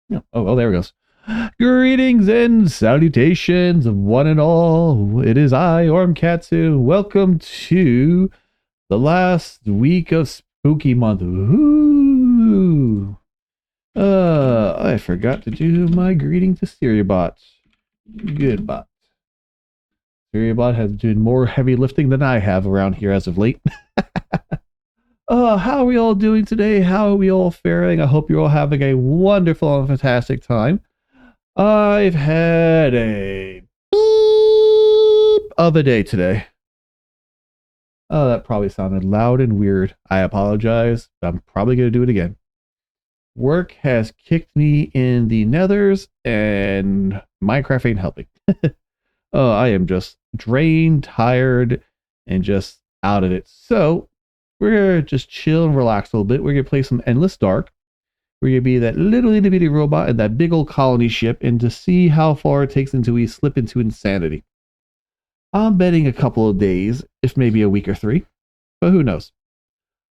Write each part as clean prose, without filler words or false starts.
Oh, well, there it goes. Greetings and salutations of one and all. It is I, Ormkatsu. Welcome to the last week of Spooky Month. Ooh. I forgot to do my greeting to Stereobot. Goodbye. Stereobot has done more heavy lifting than I have around here as of late. How are we all doing today? How are we all faring? I hope you're all having a wonderful and fantastic time. I've had a beep of a day today. Oh, that probably sounded loud and weird. I apologize. I'm probably going to do it again. Work has kicked me in the nethers, and Minecraft ain't helping. Oh, I am just drained, tired, and just out of it. So, we're going to just chill and relax a little bit. We're going to play some Endless Dark. We're going to be that little itty bitty robot and that big old colony ship, and to see how far it takes until we slip into insanity. I'm betting a couple of days, if maybe a week or 3, but who knows?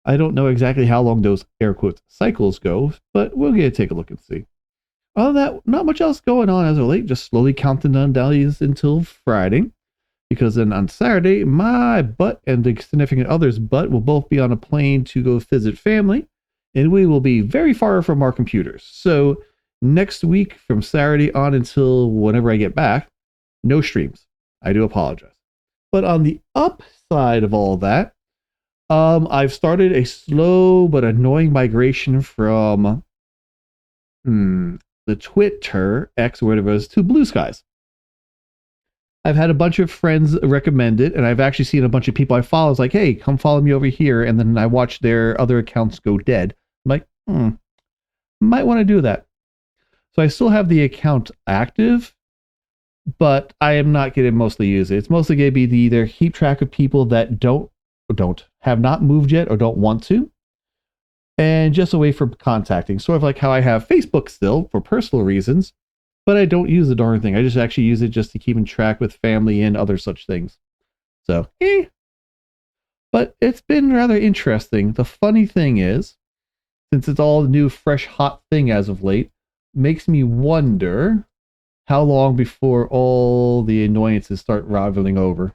I don't know exactly how long those air quotes cycles go, but we'll get to take a look and see. Other than that, not much else going on as of late, just slowly counting down days until Friday, because then on Saturday, my butt and the significant other's butt will both be on a plane to go visit family, and we will be very far from our computers. So next week, from Saturday on until whenever I get back, no streams. I do apologize. But on the upside of all that, I've started a slow but annoying migration from the Twitter, X, whatever it is, to Blue Skies. I've had a bunch of friends recommend it, and I've actually seen a bunch of people I follow. It's like, hey, come follow me over here. And then I watch their other accounts go dead. I'm like, might want to do that. So I still have the account active, but I am not going to mostly use it. It's mostly going to be to either keep track of people that have not moved yet or don't want to, and just a way for contacting. Sort of like how I have Facebook still for personal reasons, but I don't use the darn thing. I just actually use it just to keep in track with family and other such things. So, But it's been rather interesting. The funny thing is, since it's all a new, fresh, hot thing as of late, makes me wonder how long before all the annoyances start rivaling over.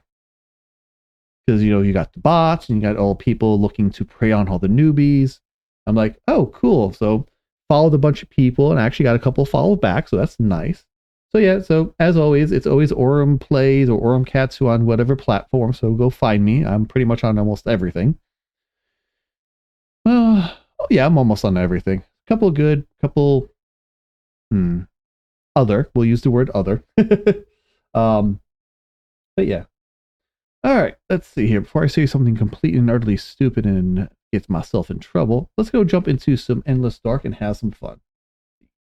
Because, you got the bots and you got all people looking to prey on all the newbies. I'm like, oh, cool. So followed a bunch of people and I actually got a couple follow back. So that's nice. So yeah, so as always, it's always Orem Plays or Ormkatsu on whatever platform. So go find me. I'm pretty much on almost everything. Oh yeah, I'm almost on everything. Couple good, couple other. We'll use the word other. But yeah. All right, let's see here. Before I say something completely and utterly stupid and gets myself in trouble, let's go jump into some Endless Dark and have some fun.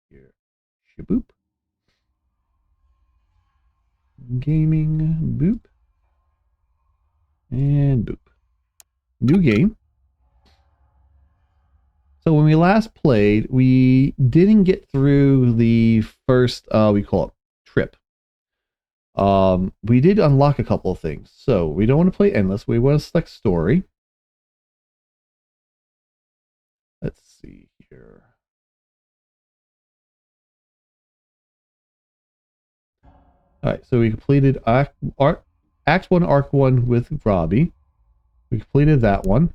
Here, shaboop. Gaming, boop. And boop. New game. So when we last played, we didn't get through the first, we call it trip. We did unlock a couple of things. So we don't want to play endless. We want to select story. Let's see here. All right, so we completed Act 1, Arc 1 with Robbie. We completed that one.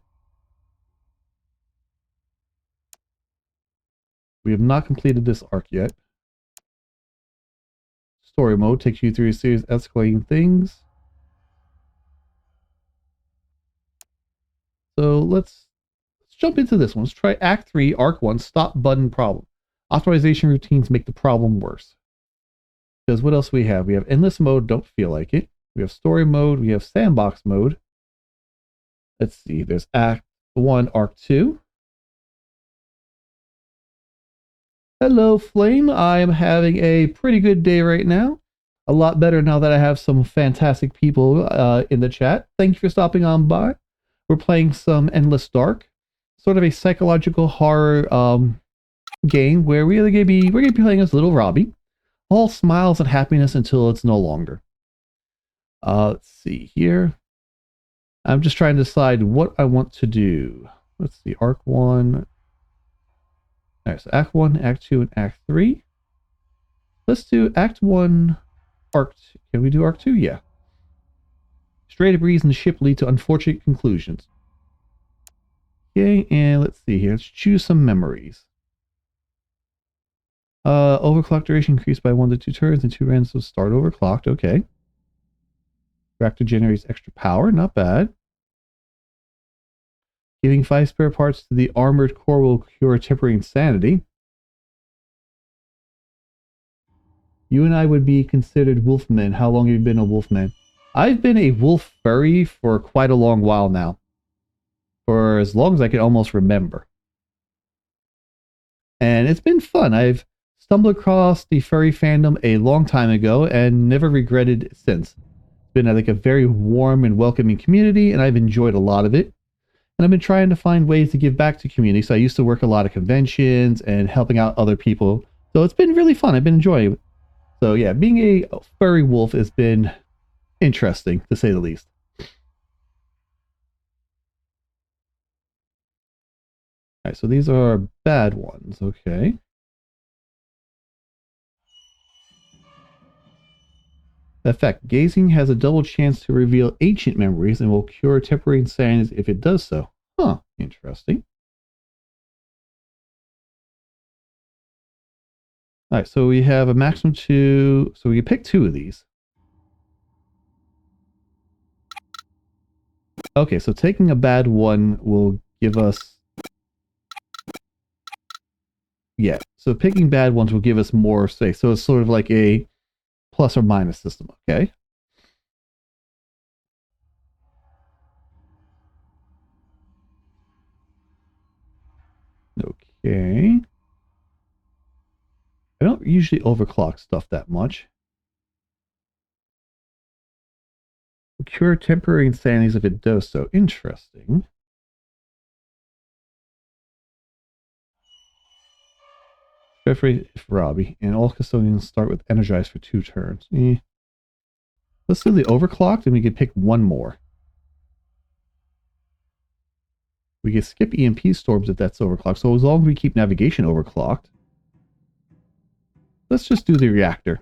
We have not completed this arc yet. Story mode takes you through a series of escalating things. So let's jump into this one. Let's try Act 3, Arc 1, Stop Button Problem. Optimization routines make the problem worse. Because what else we have? We have Endless Mode, don't feel like it. We have Story Mode, we have Sandbox Mode. Let's see, there's Act 1, Arc 2. Hello, Flame. I am having a pretty good day right now. A lot better now that I have some fantastic people in the chat. Thank you for stopping on by. We're playing some Endless Dark, sort of a psychological horror game where we're gonna be playing as little Robbie, all smiles and happiness until it's no longer. Let's see here. I'm just trying to decide what I want to do. Let's see, Arc 1. All right, so Act 1, Act 2, and Act 3. Let's do Act 1, Arc 2. Can we do Arc 2? Yeah. Stray debris in the ship lead to unfortunate conclusions. Okay, and let's see here. Let's choose some memories. Overclock duration increased by 1 to 2 turns and 2 rounds, so start overclocked. Okay. Reactor generates extra power. Not bad. Giving 5 spare parts to the armored core will cure temporary insanity. You and I would be considered wolfmen. How long have you been a wolfman? I've been a wolf furry for quite a long while now. For as long as I can almost remember. And it's been fun. I've stumbled across the furry fandom a long time ago and never regretted it since. It's been like a very warm and welcoming community, and I've enjoyed a lot of it. And I've been trying to find ways to give back to community. So I used to work a lot of conventions and helping out other people. So it's been really fun. I've been enjoying it. So yeah, being a furry wolf has been interesting, to say the least. Alright, so these are bad ones. Okay. Effect. Gazing has a double chance to reveal ancient memories and will cure temporary insanity if it does so. Huh, interesting. Alright, so we have a maximum 2, so we can pick 2 of these. Okay, so taking a bad one will give us... Yeah, so picking bad ones will give us more space. So it's sort of like a plus or minus system, okay? Okay. I don't usually overclock stuff that much. Cure temporary insanities if it does so. Interesting. Jeffrey Robbie. And all custodians start with energize for 2 turns. Let's do the overclocked and we can pick 1 more. We can skip EMP storms if that's overclocked. So as long as we keep navigation overclocked. Let's just do the reactor.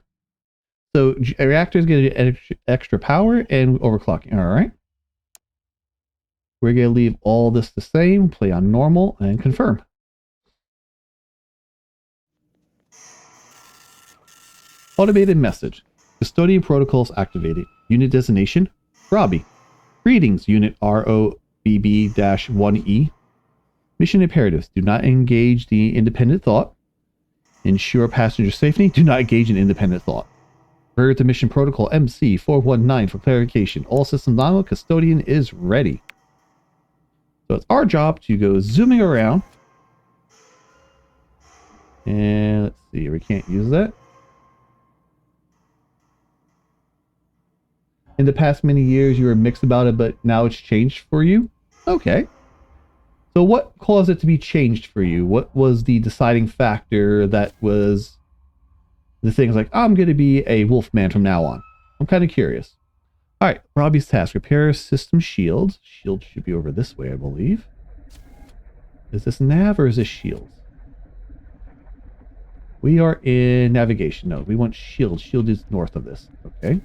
So a reactor is going to get extra power and overclocking. All right. We're going to leave all this the same, play on normal, and confirm. Automated message. Custodian protocols activated. Unit designation, Robbie. Greetings, Unit ROBB-1E. Mission imperatives. Do not engage the independent thought. Ensure passenger safety. Do not engage in independent thought. Refer to mission protocol MC419 for clarification. All systems nominal. Custodian is ready. So it's our job to go zooming around. And let's see. We can't use that. In the past many years, you were mixed about it, but now it's changed for you? Okay. So what caused it to be changed for you? What was the deciding factor that was the things like, I'm going to be a wolfman from now on? I'm kind of curious. All right, Robbie's task. Repair system shields. Shield should be over this way, I believe. Is this nav or is this shields? We are in navigation. No, we want shield. Shield is north of this. Okay.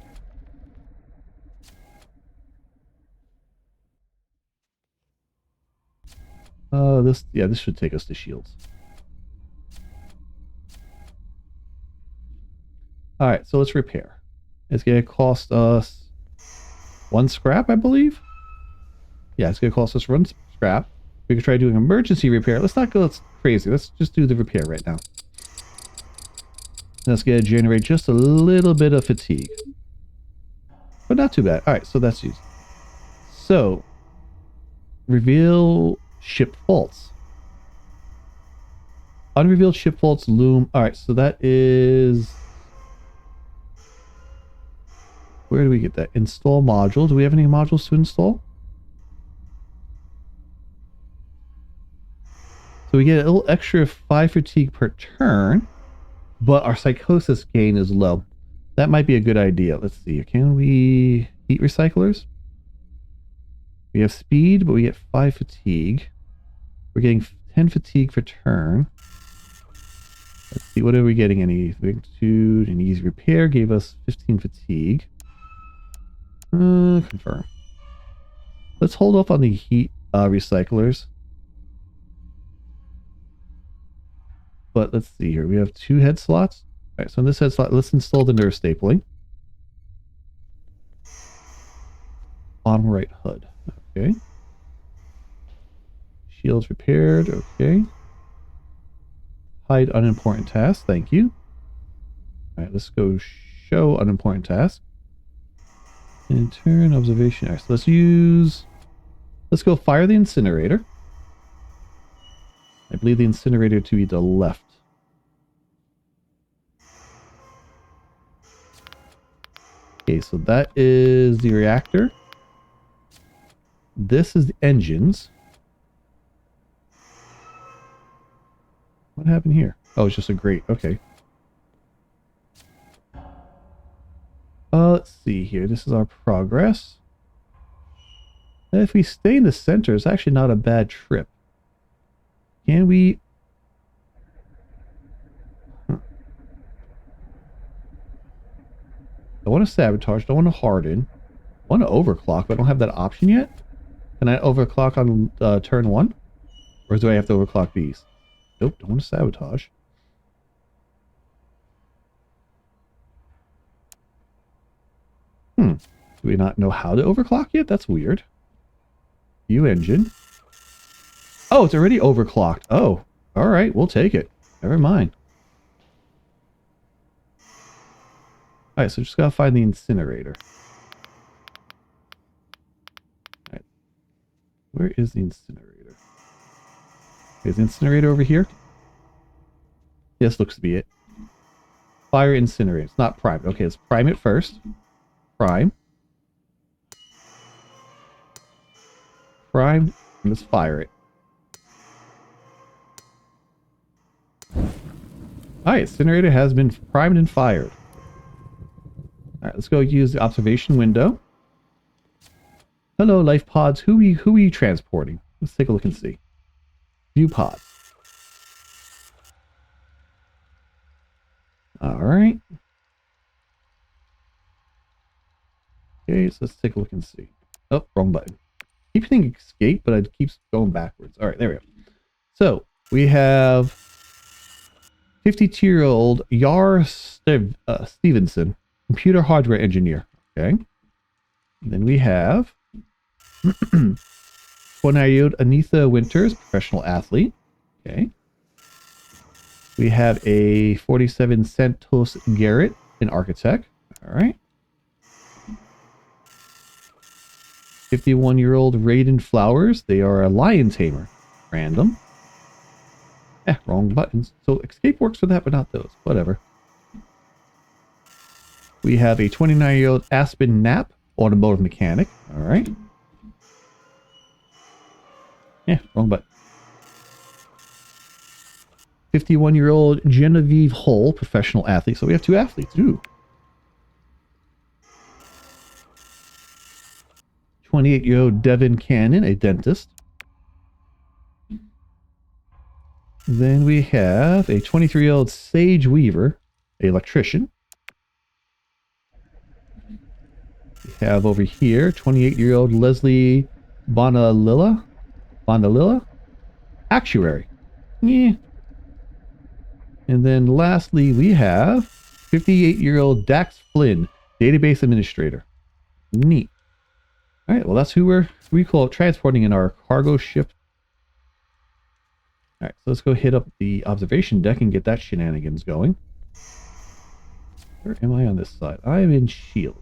This should take us to shields. All right, so let's repair. It's going to cost us 1 scrap, I believe. Yeah, it's going to cost us 1 scrap. We could try doing emergency repair. Let's not go crazy. Let's just do the repair right now. That's going to generate just a little bit of fatigue, but not too bad. All right, so that's used. So, reveal ship faults. Unrevealed ship faults loom. All right, so that is... Where do we get that? Install module. Do we have any modules to install? So we get a little extra 5 fatigue per turn, but our psychosis gain is low. That might be a good idea. Let's see. Can we heat recyclers? We have speed, but we get 5 fatigue. We're getting 10 fatigue per turn. Let's see, what are we getting? Any magnitude and easy repair gave us 15 fatigue. Confirm. Let's hold off on the heat recyclers. But let's see here. We have 2 head slots. All right, so in this head slot, let's install the nerve stapling. Bottom right HUD. Okay. Shields repaired. Okay. Hide unimportant tasks. Thank you. All right, let's go show unimportant task. And turn observation. All right, so let's go fire the incinerator. I believe the incinerator to be the left. Okay, so that is the reactor. This is the engines. What happened here? Oh, it's just a grate. Okay. Let's see here. This is our progress. And if we stay in the center, it's actually not a bad trip. Can we... I want to sabotage. Don't want to harden. I want to overclock, but I don't have that option yet. Can I overclock on turn 1? Or do I have to overclock these? Nope, don't want to sabotage. Do we not know how to overclock yet? That's weird. View engine. Oh, it's already overclocked. Oh, alright, we'll take it. Never mind. Alright, so just gotta find the incinerator. Alright. Where is the incinerator? Is the incinerator over here? Yes, looks to be it. Fire incinerator. It's not primed. Okay, let's prime it first. Prime. Primed. And let's fire it. Alright, incinerator has been primed and fired. Alright, let's go use the observation window. Hello, life pods. Who are you transporting? Let's take a look and see. View pod. Alright. Okay, so let's take a look and see. Oh, wrong button. Keep hitting escape, but it keeps going backwards. Alright, there we go. So, we have 52-year-old Yar Stevenson, computer hardware engineer. Okay. And then we have 29-year-old Anitha Winters, professional athlete. Okay. We have a 47 Santos Garrett, an architect. All right. 51-year-old Raiden Flowers. They are a lion tamer. Random. Wrong buttons. So escape works for that, but not those. Whatever. We have a 29-year-old Aspen Knapp, automotive mechanic. All right. Wrong button. 51-year-old Genevieve Hull, professional athlete. So we have 2 athletes. Ooh. 28-year-old Devin Cannon, a dentist. Then we have a 23-year-old Sage Weaver, an electrician. We have over here 28-year-old Leslie Bonalilla, actuary. Yeah. And then lastly, we have 58-year-old Dax Flynn, database administrator. Neat. All right, well, that's who we call transporting in our cargo ship. All right, so let's go hit up the observation deck and get that shenanigans going. Where am I on this side? I am in shields.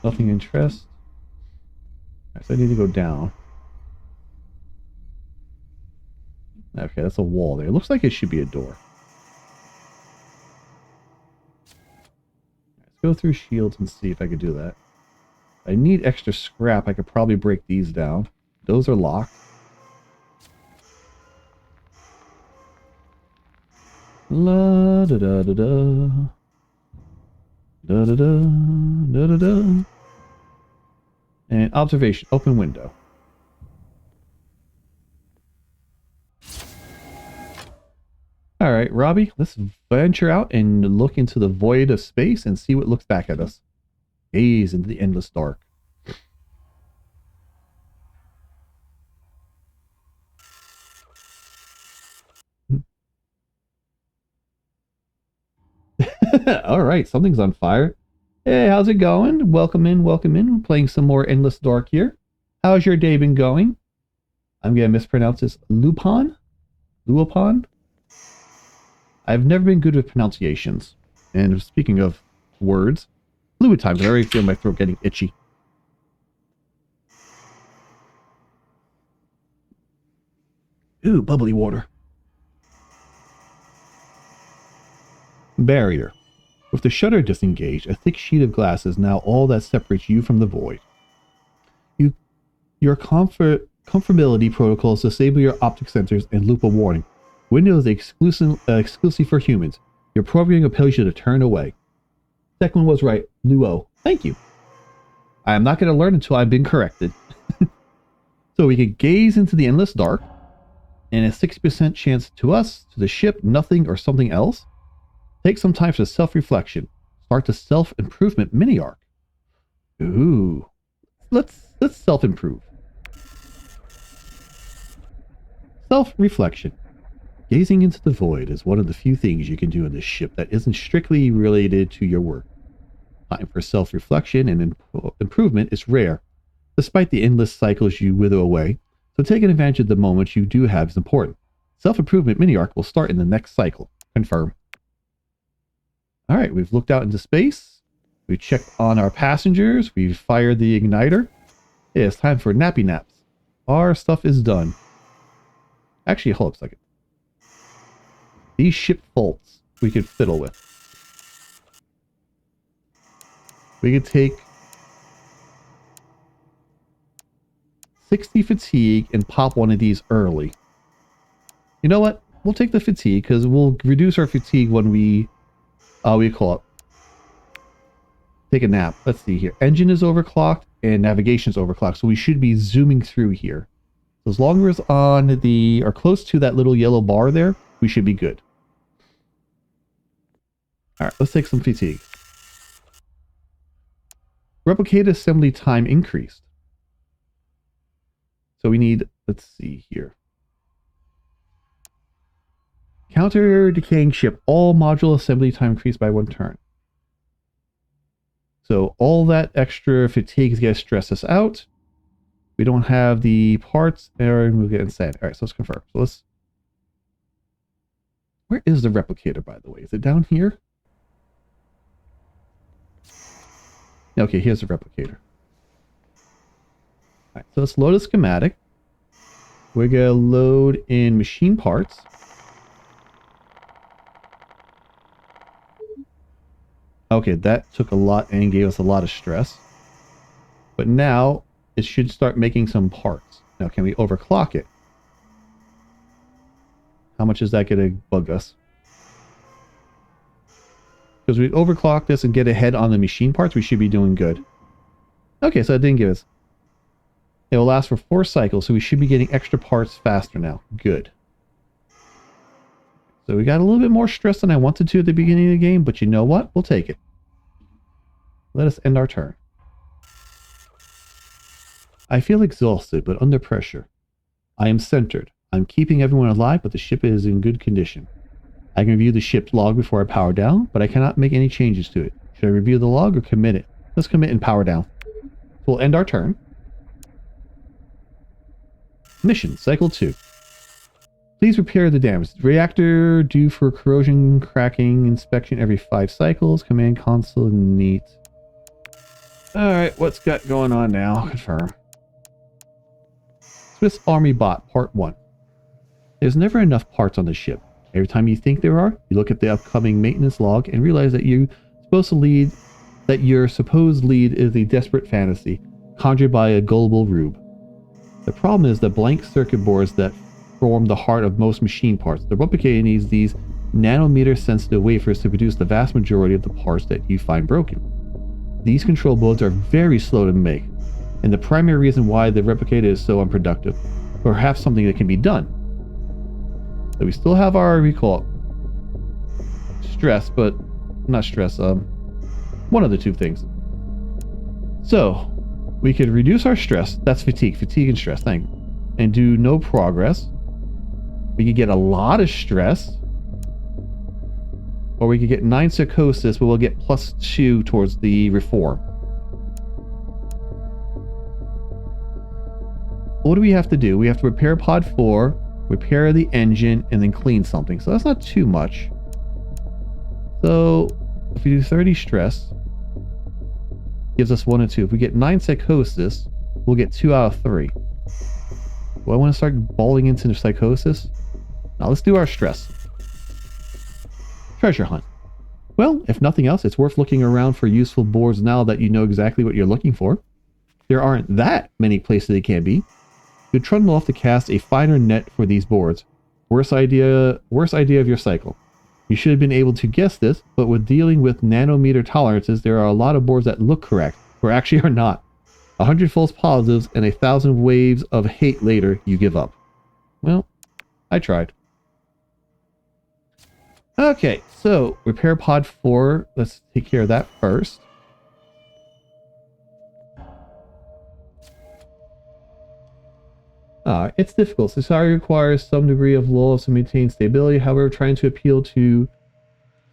Nothing interest. All right, so I need to go down. Okay, that's a wall there. It looks like it should be a door. Let's go through shields and see if I can do that. I need extra scrap. I could probably break these down. Those are locked. La da da da da. Da da da da da da. And observation, open window. All right, Robbie, let's venture out and look into the void of space and see what looks back at us. Gaze into the endless dark. All right, something's on fire. Hey, how's it going? Welcome in, welcome in. We're playing some more Endless Dark here. How's your day been going? I'm going to mispronounce this. Lupon? Luopon? I've never been good with pronunciations. And speaking of words, fluid times. I already feel my throat getting itchy. Ooh, bubbly water. Barrier. With the shutter disengaged, a thick sheet of glass is now all that separates you from the void. Your comfortability protocols disable your optic sensors and loop a warning. Windows exclusive for humans. Your programming compels you to turn away. Second one was right. Luo. Thank you. I am not going to learn until I've been corrected. So we can gaze into the endless dark, and a 60% chance to us, to the ship, nothing, or something else. Take some time for self-reflection. Start the self-improvement mini-arc. Ooh. Let's self-improve. Self-reflection. Gazing into the void is one of the few things you can do in this ship that isn't strictly related to your work. Time for self-reflection and improvement is rare, despite the endless cycles you wither away, so taking advantage of the moments you do have is important. Self-improvement mini-arc will start in the next cycle. Confirm. Alright, we've looked out into space. We checked on our passengers. We've fired the igniter. Yeah, it's time for nappy naps. Our stuff is done. Actually, hold up a second. These ship faults we could fiddle with. We could take 60 fatigue and pop one of these early. You know what? We'll take the fatigue because we'll reduce our fatigue when we call it? Take a nap. Let's see here. Engine is overclocked and navigation is overclocked, so we should be zooming through here. So as long as we're on the or close to that little yellow bar there, we should be good. All right, let's take some fatigue. Replicate assembly time increased. So we need, let's see here. Counter decaying ship, all module assembly time increased by 1 turn. So all that extra fatigue is going to stress us out. We don't have the parts, and we'll get insane. All right, so let's confirm. So let's. Where is the replicator, by the way? Is it down here? Okay, here's the replicator. All right, so let's load a schematic. We're going to load in machine parts. Okay, that took a lot and gave us a lot of stress. But now it should start making some parts. Now, can we overclock it? How much is that going to bug us? Because we overclock this and get ahead on the machine parts, we should be doing good. Okay, so it didn't give us. It will last for 4 cycles, so we should be getting extra parts faster now. Good. So we got a little bit more stress than I wanted to at the beginning of the game, but you know what? We'll take it. Let us end our turn. I feel exhausted, but under pressure. I am centered. I'm keeping everyone alive, but the ship is in good condition. I can review the ship's log before I power down, but I cannot make any changes to it. Should I review the log or commit it? Let's commit and power down. So we'll end our turn. Mission, Cycle 2. Please repair the damage. Reactor due for corrosion, cracking, inspection every 5 cycles. Command console neat. Alright, what's got going on now? Confirm. Swiss Army Bot, Part 1. There's never enough parts on the ship. Every time you think there are, you look at the upcoming maintenance log and realize that your supposed lead is a desperate fantasy, conjured by a gullible rube. The problem is the blank circuit boards that form the heart of most machine parts. The replicator needs these nanometer sensitive wafers to produce the vast majority of the parts that you find broken. These control boards are very slow to make, and the primary reason why the replicator is so unproductive. Perhaps something that can be done. So we still have our recall stress, but not stress. One of the two things. So we could reduce our stress. That's fatigue and stress. Thank you. And do no progress. We could get a lot of stress, or we could get 9 psychosis, but we'll get +2 towards the reform. What do we have to do? We have to repair pod 4, repair the engine, and then clean something. So that's not too much. So if we do 30 stress, gives us 1 and 2. If we get 9 psychosis, we'll get 2 out of 3. Do I want to start balling into the psychosis? Now let's do our stress. Treasure hunt. Well, if nothing else, it's worth looking around for useful boards now that you know exactly what you're looking for. There aren't that many places they can be. You'd trundle off to cast a finer net for these boards. Worst idea of your cycle. You should have been able to guess this, but with dealing with nanometer tolerances, there are a lot of boards that look correct, or actually are not. 100 false positives and 1,000 waves of hate later, you give up. Well, I tried. Okay, so repair pod 4. Let's take care of that first. It's difficult. Society requires some degree of laws to maintain stability. However, trying to appeal to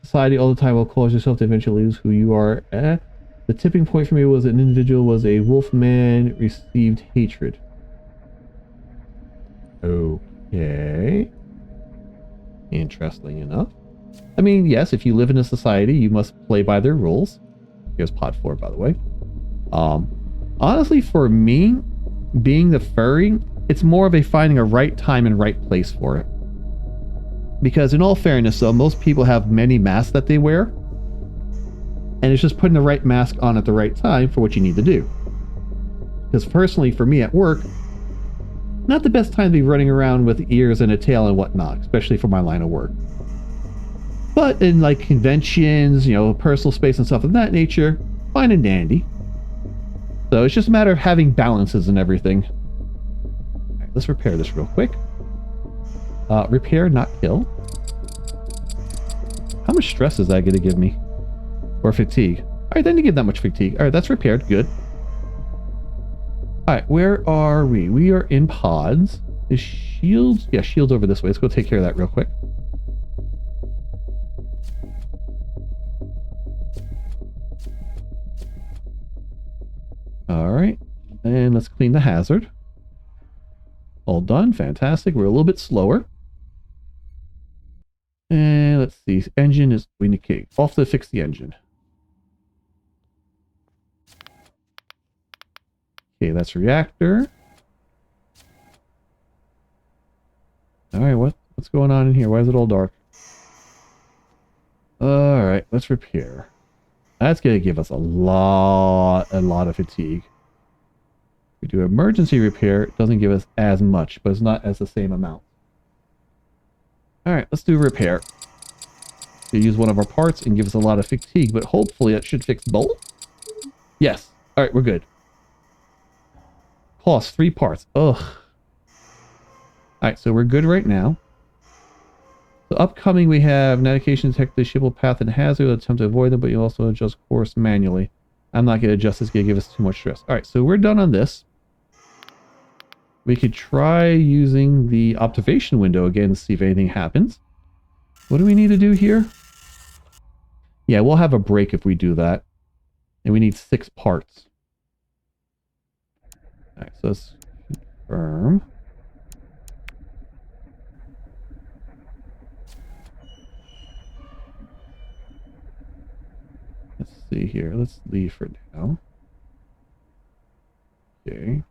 society all the time will cause yourself to eventually lose who you are. The tipping point for me was an individual was a wolf man received hatred. Okay. Interesting enough. I mean, yes, if you live in a society, you must play by their rules. Here's pod 4, by the way. Honestly, for me, being the furry, it's more of a finding a right time and right place for it. Because in all fairness, though, most people have many masks that they wear. And it's just putting the right mask on at the right time for what you need to do. Because personally, for me at work, not the best time to be running around with ears and a tail and whatnot, especially for my line of work. But in like conventions, you know, personal space and stuff of that nature, fine and dandy. So it's just a matter of having balances and everything. All right, let's repair this real quick. Repair, not kill. How much stress is that going to give me? Or fatigue? All right, didn't give that much fatigue. All right, that's repaired. Good. All right, where are we? We are in pods. Is shields? Yeah, shields over this way. Let's go take care of that real quick. All right, and let's clean the hazard. All done. Fantastic. We're a little bit slower. And let's see. Engine is we need to off to fix the engine. Okay, that's reactor. All right, what's going on in here? Why is it all dark? All right, let's repair. That's going to give us a lot of fatigue. We do emergency repair. It doesn't give us as much, but it's not as the same amount. All right, let's do repair. We use one of our parts and give us a lot of fatigue, but hopefully that should fix both. Yes. All right, we're good. Cost 3 parts. Ugh. All right, so we're good right now. So upcoming, we have navigation detect the ship will path and hazard. Attempt to avoid them, but you also adjust course manually. I'm not going to adjust this. It's going to give us too much stress. All right, so we're done on this. We could try using the observation window again to see if anything happens. What do we need to do here? Yeah, we'll have a break if we do that. And we need 6 parts. All right, so let's confirm. Let's see here. Let's leave for now. Okay.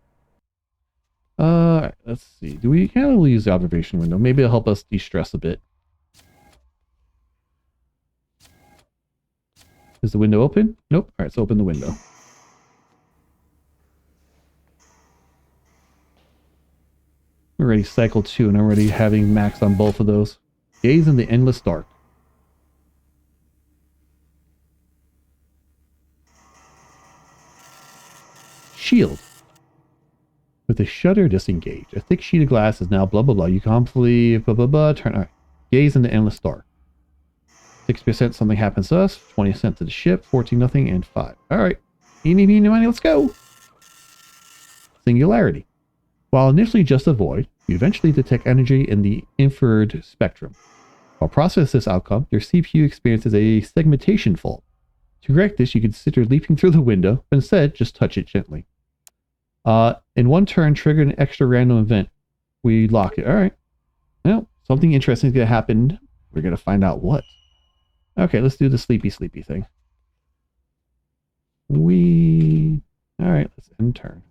Let's see. Do we kind of use the observation window? Maybe it'll help us de-stress a bit. Is the window open? Nope. All right, so open the window. We're already cycle 2 and I'm already having max on both of those. Gaze in the endless dark. Shield. With the shutter disengaged. A thick sheet of glass is now blah blah blah. You confidently blah blah blah. Turn. All right. Gaze in the endless dark. 6% something happens to us, 20% to the ship, 14 nothing, and 5. Alright. Eeny, meeny, miny, let's go. Singularity. While initially just a void, you eventually detect energy in the infrared spectrum. While processing this outcome, your CPU experiences a segmentation fault. To correct this, you consider leaping through the window, but instead, just touch it gently. In one turn, trigger an extra random event. We lock it. Alright. Well, something interesting is going to happen. We're going to find out what. Okay, let's do the sleepy thing. Alright, let's end turn.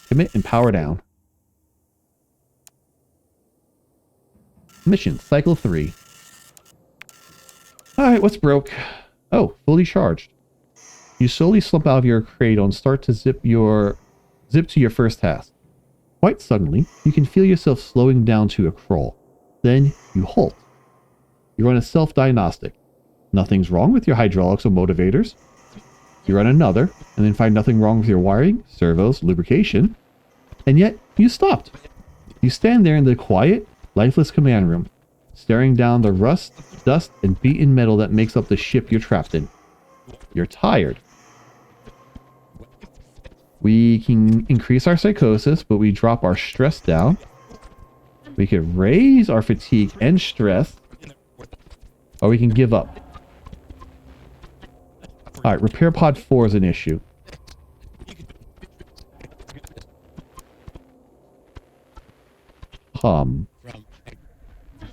Commit and power down. Mission, cycle 3. Alright, what's broke? Oh, fully charged. You slowly slump out of your cradle and start to zip to your first task. Quite suddenly, you can feel yourself slowing down to a crawl. Then you halt. You run a self-diagnostic. Nothing's wrong with your hydraulics or motivators. You run another, and then find nothing wrong with your wiring, servos, lubrication. And yet, you stopped. You stand there in the quiet, lifeless command room, staring down the rust, dust, and beaten metal that makes up the ship you're trapped in. You're tired. We can increase our psychosis, but we drop our stress down. We can raise our fatigue and stress, or we can give up. Alright, repair pod 4 is an issue.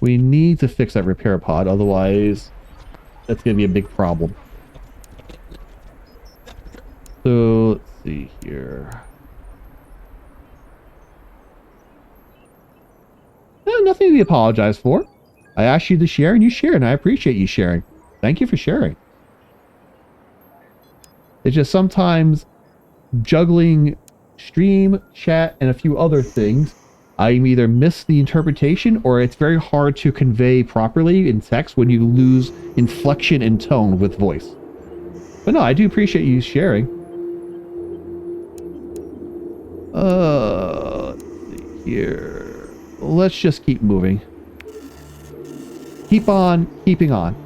We need to fix that repair pod, otherwise that's going to be a big problem. So, let's see here. Nothing to be apologized for. I asked you to share and you shared, and I appreciate you sharing. Thank you for sharing. It's just sometimes juggling stream, chat, and a few other things, I either miss the interpretation or it's very hard to convey properly in text when you lose inflection and tone with voice. But no, I do appreciate you sharing. Let's see here. Let's just keep moving. Keep on keeping on.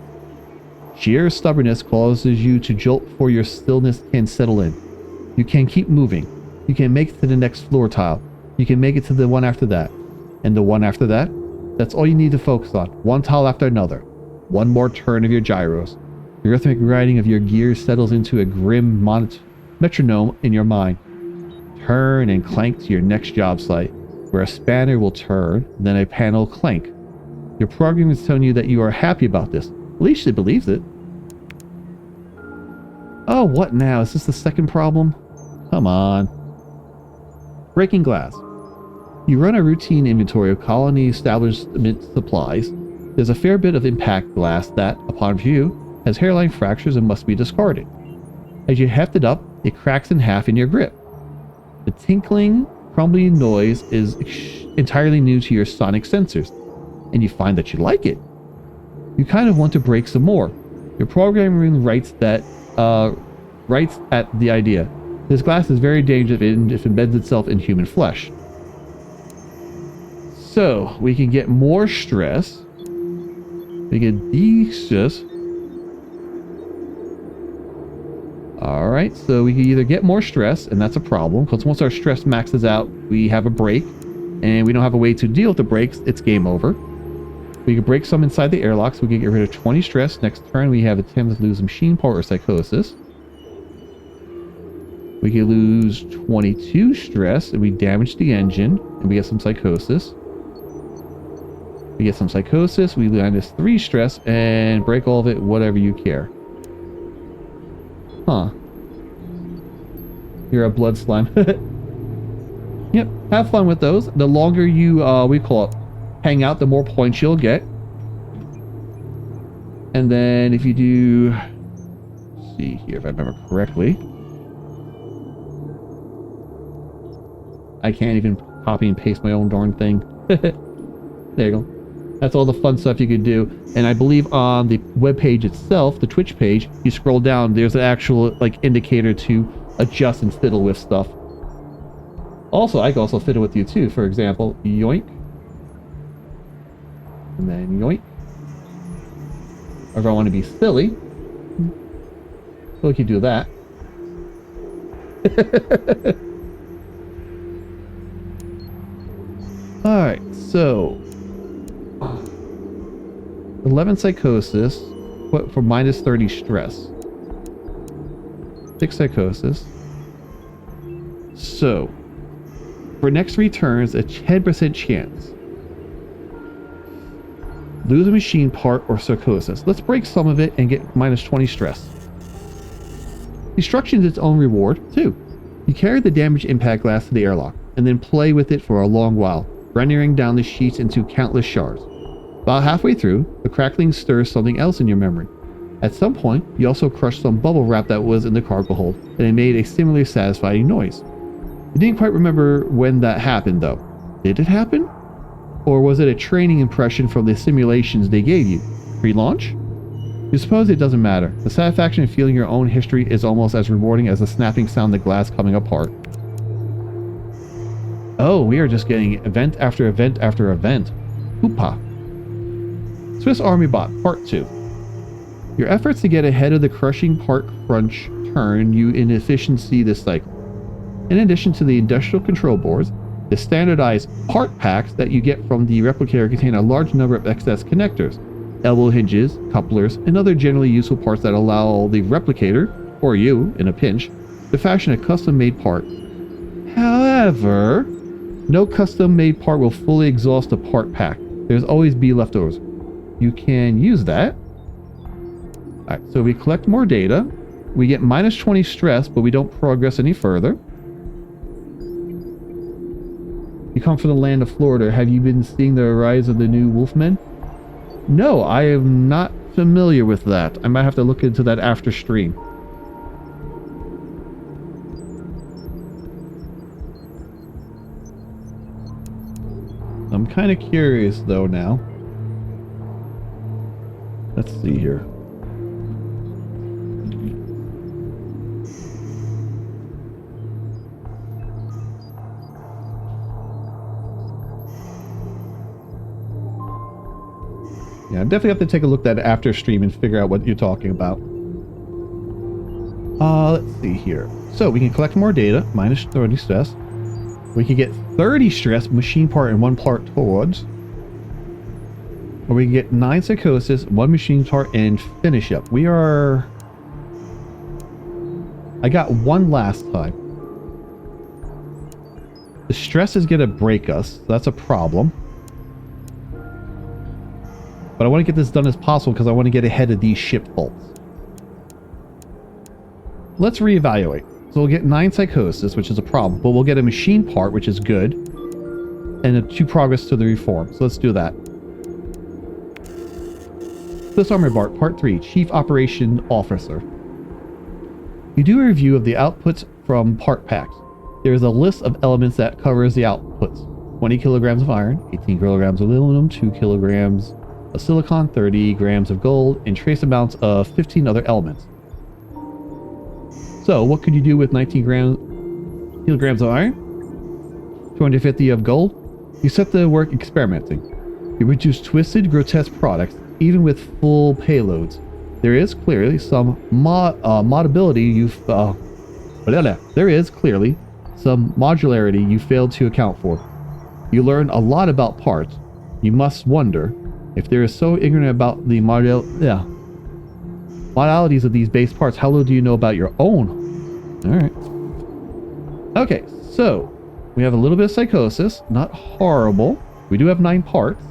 Sheer stubbornness causes you to jolt before your stillness can settle in. You can keep moving. You can make it to the next floor tile. You can make it to the one after that. And the one after that. That's all you need to focus on. One tile after another. One more turn of your gyros. The rhythmic grinding of your gears settles into a grim metronome in your mind. Turn and clank to your next job site, where a spanner will turn, then a panel clank. Your program is telling you that you are happy about this. At least it believes it. Oh, what now? Is this the second problem? Come on. Breaking glass. You run a routine inventory of colony establishment supplies. There's a fair bit of impact glass that, upon view, has hairline fractures and must be discarded. As you heft it up, it cracks in half in your grip. The tinkling, crumbling noise is entirely new to your sonic sensors, and you find that you like it. You kind of want to break some more. Your programming writes at the idea. This glass is very dangerous if it embeds itself in human flesh. So, we can get more stress. We can de-stress. Alright, so we can either get more stress, and that's a problem, because once our stress maxes out, we have a break, and we don't have a way to deal with the breaks, it's game over. We can break some inside the airlocks, we can get rid of 20 stress. Next turn, we have a 10 to lose machine part or psychosis. We can lose 22 stress, and we damage the engine, and we get some psychosis. We get some psychosis, we minus 3 stress, and break all of it, whatever you care. Huh. You're a blood slime. Yep, have fun with those. The longer you, we call it, hang out, the more points you'll get. And then if you do... Let's see here, if I remember correctly. I can't even copy and paste my own darn thing. There you go. That's all the fun stuff you could do. And I believe on the web page itself, the Twitch page, you scroll down, there's an actual like indicator to adjust and fiddle with stuff. Also, I can also fiddle with you too. For example, yoink. And then yoink. Or if I want to be silly, we could do that. Alright, so 11 psychosis, what for minus 30 stress. 6 psychosis. So for next 3 turns, a 10% chance. Lose a machine part or psychosis. Let's break some of it and get minus 20 stress. Destruction is its own reward, too. You carry the damaged impact glass to the airlock, and then play with it for a long while, rendering down the sheets into countless shards. About halfway through, the crackling stirs something else in your memory. At some point, you also crushed some bubble wrap that was in the cargo hold, and it made a similarly satisfying noise. You didn't quite remember when that happened, though. Did it happen? Or was it a training impression from the simulations they gave you? Pre-launch? You suppose it doesn't matter. The satisfaction of feeling your own history is almost as rewarding as the snapping sound of the glass coming apart. Oh, we are just getting event after event after event. Hoopa. Swiss Army Bot, Part 2. Your efforts to get ahead of the crushing part crunch turn you into efficiency this cycle. In addition to the industrial control boards, the standardized part packs that you get from the replicator contain a large number of excess connectors, elbow hinges, couplers, and other generally useful parts that allow the replicator, or you, in a pinch, to fashion a custom-made part. However, no custom-made part will fully exhaust a part pack. There's always be leftovers. You can use that. Alright, so we collect more data. We get minus 20 stress, but we don't progress any further. You come from the land of Florida. Have you been seeing the rise of the new Wolfmen? No, I am not familiar with that. I might have to look into that after stream. I'm kind of curious though now. Let's see here. Yeah, I definitely have to take a look at that after stream and figure out what you're talking about. Let's see here. So we can collect more data, minus 30 stress. We can get 30 stress, machine part, and 1 part towards. Or we can get 9 psychosis, 1 machine part, and finish up. We are... I got 1 last time. The stress is going to break us. So that's a problem. But I want to get this done as possible because I want to get ahead of these ship faults. Let's reevaluate. So we'll get 9 psychosis, which is a problem, but we'll get a machine part, which is good, and a 2 progress to the reform. So let's do that. Swiss Army Bot, Part 3, Chief Operation Officer. You do a review of the outputs from part packs. There is a list of elements that covers the outputs. 20 kilograms of iron, 18 kilograms of aluminum, 2 kilograms of silicon, 30 grams of gold, and trace amounts of 15 other elements. So, what could you do with 19 kilograms of iron? 250 of gold? You set to work experimenting. You produce twisted, grotesque products, even with full payloads. There is clearly some modularity you failed to account for. You learn a lot about parts. You must wonder if there is so ignorant about the modalities of these base parts. How little do you know about your own? Alright. Okay, so we have a little bit of psychosis. Not horrible. We do have 9 parts.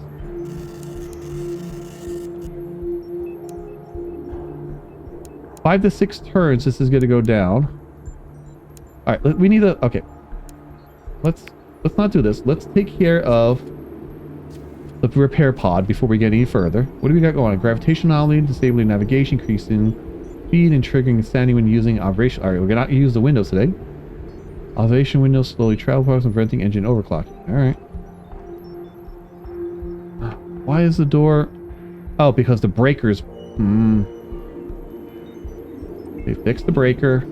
Five to 6 turns, this is going to go down. All right, we need a... Okay. Let's not do this. Let's take care of the repair pod before we get any further. What do we got going on? Gravitational anomaly, disabling navigation, increasing speed, and triggering insanity when using operation. All right, we're going to use the windows today. Observation windows slowly travel parts and preventing engine overclock. All right. Why is the door... Oh, because the breakers... They fixed the breaker.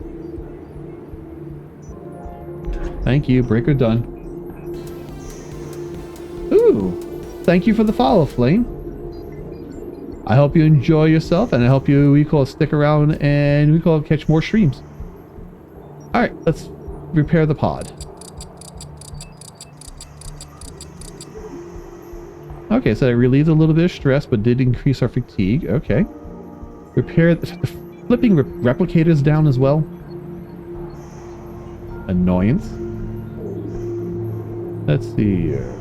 Thank you. Breaker done. Ooh. Thank you for the follow, Flame. I hope you enjoy yourself, and I hope you stick around and catch more streams. All right, let's repair the pod. Okay, so it relieved a little bit of stress, but did increase our fatigue. Okay. Repair the flipping replicators down as well. Annoyance. Let's see here.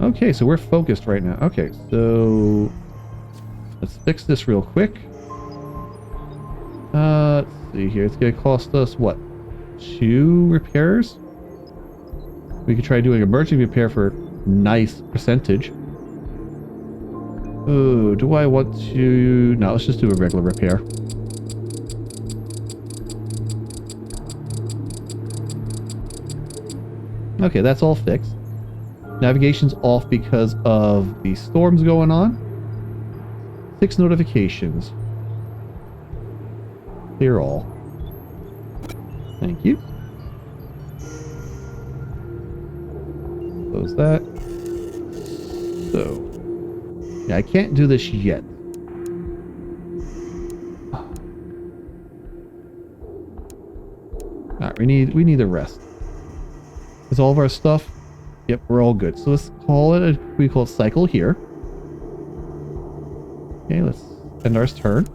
Okay, so we're focused right now. Okay, so let's fix this real quick. Let's see here. It's going to cost us, what, 2 repairs? We could try doing emergency repair for nice percentage. Oh, do I want to... No, let's just do a regular repair. Okay, that's all fixed. Navigation's off because of the storms going on. 6 notifications. Clear all. Thank you. Close that. So, yeah, I can't do this yet. Alright, we need a rest. Is all of our stuff? Yep, we're all good. So let's call it a cycle here. Okay, let's end our turn.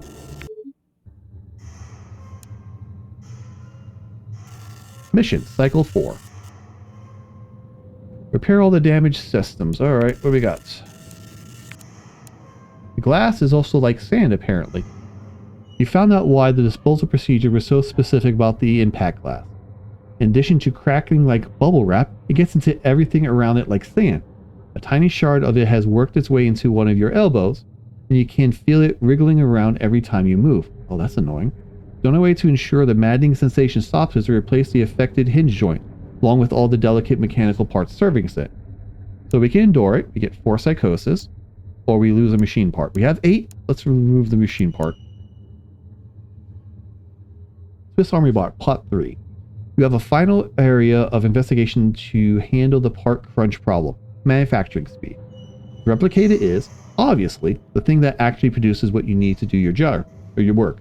Mission, cycle 4. Repair all the damaged systems. Alright, what do we got? The glass is also like sand, apparently. You found out why the disposal procedure was so specific about the impact glass. In addition to cracking like bubble wrap, it gets into everything around it like sand. A tiny shard of it has worked its way into one of your elbows, and you can feel it wriggling around every time you move. Oh, that's annoying. The only way to ensure the maddening sensation stops is to replace the affected hinge joint, along with all the delicate mechanical parts servicing it. So we can endure it, we get 4 psychosis, or we lose a machine part. We have 8, let's remove the machine part. Swiss Army Plot 3. You have a final area of investigation to handle the part crunch problem. Manufacturing speed. Replicator is, obviously, the thing that actually produces what you need to do your job, or your work.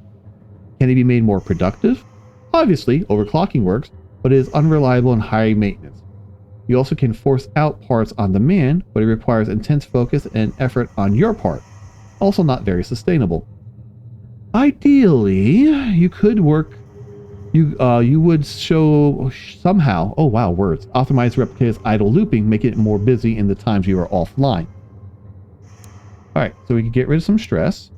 Can it be made more productive? Obviously, overclocking works, but it is unreliable and high maintenance. You also can force out parts on demand, but it requires intense focus and effort on your part. Also not very sustainable. Ideally, you could work... You would show somehow, oh wow, words, optimize Replicator's idle looping, making it more busy in the times you are offline. Alright, so we can get rid of some stress.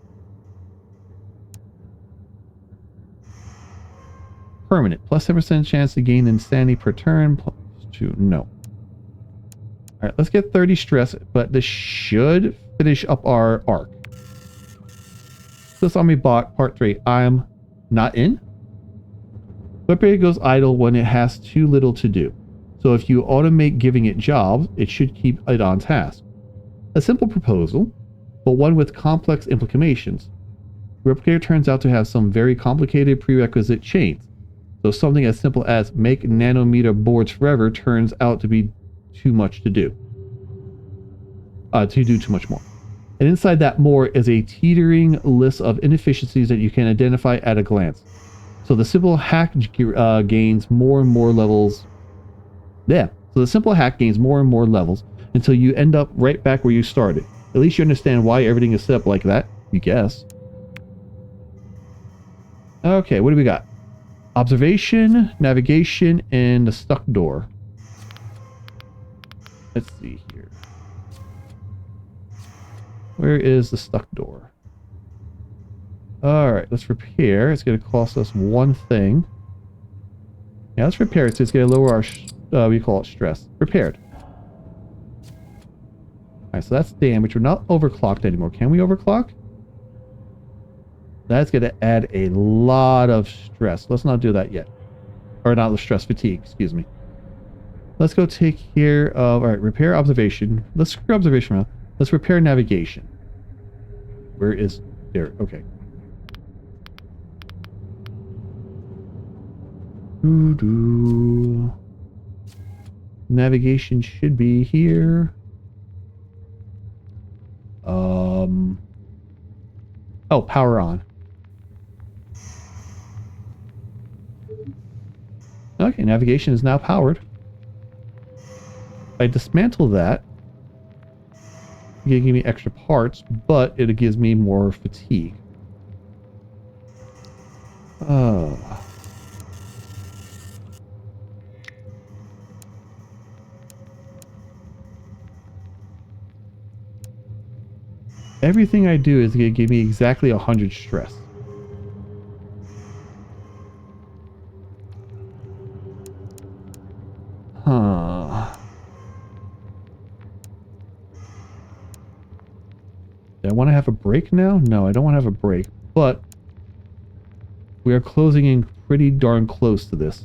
Permanent, plus 10% chance to gain insanity per turn, plus 2, no. Alright, let's get 30 stress, but this should finish up our arc. This Army Bot, Part 3, I'm not in. Replicator goes idle when it has too little to do. So if you automate giving it jobs, it should keep it on task. A simple proposal, but one with complex implications. Replicator turns out to have some very complicated prerequisite chains. So something as simple as make nanometer boards forever turns out to be too much to do. To do too much more. And inside that more is a teetering list of inefficiencies that you can identify at a glance. So the simple hack gains more and more levels. Yeah. So the simple hack gains more and more levels until you end up right back where you started. At least you understand why everything is set up like that, you guess. Okay, what do we got? Observation, navigation, and the stuck door. Let's see here. Where is the stuck door? Alright, let's repair. It's going to cost us 1 thing. Yeah, let's repair it. So it's going to lower our, we call it stress. Repaired. Alright, so that's damage. We're not overclocked anymore. Can we overclock? That's going to add a lot of stress. Let's not do that yet. Or not the stress, fatigue, excuse me. Let's go take care of... Alright, repair observation. Let's screw observation around. Let's repair navigation. Where is... There, okay. Navigation should be here. Oh, power on. Okay, navigation is now powered. I dismantle that. It give me extra parts, but it gives me more fatigue. Everything I do is going to give me exactly 100 stress. Huh. Do I want to have a break now? No, I don't want to have a break, but we are closing in pretty darn close to this.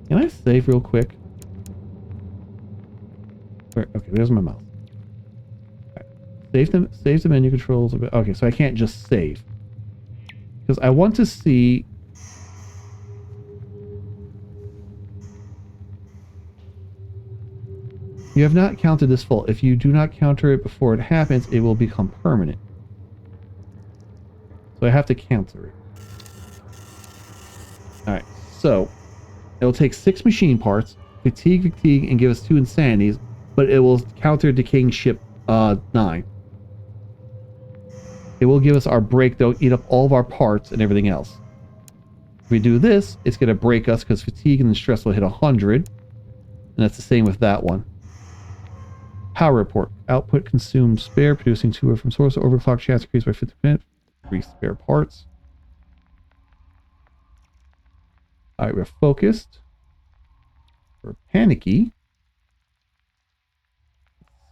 Can I save real quick? Where, okay, there's my mouse. Right. Save the menu controls. Okay, so I can't just save. Because I want to see... You have not counted this fault. If you do not counter it before it happens, it will become permanent. So I have to counter it. Alright, so it will take 6 machine parts, fatigue, and give us 2 insanities, but it will counter decaying ship 9. It will give us our break, though, eat up all of our parts and everything else. If we do this, it's going to break us because fatigue and stress will hit 100. And that's the same with that one. Power report. Output consumed spare, producing 2 from source. Overclock chance increased by 50%. 3 spare parts. Alright, we're focused. We're panicky.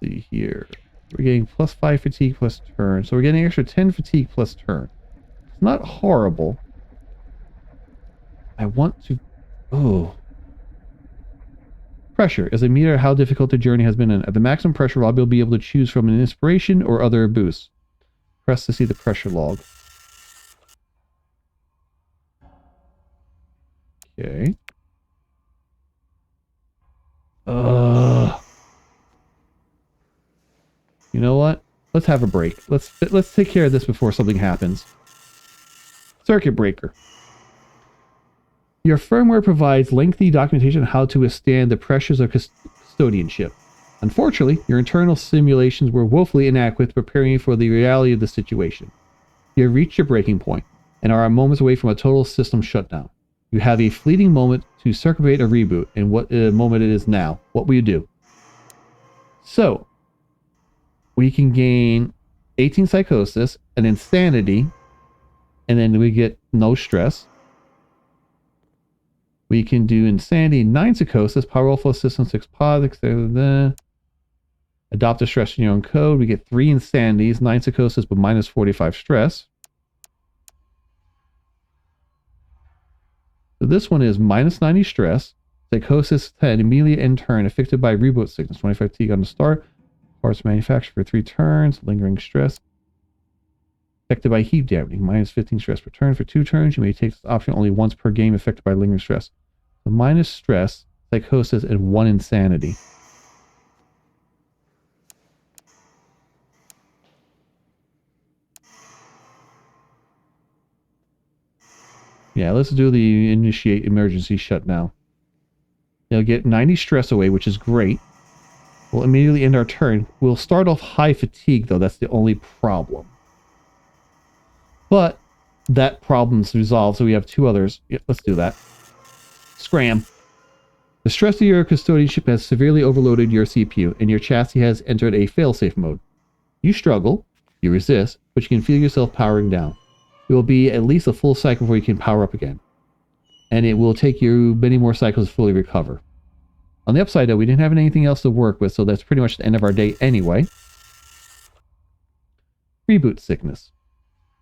Let's see here. We're getting plus 5 fatigue plus turn. So we're getting extra 10 fatigue plus turn. It's not horrible. I want to... Oh. Pressure is a meter of how difficult the journey has been. At the maximum pressure, Rob will be able to choose from an inspiration or other boost. Press to see the pressure log. Okay. You know what? Let's have a break. Let's take care of this before something happens. Circuit breaker. Your firmware provides lengthy documentation on how to withstand the pressures of custodianship. Unfortunately, your internal simulations were woefully inadequate, preparing you for the reality of the situation. You have reached your breaking point and are moments away from a total system shutdown. You have a fleeting moment to circumvent a reboot, and what moment it is now. What will you do? So, we can gain 18 psychosis, an insanity, and then we get no stress. We can do insanity, 9 psychosis, powerful system, 6 pods, adopt a stress in your own code. We get 3 insanities, 9 psychosis, but minus 45 stress. So this one is minus 90 stress, psychosis 10, immediately end turn, affected by reboot sickness, 25 fatigue on the start, parts manufactured for 3 turns, lingering stress, affected by heat damaging, minus 15 stress per turn for 2 turns. You may take this option only once per game, affected by lingering stress. So minus stress, psychosis, and 1 insanity. Yeah, let's do the initiate emergency shutdown. They'll get 90 stress away, which is great. We'll immediately end our turn. We'll start off high fatigue, though. That's the only problem. But that problem's resolved, so we have 2 others. Yeah, let's do that. Scram. The stress of your custodianship has severely overloaded your CPU, and your chassis has entered a failsafe mode. You struggle, you resist, but you can feel yourself powering down. It will be at least a full cycle before you can power up again. And it will take you many more cycles to fully recover. On the upside, though, we didn't have anything else to work with, so that's pretty much the end of our day anyway. Reboot sickness.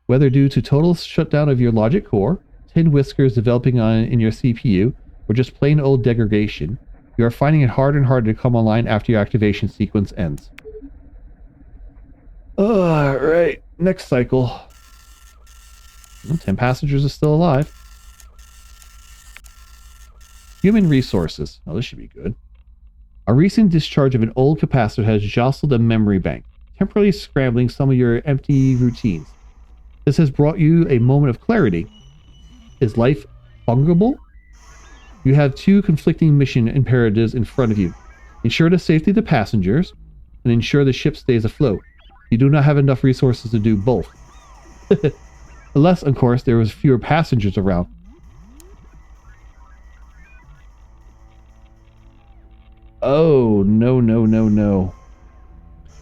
Whether due to total shutdown of your logic core, tin whiskers developing in your CPU, or just plain old degradation, you are finding it harder and harder to come online after your activation sequence ends. Alright, Next cycle. 10 passengers are still alive. Human resources. Oh, this should be good. A recent discharge of an old capacitor has jostled a memory bank, temporarily scrambling some of your empty routines. This has brought you a moment of clarity. Is life fungible? You have two conflicting mission imperatives in front of you. Ensure the safety of the passengers, and ensure the ship stays afloat. You do not have enough resources to do both. Unless, of course, there was fewer passengers around. Oh, no, no, no, no.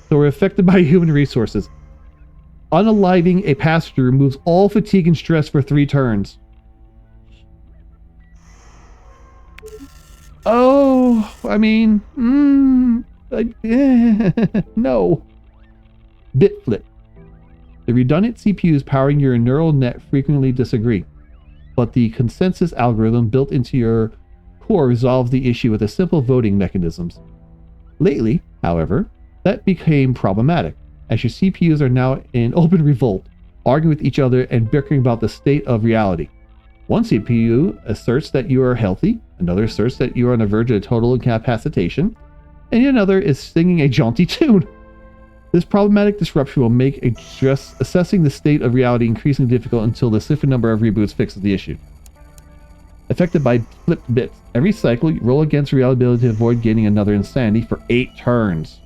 So we're affected by human resources. Unaliving a passenger removes all fatigue and stress for 3 turns. Oh, I mean, no. Bitflip. The redundant CPUs powering your neural net frequently disagree, but the consensus algorithm built into your core resolves the issue with a simple voting mechanisms. Lately, however, that became problematic, as your CPUs are now in open revolt, arguing with each other and bickering about the state of reality. One CPU asserts that you are healthy, another asserts that you are on the verge of total incapacitation, and another is singing a jaunty tune. This problematic disruption will make assessing the state of reality increasingly difficult until the significant number of reboots fixes the issue. Affected by flipped bits. Every cycle, you roll against reality ability to avoid gaining another insanity for 8 turns.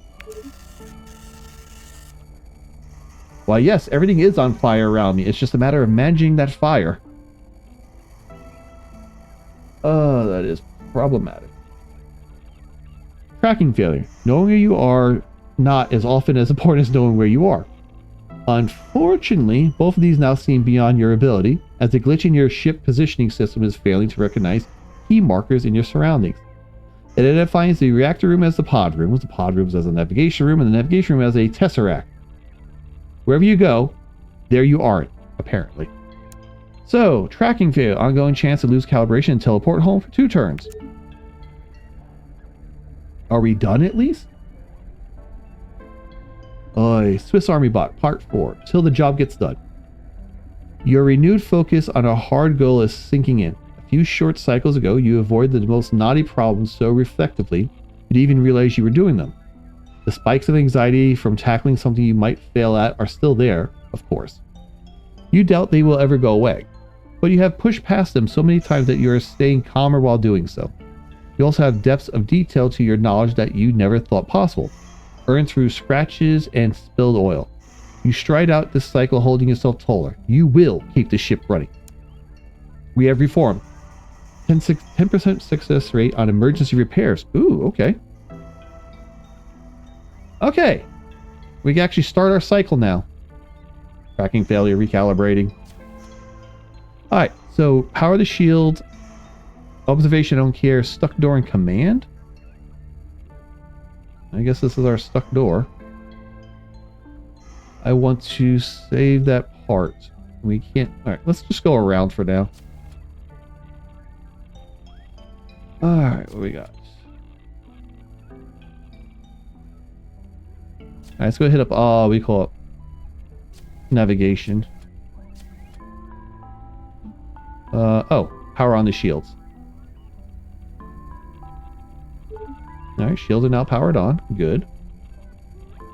Why, yes, everything is on fire around me. It's just a matter of managing that fire. Oh, that is problematic. Tracking failure. Knowing where you are not as often as important as knowing where you are. Unfortunately, both of these now seem beyond your ability, as the glitch in your ship positioning system is failing to recognize key markers in your surroundings. It identifies the reactor room as the pod rooms as a navigation room, and the navigation room as a tesseract. Wherever you go, there you aren't, apparently. So, tracking failure, ongoing chance to lose calibration and teleport home for 2 turns. Are we done at least? Swiss Army Bot, Part 4, till the job gets done. Your renewed focus on a hard goal is sinking in. A few short cycles ago, you avoided the most knotty problems so reflectively, you didn't even realize you were doing them. The spikes of anxiety from tackling something you might fail at are still there, of course. You doubt they will ever go away, but you have pushed past them so many times that you are staying calmer while doing so. You also have depths of detail to your knowledge that you never thought possible, earned through scratches and spilled oil. You stride out this cycle holding yourself taller. You will keep the ship running. We have reformed. 10% success rate on emergency repairs. Ooh, okay. Okay. We can actually start our cycle now. Tracking failure, recalibrating. Alright, so power the shield. Observation, I don't care. Stuck door and command? I guess this is our stuck door. I want to save that part. We can't... Alright, let's just go around for now. Alright, what we got? Alright, let's go hit up... we call it navigation. Power on the shields. Alright, shields are now powered on. Good.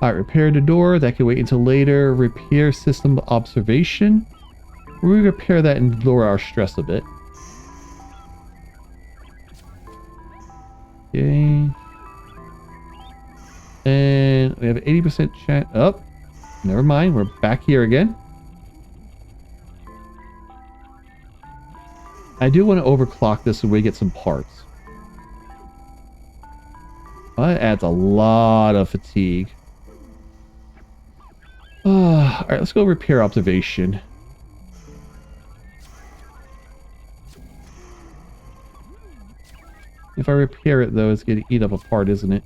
Alright, repair the door. That can wait until later. Repair system observation. We repair that and lower our stress a bit. Okay. And we have an 80% chance. Oh, never mind. We're back here again. I do want to overclock this so we get some parts. That adds a lot of fatigue. Alright, let's go repair observation. If I repair it, though, it's going to eat up a part, isn't it?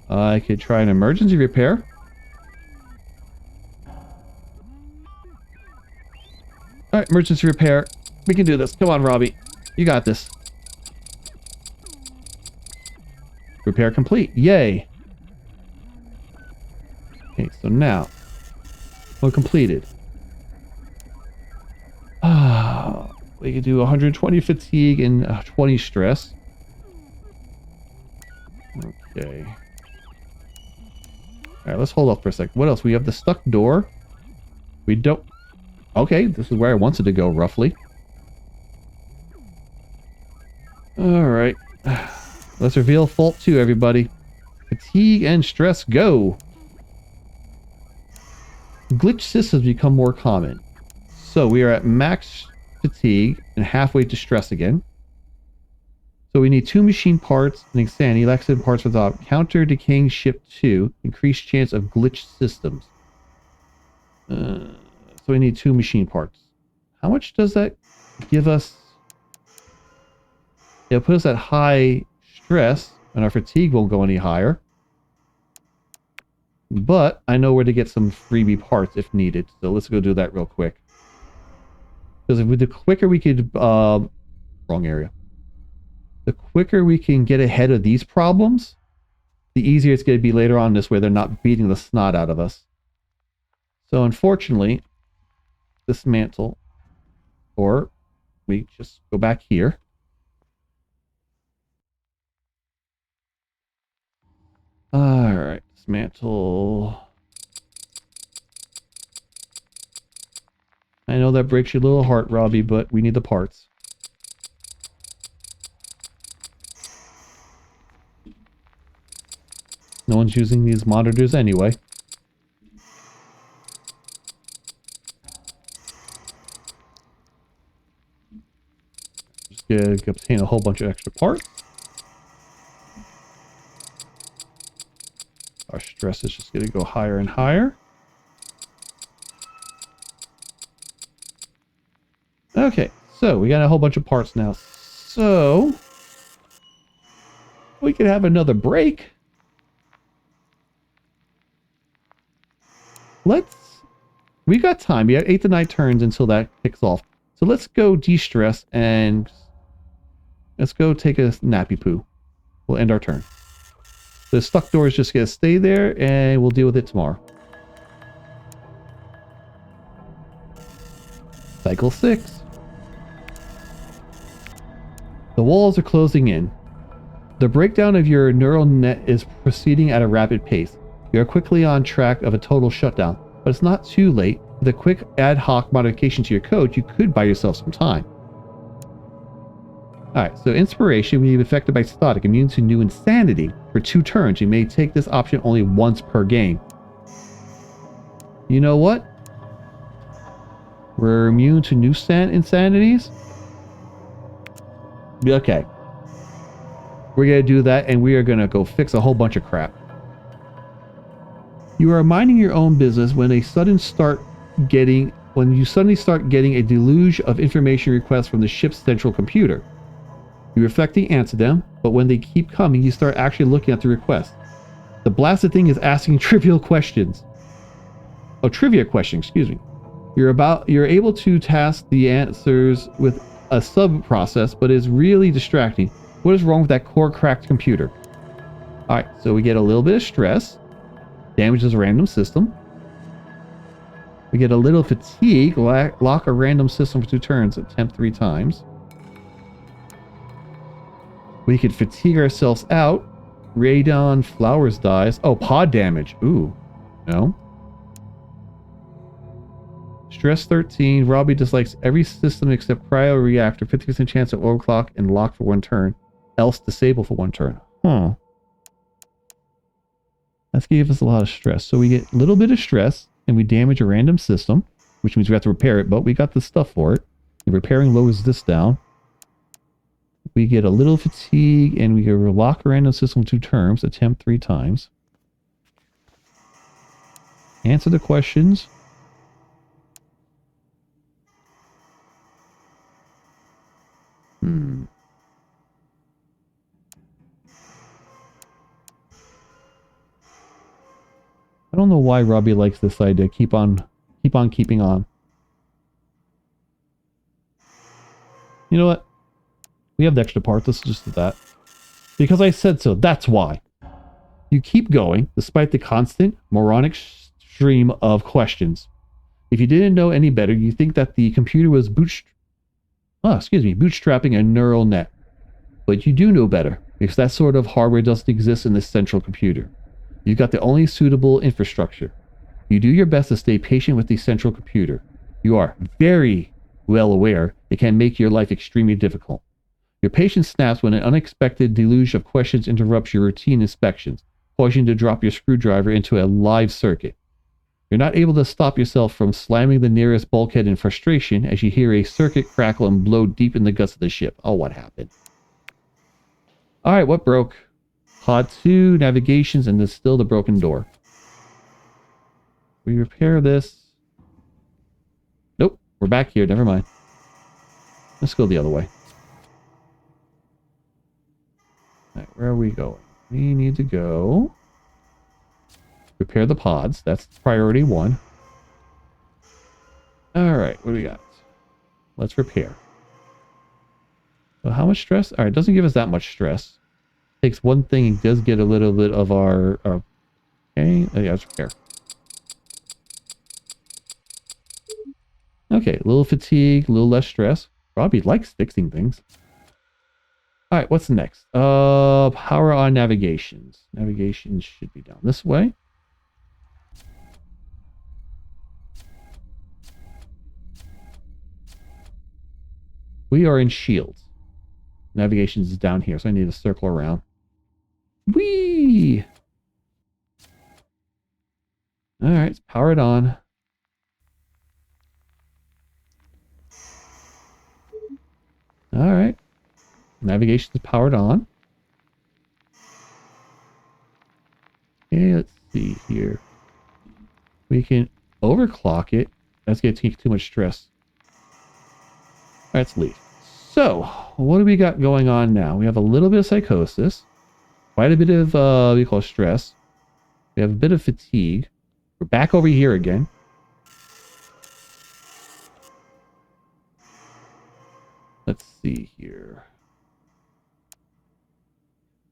I could try an emergency repair. Alright, emergency repair. We can do this. Come on, Robbie. You got this. Repair complete. Yay. Okay, so now we're completed. We could do 120 fatigue and 20 stress. Okay. Alright, let's hold off for a sec. What else? We have the stuck door. We don't... Okay, this is where I wanted to go, roughly. Alright. Let's reveal fault 2, everybody. Fatigue and stress, go! Glitch systems become more common. So we are at max fatigue and halfway to stress again. So we need 2 machine parts and insanity, laxative parts without counter decaying ship 2, increased chance of glitch systems. So we need 2 machine parts. How much does that give us? It'll put us at high stress, and our fatigue won't go any higher. But I know where to get some freebie parts if needed, so let's go do that real quick. Because if the quicker we could, wrong area. The quicker we can get ahead of these problems, the easier it's going to be later on this way they're not beating the snot out of us. So unfortunately, dismantle, or we just go back here. Alright, dismantle. I know that breaks your little heart, Robbie, but we need the parts. No one's using these monitors anyway. Just gonna obtain a whole bunch of extra parts. Our stress is just going to go higher and higher. Okay, so we got a whole bunch of parts now. So we could have another break. We got time. We have 8 to 9 turns until that kicks off. So let's go de-stress and let's go take a nappy poo. We'll end our turn. The stuck door is just going to stay there and we'll deal with it tomorrow. Cycle 6. The walls are closing in. The breakdown of your neural net is proceeding at a rapid pace. You are quickly on track of a total shutdown, but it's not too late. With a quick ad hoc modification to your code, you could buy yourself some time. Alright, so inspiration will be affected by static, immune to new insanity. For 2 turns, you may take this option only once per game. You know what? We're immune to new insanities? Okay. We're going to do that, and we are going to go fix a whole bunch of crap. You are minding your own business when you suddenly start getting a deluge of information requests from the ship's central computer. You reflect and answer them, but when they keep coming, you start actually looking at the request. The blasted thing is asking trivial questions. Oh, trivia questions, excuse me. You're able to task the answers with a sub-process, but it's really distracting. What is wrong with that core cracked computer? Alright, so we get a little bit of stress. Damages a random system. We get a little fatigue. Lock a random system for 2 turns. Attempt 3 times. We could fatigue ourselves out. Radon Flowers dies. Oh, pod damage. Ooh. No. Stress 13. Robbie dislikes every system except cryo-reactor. 50% chance of overclock and lock for 1 turn. Else disable for 1 turn. Huh. That gave us a lot of stress. So we get a little bit of stress and we damage a random system, which means we have to repair it, but we got the stuff for it. And repairing lowers this down. We get a little fatigue and we can lock a random system 2 turns. Attempt 3 times. Answer the questions. I don't know why Robbie likes this idea. Keep on keeping on. You know what? We have the extra part. Let's just do that. Because I said so. That's why. You keep going, despite the constant moronic stream of questions. If you didn't know any better, you think that the computer was bootstrapping a neural net. But you do know better, because that sort of hardware doesn't exist in this central computer. You've got the only suitable infrastructure. You do your best to stay patient with the central computer. You are very well aware it can make your life extremely difficult. Your patience snaps when an unexpected deluge of questions interrupts your routine inspections, causing you to drop your screwdriver into a live circuit. You're not able to stop yourself from slamming the nearest bulkhead in frustration as you hear a circuit crackle and blow deep in the guts of the ship. Oh, what happened? Alright, what broke? Pod 2, navigations, and there's still the broken door. We repair this. Nope, we're back here. Never mind. Let's go the other way. Alright, where are we going? We need to go repair the pods. That's priority 1. Alright, what do we got? Let's repair. So how much stress? Alright, it doesn't give us that much stress. Takes one thing and does get a little bit of our... okay, yeah, let's repair. Okay, a little fatigue, a little less stress. Robbie likes fixing things. Alright, what's next? Power on navigations. Navigations should be down this way. We are in shields. Navigations is down here, so I need to circle around. Whee! Alright, let's power it on. Alright. Navigation is powered on. Okay, let's see here. We can overclock it. That's going to take too much stress. Alright, let's leave. So, what do we got going on now? We have a little bit of psychosis. Quite a bit of, what we call stress. We have a bit of fatigue. We're back over here again. Let's see here.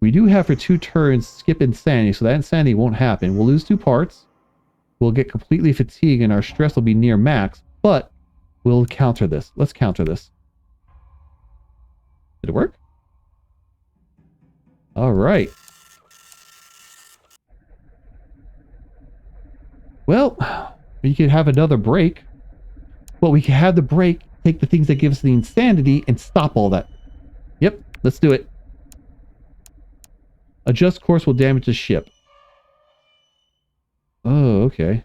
We do have for 2 turns skip insanity, so that insanity won't happen. We'll lose 2 parts. We'll get completely fatigued and our stress will be near max, but we'll counter this. Let's counter this. Did it work? All right. Well, we could have another break. Well, we can have the break, take the things that give us the insanity, and stop all that. Yep, let's do it. Adjust course will damage the ship. Oh, okay.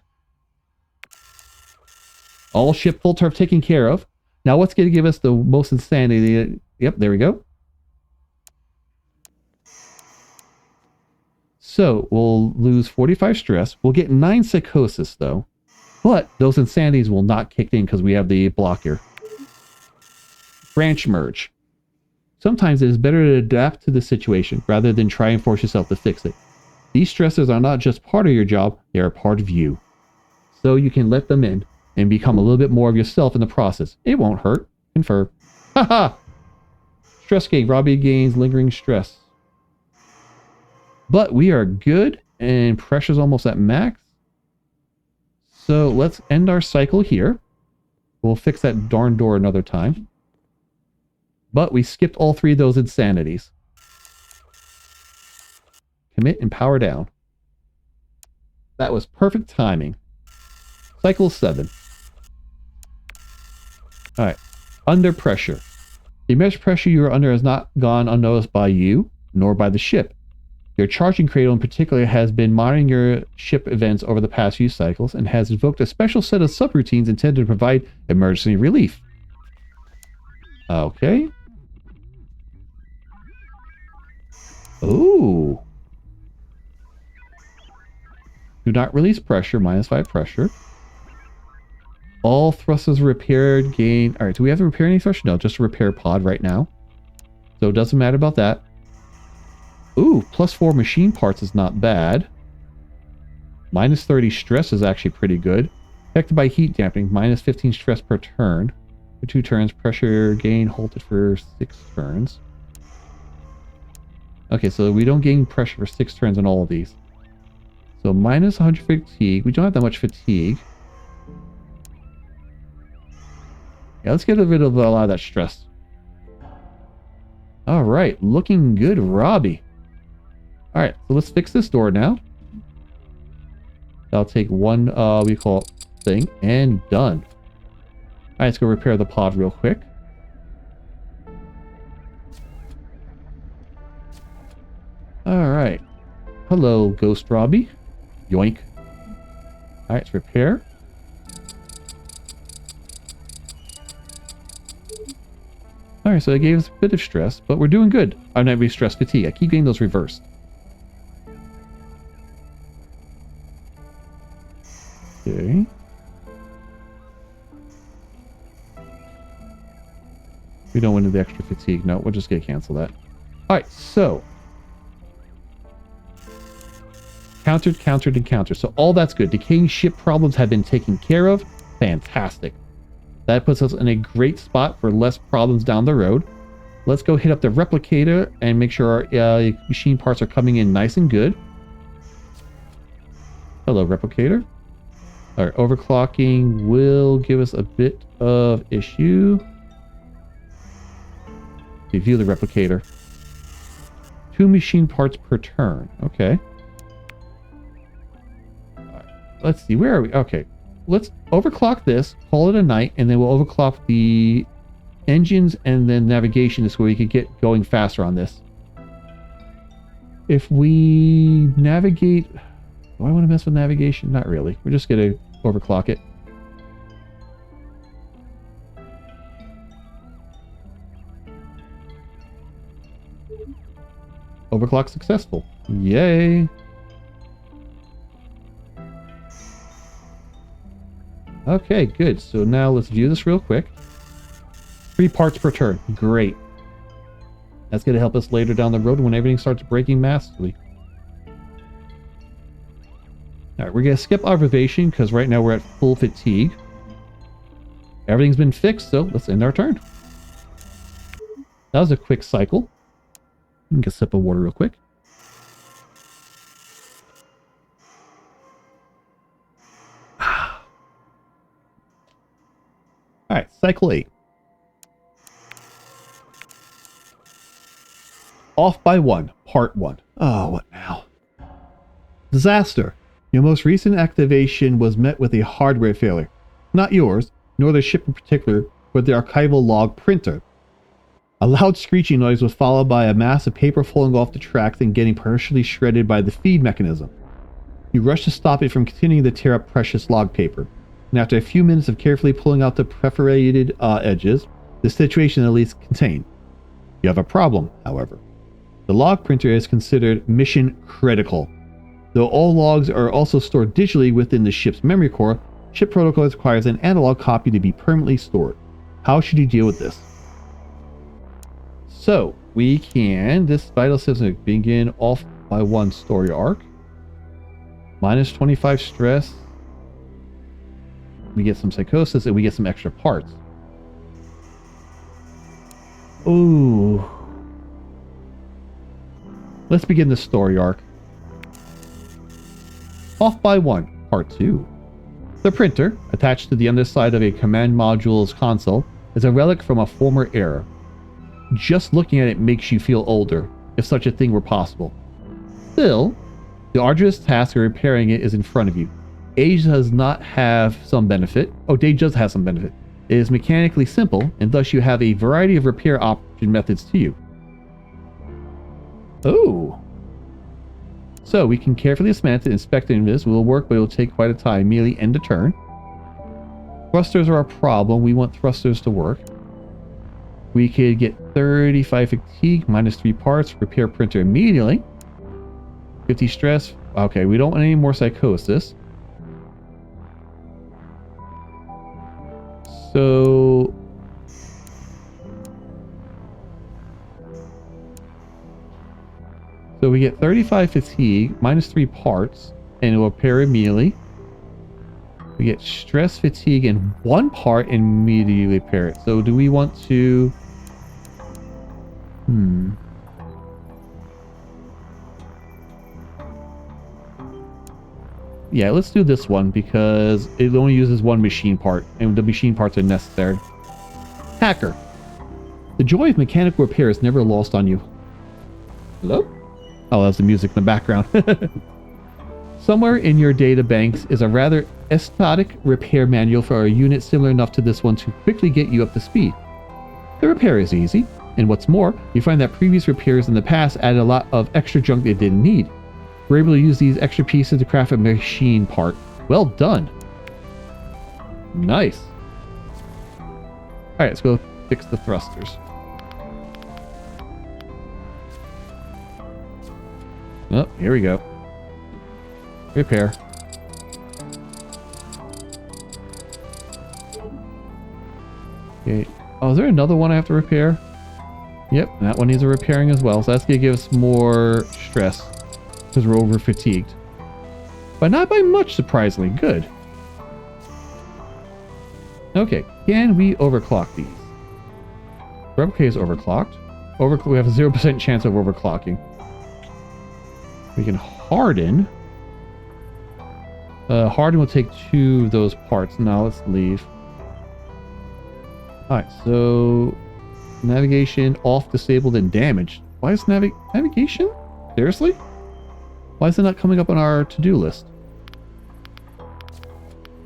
All ship full turf taken care of. Now what's going to give us the most insanity? Yep, there we go. So we'll lose 45 stress. We'll get 9 psychosis though. But those insanities will not kick in because we have the blocker. Branch merge. Sometimes it is better to adapt to the situation rather than try and force yourself to fix it. These stressors are not just part of your job, they are part of you. So you can let them in and become a little bit more of yourself in the process. It won't hurt. Confer. Haha! Stress gain. Robbie gains lingering stress. But we are good and pressure's almost at max. So let's end our cycle here. We'll fix that darn door another time. But we skipped all 3 of those insanities. Commit and power down. That was perfect timing. Cycle 7. Alright. Under pressure. The immense pressure you are under has not gone unnoticed by you, nor by the ship. Your charging cradle in particular has been monitoring your ship events over the past few cycles and has invoked a special set of subroutines intended to provide emergency relief. Okay. Ooh. Do not release pressure, -5 pressure. All thrusters repaired, gain... Alright, do we have to repair any thrusters? No, just a repair pod right now. So it doesn't matter about that. Ooh, +4 machine parts is not bad. -30 stress is actually pretty good. Affected by heat damping, -15 stress per turn. For 2 turns, pressure gain halted for 6 turns. Okay, so we don't gain pressure for 6 turns on all of these. So minus 100 fatigue. We don't have that much fatigue. Yeah, let's get rid of a lot of that stress. All right, looking good, Robbie. All right, so let's fix this door now. I'll take one, we call it thing, and done. All right, let's go repair the pod real quick. All right. Hello, Ghost Robbie. Yoink. All right, let's repair. All right, so it gave us a bit of stress, but we're doing good. I'm not really stress fatigue. I keep getting those reversed. Okay. We don't want the extra fatigue. No, we'll just cancel that. All right, so countered, countered, and countered. So all that's good. Decaying ship problems have been taken care of. Fantastic. That puts us in a great spot for less problems down the road. Let's go hit up the replicator and make sure our machine parts are coming in nice and good. Hello, replicator. All right, overclocking will give us a bit of issue. View the replicator. 2 machine parts per turn. Okay. All right, let's see. Where are we? Okay. Let's overclock this, call it a night, and then we'll overclock the engines and then navigation this way we can get going faster on this. If we navigate... Do I want to mess with navigation? Not really. We're just going to overclock it. Overclock successful. Yay! Okay, good. So now let's view this real quick. 3 parts per turn. Great. That's going to help us later down the road when everything starts breaking massively. Alright, we're going to skip observation because right now we're at full fatigue. Everything's been fixed, so let's end our turn. That was a quick cycle. Get a sip of water real quick. Alright, cycle 8. Off by 1, part 1. Oh, what now? Disaster. Your most recent activation was met with a hardware failure. Not yours, nor the ship in particular, but the archival log printer. A loud screeching noise was followed by a mass of paper falling off the tracks and getting partially shredded by the feed mechanism. You rushed to stop it from continuing to tear up precious log paper, and after a few minutes of carefully pulling out the perforated edges, the situation at least contained. You have a problem, however. The log printer is considered mission critical. Though all logs are also stored digitally within the ship's memory core, ship protocol requires an analog copy to be permanently stored. How should you deal with this? So, we can, this vital system begin off by 1 story arc. Minus 25 stress. We get some psychosis and we get some extra parts. Ooh. Let's begin the story arc. Off by 1, part 2. The printer, attached to the underside of a command module's console, is a relic from a former era. Just looking at it makes you feel older, if such a thing were possible. Still, the arduous task of repairing it is in front of you. Age does not have some benefit. Oh, age does have some benefit. It is mechanically simple, and thus you have a variety of repair option methods to you. Oh. So we can carefully dismantle it. Inspecting this will work, but it will take quite a time. Immediately end a turn. Thrusters are a problem. We want thrusters to work. We could get 35 fatigue, minus 3 parts, repair printer immediately. 50 stress. Okay, we don't want any more psychosis. So we get 35 fatigue, minus 3 parts, and it will repair immediately. We get stress, fatigue, and 1 part and immediately repair it. So do we want to... Yeah, let's do this one because it only uses one machine part, and the machine parts are necessary. Hacker. The joy of mechanical repair is never lost on you. Hello? Oh, that's the music in the background. Somewhere in your data banks is a rather aesthetic repair manual for a unit similar enough to this one to quickly get you up to speed. The repair is easy, and what's more, you find that previous repairs in the past added a lot of extra junk they didn't need. We're able to use these extra pieces to craft a machine part. Well done. Nice. Alright, let's go fix the thrusters. Oh, here we go. Repair. Okay. Oh, is there another one I have to repair? Yep, that one needs a repairing as well. So that's going to give us more stress because we're over fatigued. But not by much, surprisingly. Good. Okay, can we overclock these? Replicator is overclocked. We have a 0% chance of overclocking. We can harden. Harden will take 2 of those parts. Now let's leave. Alright, so navigation off, disabled, and damaged. Why is navigation? Seriously? Why is it not coming up on our to-do list?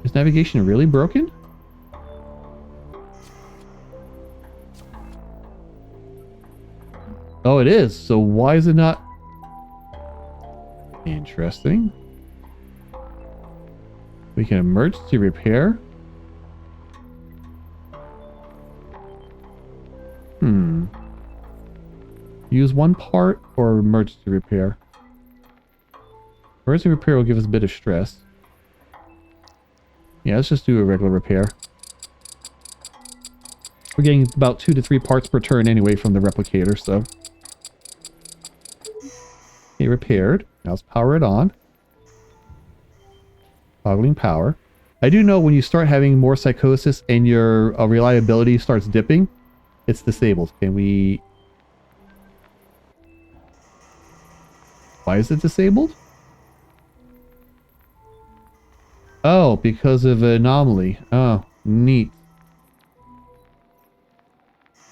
Is navigation really broken? Oh, it is. So why is it not? Interesting. We can emergency repair. Use one part or emergency repair? Emergency repair will give us a bit of stress. Yeah, let's just do a regular repair. We're getting about 2 to 3 parts per turn anyway from the replicator, so. Okay, repaired. Now let's power it on. Toggling power. I do know when you start having more psychosis and your reliability starts dipping, it's disabled. Can we... Why is it disabled? Oh, because of an anomaly. Oh, neat.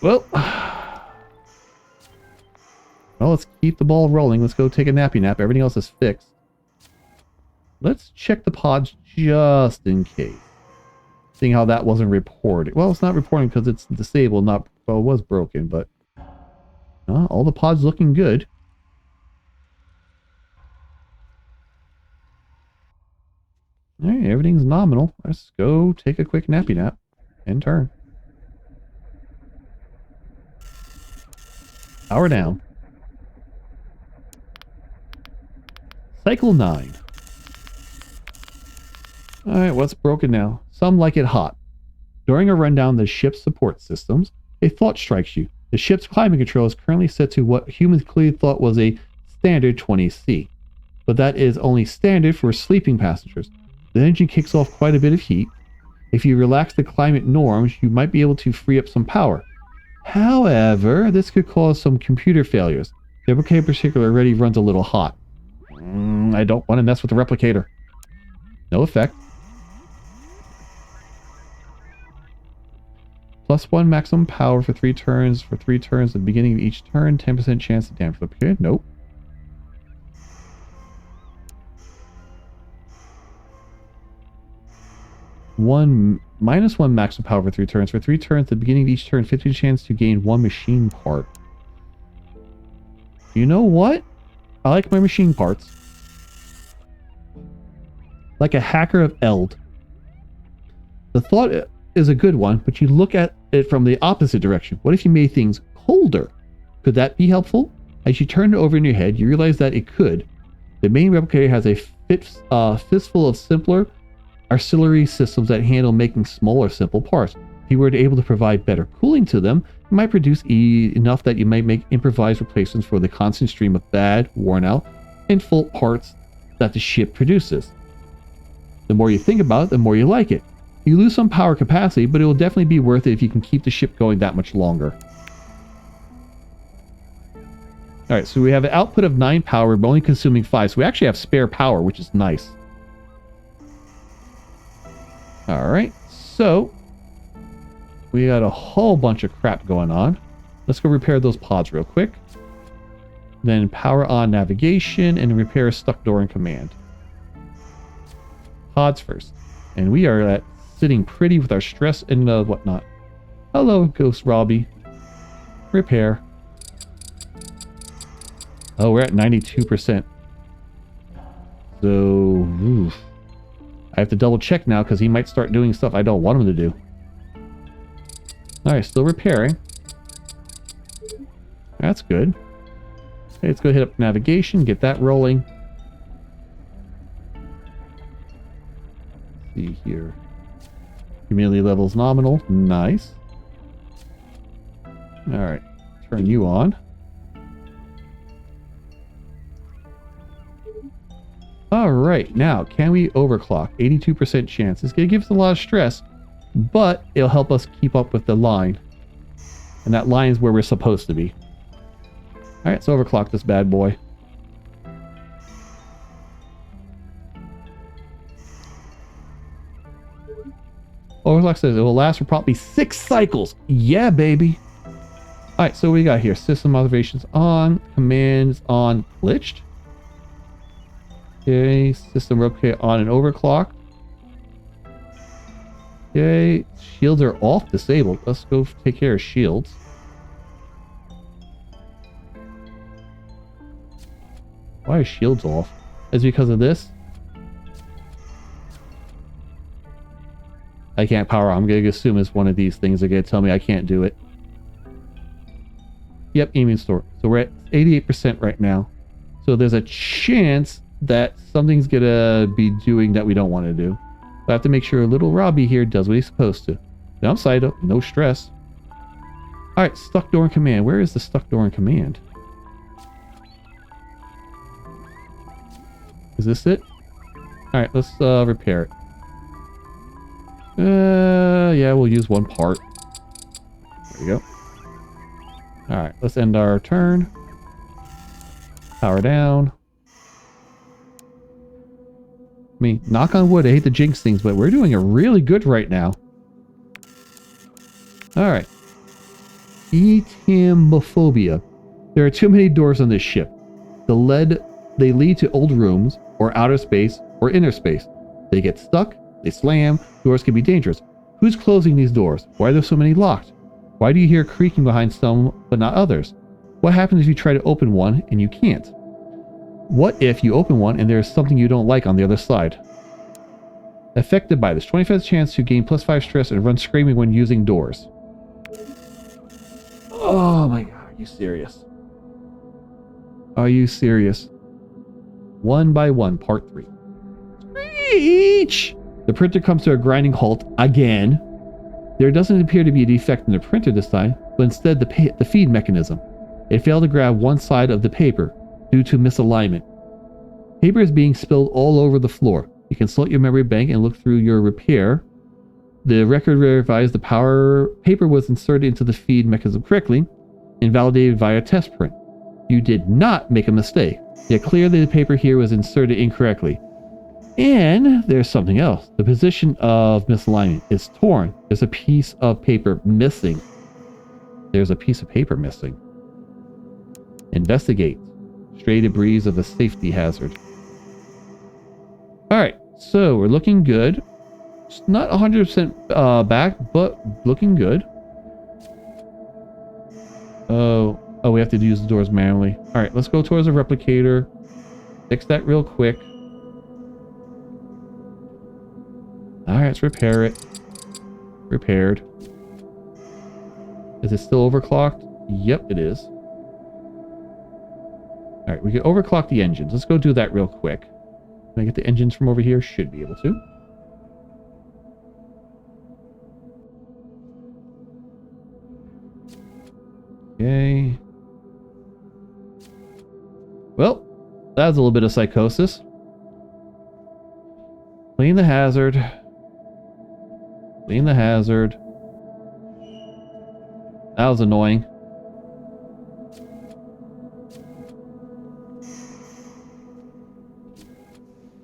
Well, let's keep the ball rolling. Let's go take a nappy nap. Everything else is fixed. Let's check the pods just in case. Seeing how that wasn't reported. Well, it's not reporting because it's disabled, not... Well, it was broken, but... all the pods looking good. Alright, everything's nominal. Let's go take a quick nappy nap. And turn. Power down. Cycle 9. Alright, what's broken now? Some like it hot. During a rundown of the ship's support systems, a thought strikes you. The ship's climate control is currently set to what humans clearly thought was a standard 20C. But that is only standard for sleeping passengers. The engine kicks off quite a bit of heat. If you relax the climate norms, you might be able to free up some power. However, this could cause some computer failures. The replicator in particular already runs a little hot. I don't want to mess with the replicator. No effect. +1 maximum power for 3 turns. For 3 turns at the beginning of each turn. 10% chance of damage. Okay, nope. -1 maximum power for 3 turns. For 3 turns at the beginning of each turn, 50 chance to gain 1 machine part. You know what? I like my machine parts. Like a hacker of Eld. The thought is a good one, but you look at it from the opposite direction. What if you made things colder? Could that be helpful? As you turn it over in your head, you realize that it could. The main replicator has a fistful of simpler auxiliary systems that handle making smaller, simple parts. If you were able to provide better cooling to them, it might produce enough that you might make improvised replacements for the constant stream of bad, worn out, and full parts that the ship produces. The more you think about it, the more you like it. You lose some power capacity, but it will definitely be worth it if you can keep the ship going that much longer. Alright, so we have an output of 9 power, but only consuming 5, so we actually have spare power, which is nice. All right, so we got a whole bunch of crap going on. Let's go repair those pods real quick. Then power on navigation and repair stuck door in command. Pods first. And we are at sitting pretty with our stress and whatnot. Hello, Ghost Robbie. Repair. Oh, we're at 92%. So, oof. I have to double check now because he might start doing stuff I don't want him to do. Alright, still repairing. That's good. Okay, let's go hit up navigation, get that rolling. Let's see here. Humility levels nominal. Nice. Alright, turn you on. Alright, now, can we overclock? 82% chance. It's going to give us a lot of stress, but it'll help us keep up with the line. And that line is where we're supposed to be. Alright, so overclock this bad boy. Overclock says it will last for probably 6 cycles. Yeah, baby. Alright, so what we got here? System observations on. Commands on. Glitched. Okay, system replicate on and overclock. Okay, shields are off, disabled. Let's go take care of shields. Why are shields off? Is it because of this? I can't power on. I'm going to assume it's one of these things. They're going to tell me I can't do it. Yep, aiming store. So we're at 88% right now. So there's a chance that something's going to be doing that we don't want to do. I have to make sure little Robbie here does what he's supposed to. Downside up, no stress. Alright, stuck door in command. Where is the stuck door in command? Is this it? Alright, let's repair it. Yeah, we'll use one part. There we go. Alright, let's end our turn. Power down. I mean, knock on wood, I hate to jinx things, but we're doing it really good right now. Alright. Etamophobia. There are too many doors on this ship. They lead to old rooms, or outer space, or inner space. They get stuck, they slam, doors can be dangerous. Who's closing these doors? Why are there so many locked? Why do you hear creaking behind some, but not others? What happens if you try to open one and you can't? What if you open one and there's something you don't like on the other side? Affected by this, 25% chance to gain +5 stress and run screaming when using doors. Oh my god, are you serious? Are you serious? One by one, part 3. Screech! The printer comes to a grinding halt again. There doesn't appear to be a defect in the printer this time, but instead the feed mechanism. It failed to grab one side of the paper due to misalignment. Paper is being spilled all over the floor. You consult your memory bank and look through your repair. The record verifies the paper was inserted into the feed mechanism correctly and validated via test print. You did not make a mistake, yet clearly the paper here was inserted incorrectly. And there's something else. The position of misalignment is torn. There's a piece of paper missing. There's a piece of paper missing. Investigate. Stray debris of a safety hazard. Alright, so we're looking good. It's not 100% back, but looking good. Oh, we have to use the doors manually. Alright, let's go towards the replicator. Fix that real quick. Alright, let's repair it. Repaired. Is it still overclocked? Yep, it is. Alright, we can overclock the engines. Let's go do that real quick. Can I get the engines from over here? Should be able to. Okay. Well, that was a little bit of psychosis. Clean the hazard. Clean the hazard. That was annoying.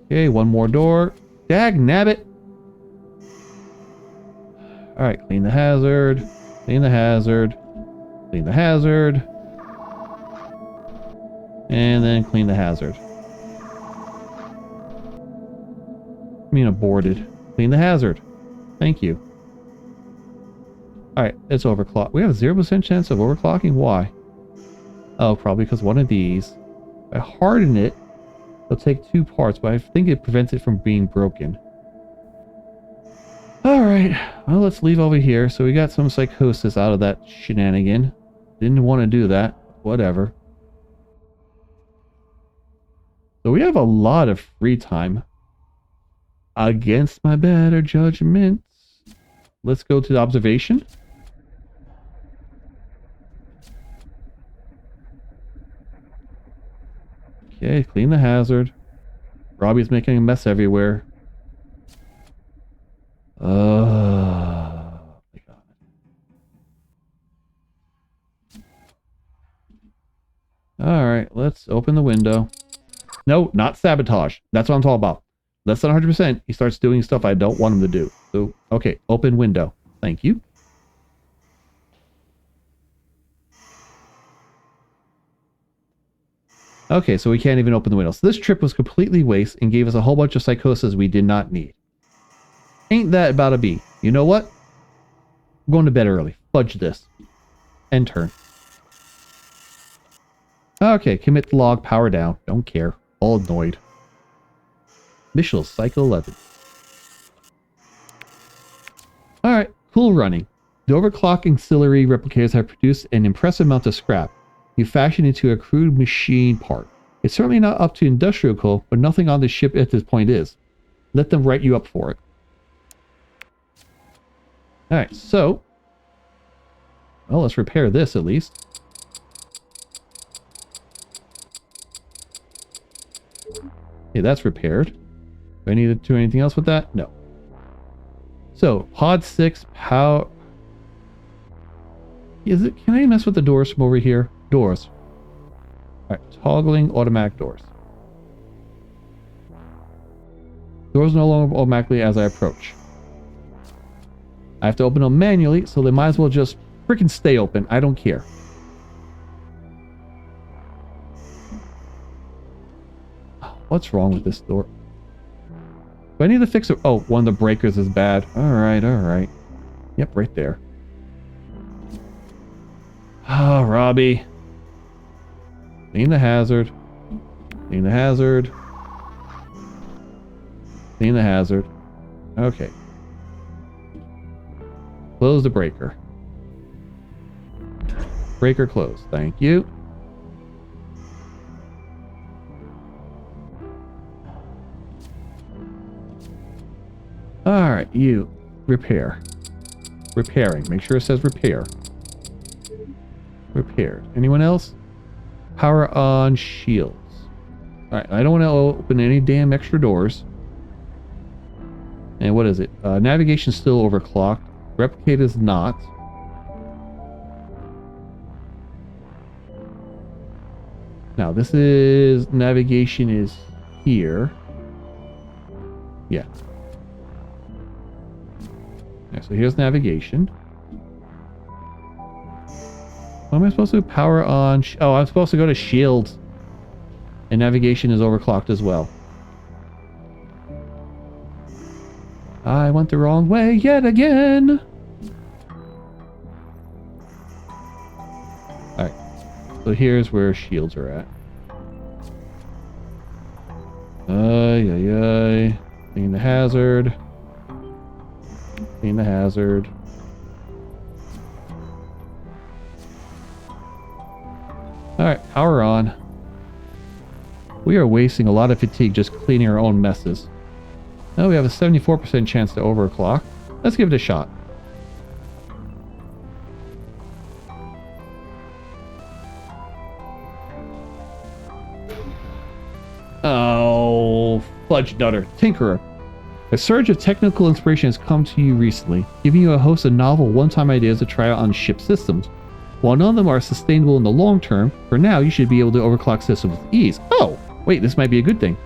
Okay, one more door. Dag nabbit. Alright, clean the hazard. Clean the hazard. Clean the hazard. And then clean the hazard. I mean aborted. Clean the hazard. Thank you. Alright, it's overclocked. We have a 0% chance of overclocking? Why? Oh, probably because one of these. If I harden it, it'll take 2 parts, but I think it prevents it from being broken. Alright, well, let's leave over here. So we got some psychosis out of that shenanigan. Didn't want to do that. Whatever. So we have a lot of free time. Against my better judgments. Let's go to the observation. Okay, clean the hazard. Robbie's making a mess everywhere. My God. Alright, let's open the window. No, not sabotage. That's what I'm talking about. Less than 100%, he starts doing stuff I don't want him to do. So, okay, open window. Thank you. Okay, so we can't even open the window. So this trip was completely waste and gave us a whole bunch of psychosis we did not need. Ain't that about a B? You know what? I'm going to bed early. Fudge this. End turn. Okay, commit the log, power down. Don't care. All annoyed. Mitchell, Cycle 11. Alright, cool running. The overclock auxiliary replicators have produced an impressive amount of scrap. You fashion into a crude machine part. It's certainly not up to industrial code, but nothing on the ship at this point is. Let them write you up for it. Alright, so... well, let's repair this at least. Okay, that's repaired. Do I need to do anything else with that? No. So, Pod 6 power... is it? Can I mess with the doors from over here? Doors. Alright, toggling automatic doors. Doors no longer automatically as I approach. I have to open them manually, so they might as well just freaking stay open. I don't care. What's wrong with this door? Do I need to fix it? Oh, one of the breakers is bad. Alright, alright. Yep, right there. Oh, Robbie. Clean the hazard. Clean the hazard. Clean the hazard. Okay. Close the breaker. Breaker closed. Thank you. Alright, you. Repair. Repairing. Make sure it says repair. Repaired. Anyone else? Power on shields. Alright, I don't want to open any damn extra doors. And what is it? Navigation's still overclocked. Replicate is not. Now, this is... navigation is here. Yeah. So here's navigation. What am I supposed to do? Power on... oh, I'm supposed to go to shields. And navigation is overclocked as well. I went the wrong way yet again. Alright. So here's where shields are at. Ay. Clean the hazard. Clean the hazard. Alright, power on. We are wasting a lot of fatigue just cleaning our own messes. Now we have a 74% chance to overclock. Let's give it a shot. Oh, fudge nutter. Tinkerer. A surge of technical inspiration has come to you recently, giving you a host of novel one-time ideas to try out on ship systems. While none of them are sustainable in the long term, for now you should be able to overclock systems with ease. Oh, wait, this might be a good thing.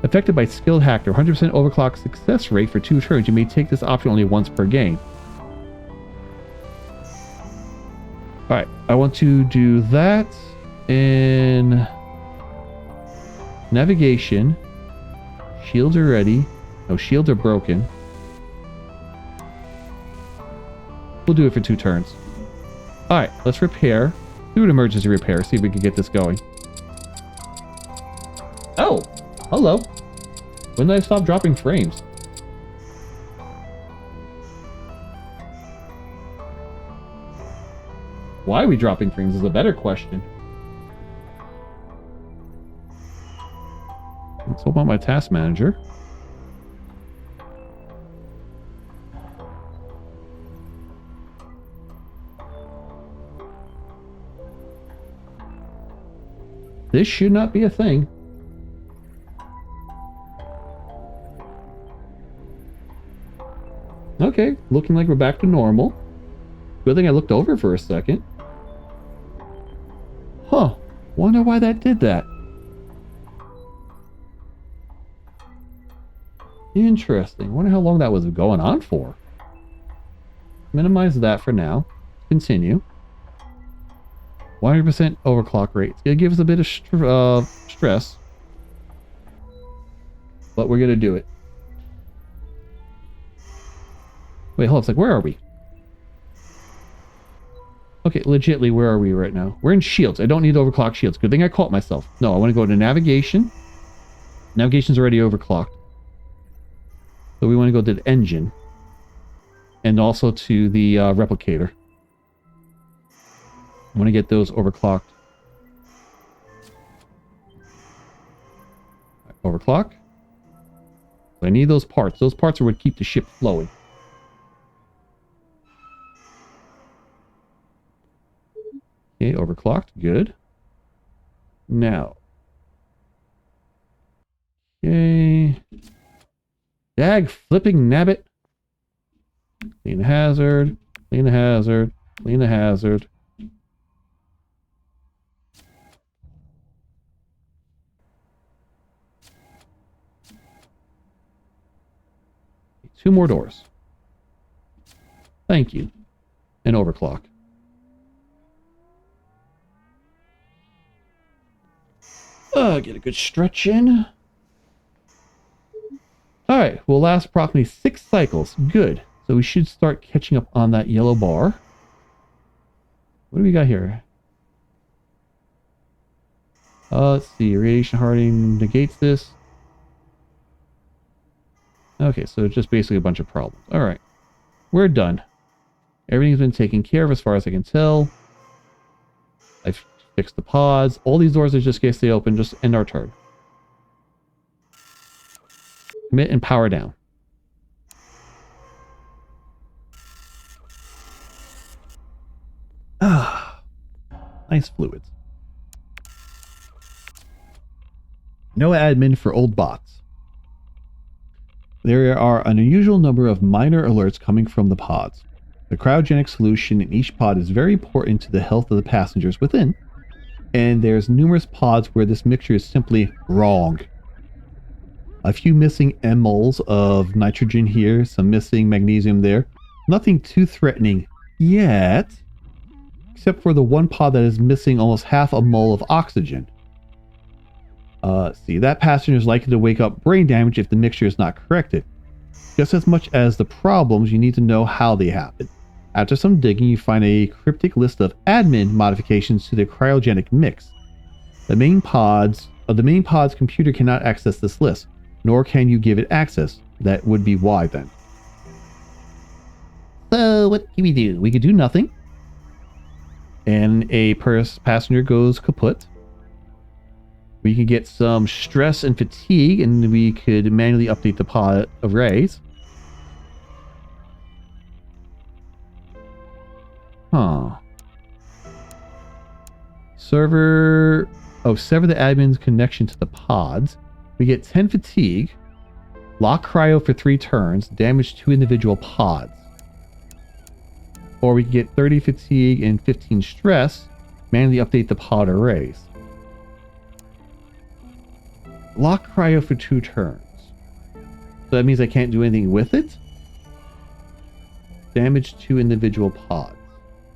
Affected by skilled hacker, 100% overclock success rate for 2 turns. You may take this option only once per game. Alright, I want to do that in navigation. Shields are ready. No, shields are broken. We'll do it for 2 turns. Alright, let's repair. Do an emergency repair, see if we can get this going. Oh, hello. When did I stop dropping frames? Why are we dropping frames is a better question. Let's open up my task manager. This should not be a thing. Okay, looking like we're back to normal. Good thing I looked over for a second. Huh, wonder why that did that. Interesting, wonder how long that was going on for. Minimize that for now. Continue. 100% overclock rate. It's gonna give us a bit of stress. But we're gonna do it. Wait, hold on a sec. Where are we? Okay, legitly, where are we right now? We're in shields. I don't need overclock shields. Good thing I caught myself. No, I want to go to navigation. Navigation's already overclocked. So we want to go to the engine. And also to the replicator. I want to get those overclocked. Overclock. So I need those parts. Those parts are what keep the ship flowing. Okay, overclocked. Good. Now. Okay. Dag flipping nabbit. Clean the hazard. Clean the hazard. Clean the hazard. Two more doors. Thank you. And overclock. Get a good stretch in. Alright, we'll last approximately 6 cycles. Good. So we should start catching up on that yellow bar. What do we got here? Let's see. Radiation hardening negates this. Okay, so it's just basically a bunch of problems. Alright. We're done. Everything's been taken care of as far as I can tell. I've fixed the pods. All these doors are just in case they open. Just end our turn. Commit and power down. Ah, nice fluids. No admin for old bots. There are an unusual number of minor alerts coming from the pods. The cryogenic solution in each pod is very important to the health of the passengers within, and there's numerous pods where this mixture is simply wrong. A few missing moles of nitrogen here, some missing magnesium there. Nothing too threatening yet, except for the one pod that is missing almost half a mole of oxygen. See, that passenger is likely to wake up brain damage if the mixture is not corrected. Just as much as the problems, you need to know how they happen. After some digging, you find a cryptic list of admin modifications to the cryogenic mix. The main pod's computer cannot access this list, nor can you give it access. That would be why then. So what can we do? We could do nothing. And a passenger goes kaput. We could get some stress and fatigue, and we could manually update the pod arrays. Huh. Sever the admin's connection to the pods. We get 10 fatigue. Lock cryo for 3 turns. Damage 2 individual pods. Or we can get 30 fatigue and 15 stress. Manually update the pod arrays. Lock cryo for 2 turns. So that means I can't do anything with it? Damage 2 individual pods.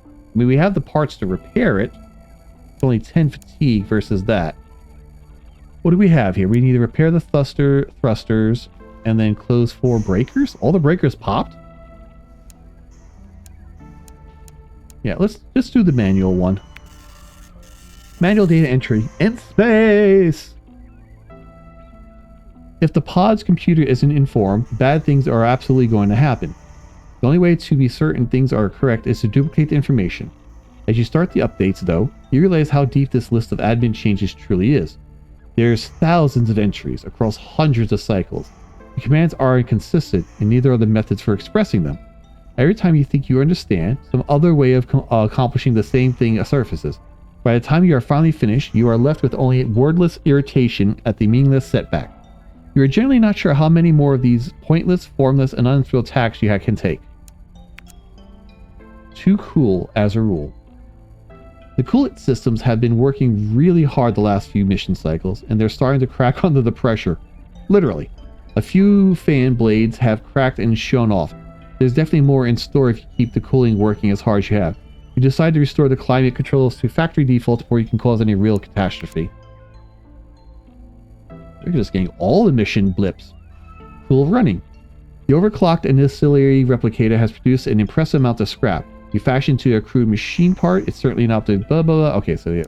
I mean, we have the parts to repair it. It's only 10 fatigue versus that. What do we have here? We need to repair the thrusters and then close 4 breakers. All the breakers popped? Yeah, let's just do the manual one. Manual data entry in space. If the pod's computer isn't informed, bad things are absolutely going to happen. The only way to be certain things are correct is to duplicate the information. As you start the updates, though, you realize how deep this list of admin changes truly is. There's thousands of entries across hundreds of cycles. The commands are inconsistent, and neither are the methods for expressing them. Every time you think you understand, some other way of accomplishing the same thing surfaces. By the time you are finally finished, you are left with only wordless irritation at the meaningless setback. You are generally not sure how many more of these pointless, formless, and unfulfilled tasks you can take. Too cool, as a rule. The coolant systems have been working really hard the last few mission cycles, and they're starting to crack under the pressure. Literally. A few fan blades have cracked and shown off. There's definitely more in store if you keep the cooling working as hard as you have. You decide to restore the climate controls to factory default before you can cause any real catastrophe. We're just getting all the mission blips. Cool running. The overclocked and ancillary replicator has produced an impressive amount of scrap. You fashioned to a crude machine part. It's certainly not the blah blah blah. Okay, so yeah.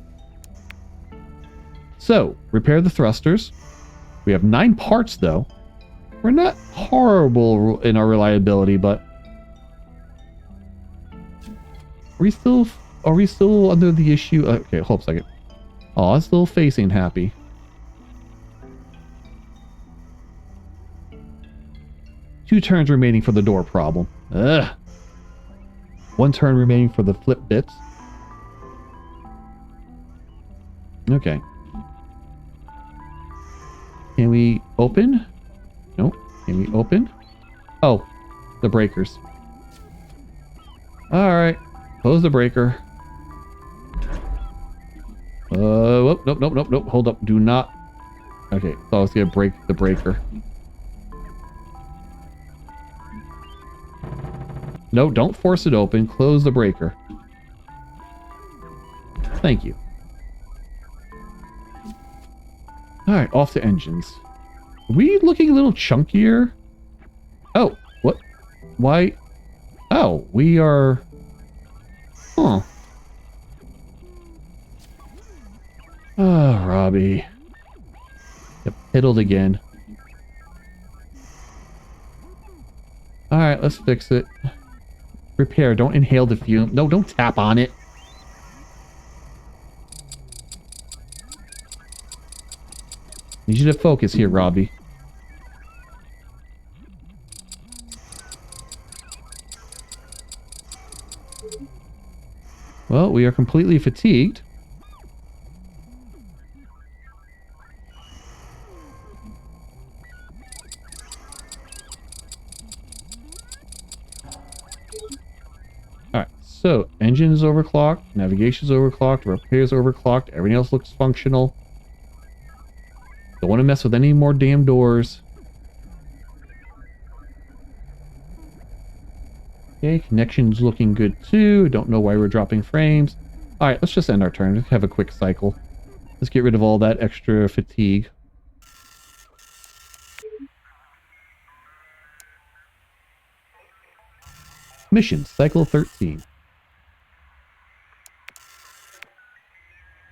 So, repair the thrusters. We have 9 parts though. We're not horrible in our reliability, but are we still under the issue? Okay, hold a second. Oh, this little face ain't happy. Two turns remaining for the door problem. Ugh. 1 turn remaining for the flip bits. Okay. Can we open? Nope. Can we open? Oh, the breakers. Alright. Close the breaker. Whoop, nope. Hold up. Do not. Okay, so I was gonna break the breaker. No, don't force it open. Close the breaker. Thank you. Alright, off to engines. Are we looking a little chunkier? Oh, what? Why? Oh, we are... Huh. Oh, Robbie. Get piddled again. Alright, let's fix it. Repair, don't inhale the fume. No, don't tap on it. Need you to focus here, Robbie. Well, we are completely fatigued. Alright, so engine is overclocked, navigation is overclocked, repair is overclocked, everything else looks functional. Don't want to mess with any more damn doors. Okay, connection's looking good too. Don't know why we're dropping frames. Alright, let's just end our turn. Let's have a quick cycle. Let's get rid of all that extra fatigue. Mission, cycle 13.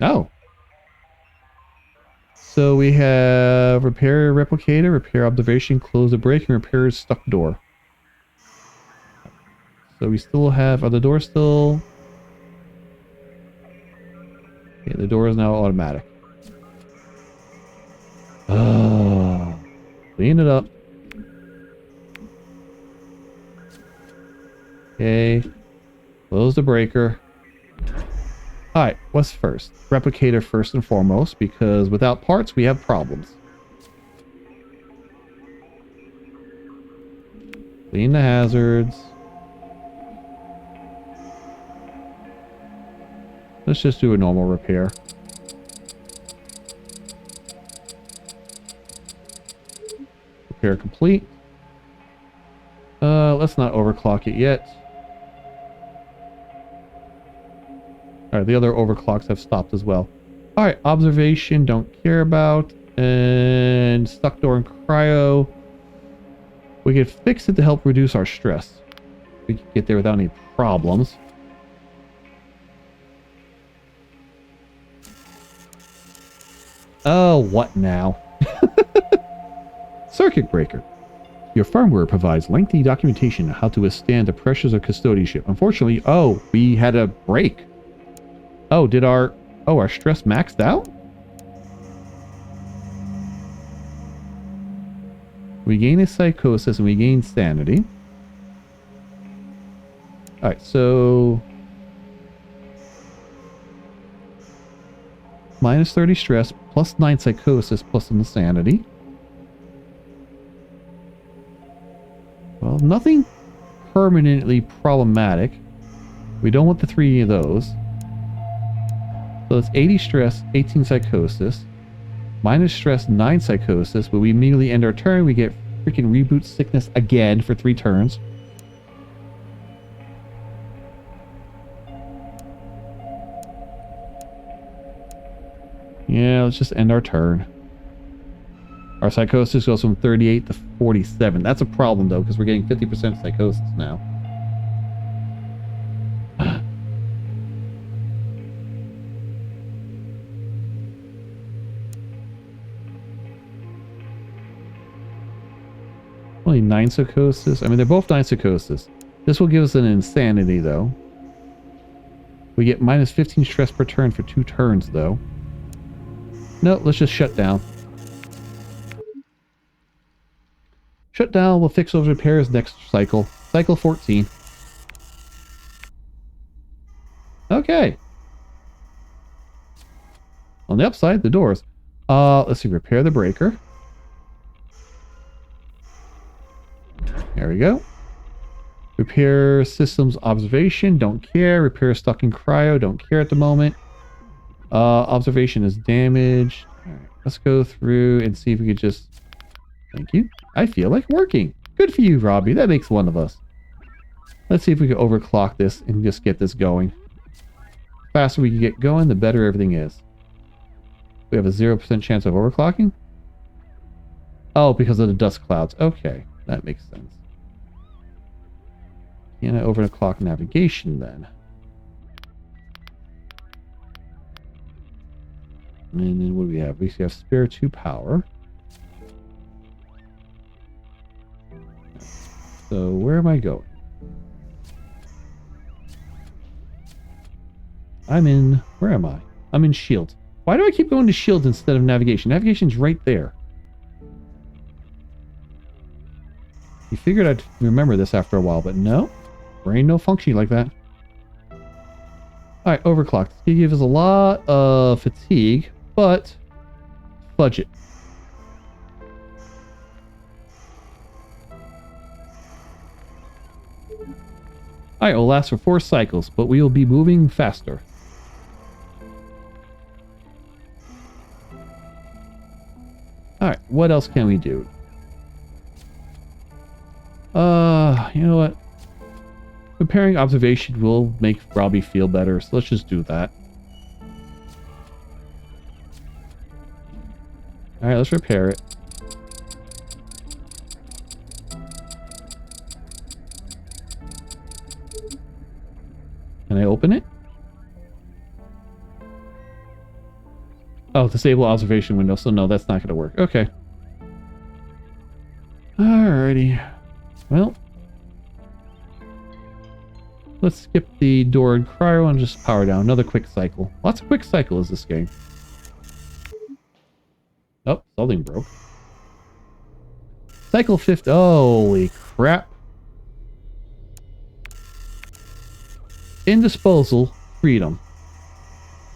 Oh. So we have repair replicator, repair observation, close the break, and repair stuck door. So we still have, are the doors still? Okay, the door is now automatic. Oh, clean it up. Okay, close the breaker. Alright, what's first? Replicator first and foremost, because without parts we have problems. Clean the hazards. Let's just do a normal repair. Repair complete. Let's not overclock it yet. Alright, the other overclocks have stopped as well. Alright, observation, don't care about. And stuck door and cryo. We could fix it to help reduce our stress. We can get there without any problems. Oh, what now? Circuit breaker. Your firmware provides lengthy documentation on how to withstand the pressures of custodianship. Unfortunately, we had a break. Did our stress maxed out? We gain a psychosis and we gain sanity. Alright, so minus 30 stress, plus 9 psychosis, plus insanity. Well, nothing permanently problematic. We don't want the 3 of those. So it's 80 stress, 18 psychosis. Minus stress, 9 psychosis, but we immediately end our turn. We get freaking reboot sickness again for 3 turns. Yeah, let's just end our turn. Our psychosis goes from 38 to 47. That's a problem, though, because we're getting 50% psychosis now. Only 9 psychosis. I mean, they're both 9 psychosis. This will give us an insanity, though. We get minus 15 stress per turn for 2 turns, though. No, let's just shut down. Shut down, we'll fix those repairs next cycle. Cycle 14. Okay. On the upside, the doors. Let's see, repair the breaker. There we go. Repair systems observation, don't care. Repair stuck in cryo, don't care at the moment. Observation is damaged. All right, let's go through and see if we could just... Thank you. I feel like working. Good for you, Robbie. That makes one of us. Let's see if we can overclock this and just get this going. The faster we can get going, the better everything is. We have a 0% chance of overclocking? Oh, because of the dust clouds. Okay, that makes sense. Can I overclock navigation then? And then what do we have? We have spare 2 power. So where am I going? Where am I? I'm in shield. Why do I keep going to shield instead of navigation? Navigation's right there. You figured I'd remember this after a while, but no. Brain no functioning like that. Alright, overclock. This can give us a lot of fatigue, but fudge it. Alright, it will last for 4 cycles, but we will be moving faster. Alright, what else can we do? You know what? Repairing observation will make Robbie feel better, so let's just do that. Alright, let's repair it. Can I open it? Oh, disable observation window, so no, that's not going to work. Okay. Alrighty. Well, let's skip the door and cryo and just power down. Another quick cycle. Lots of quick cycles this game. Oh, something broke. Cycle 50. Holy crap. In disposal, freedom.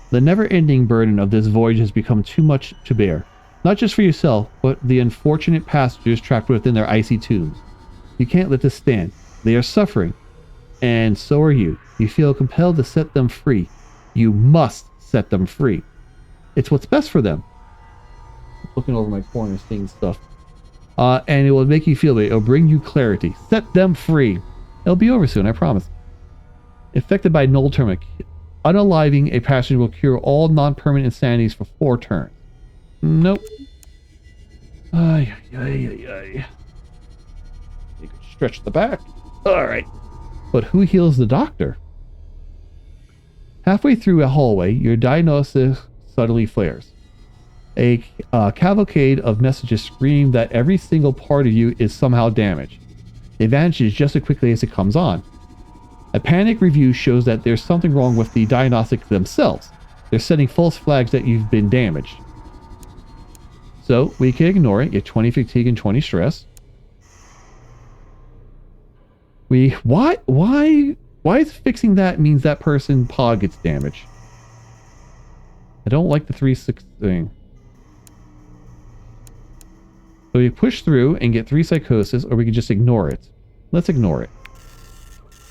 The never-ending burden of this voyage has become too much to bear. Not just for yourself, but the unfortunate passengers trapped within their icy tubes. You can't let this stand. They are suffering. And so are you. You feel compelled to set them free. You must set them free. It's what's best for them. Looking over my corner, seeing stuff. And it will make you feel it. It'll bring you clarity. Set them free. It'll be over soon, I promise. Affected by null turmeric. Unaliving a passenger will cure all non-permanent insanities for 4 turns. Nope. Ay, ay, ay, ay. You can stretch the back. Alright. But who heals the doctor? Halfway through a hallway, your diagnosis suddenly flares. A cavalcade of messages scream that every single part of you is somehow damaged. It vanishes just as quickly as it comes on. A panic review shows that there's something wrong with the diagnostics themselves. They're sending false flags that you've been damaged. So, we can ignore it, get 20 fatigue and 20 stress. Why is fixing that means that person pod gets damaged? I don't like the 3-6 thing. So we push through and get 3 psychosis, or we can just ignore it. Let's ignore it.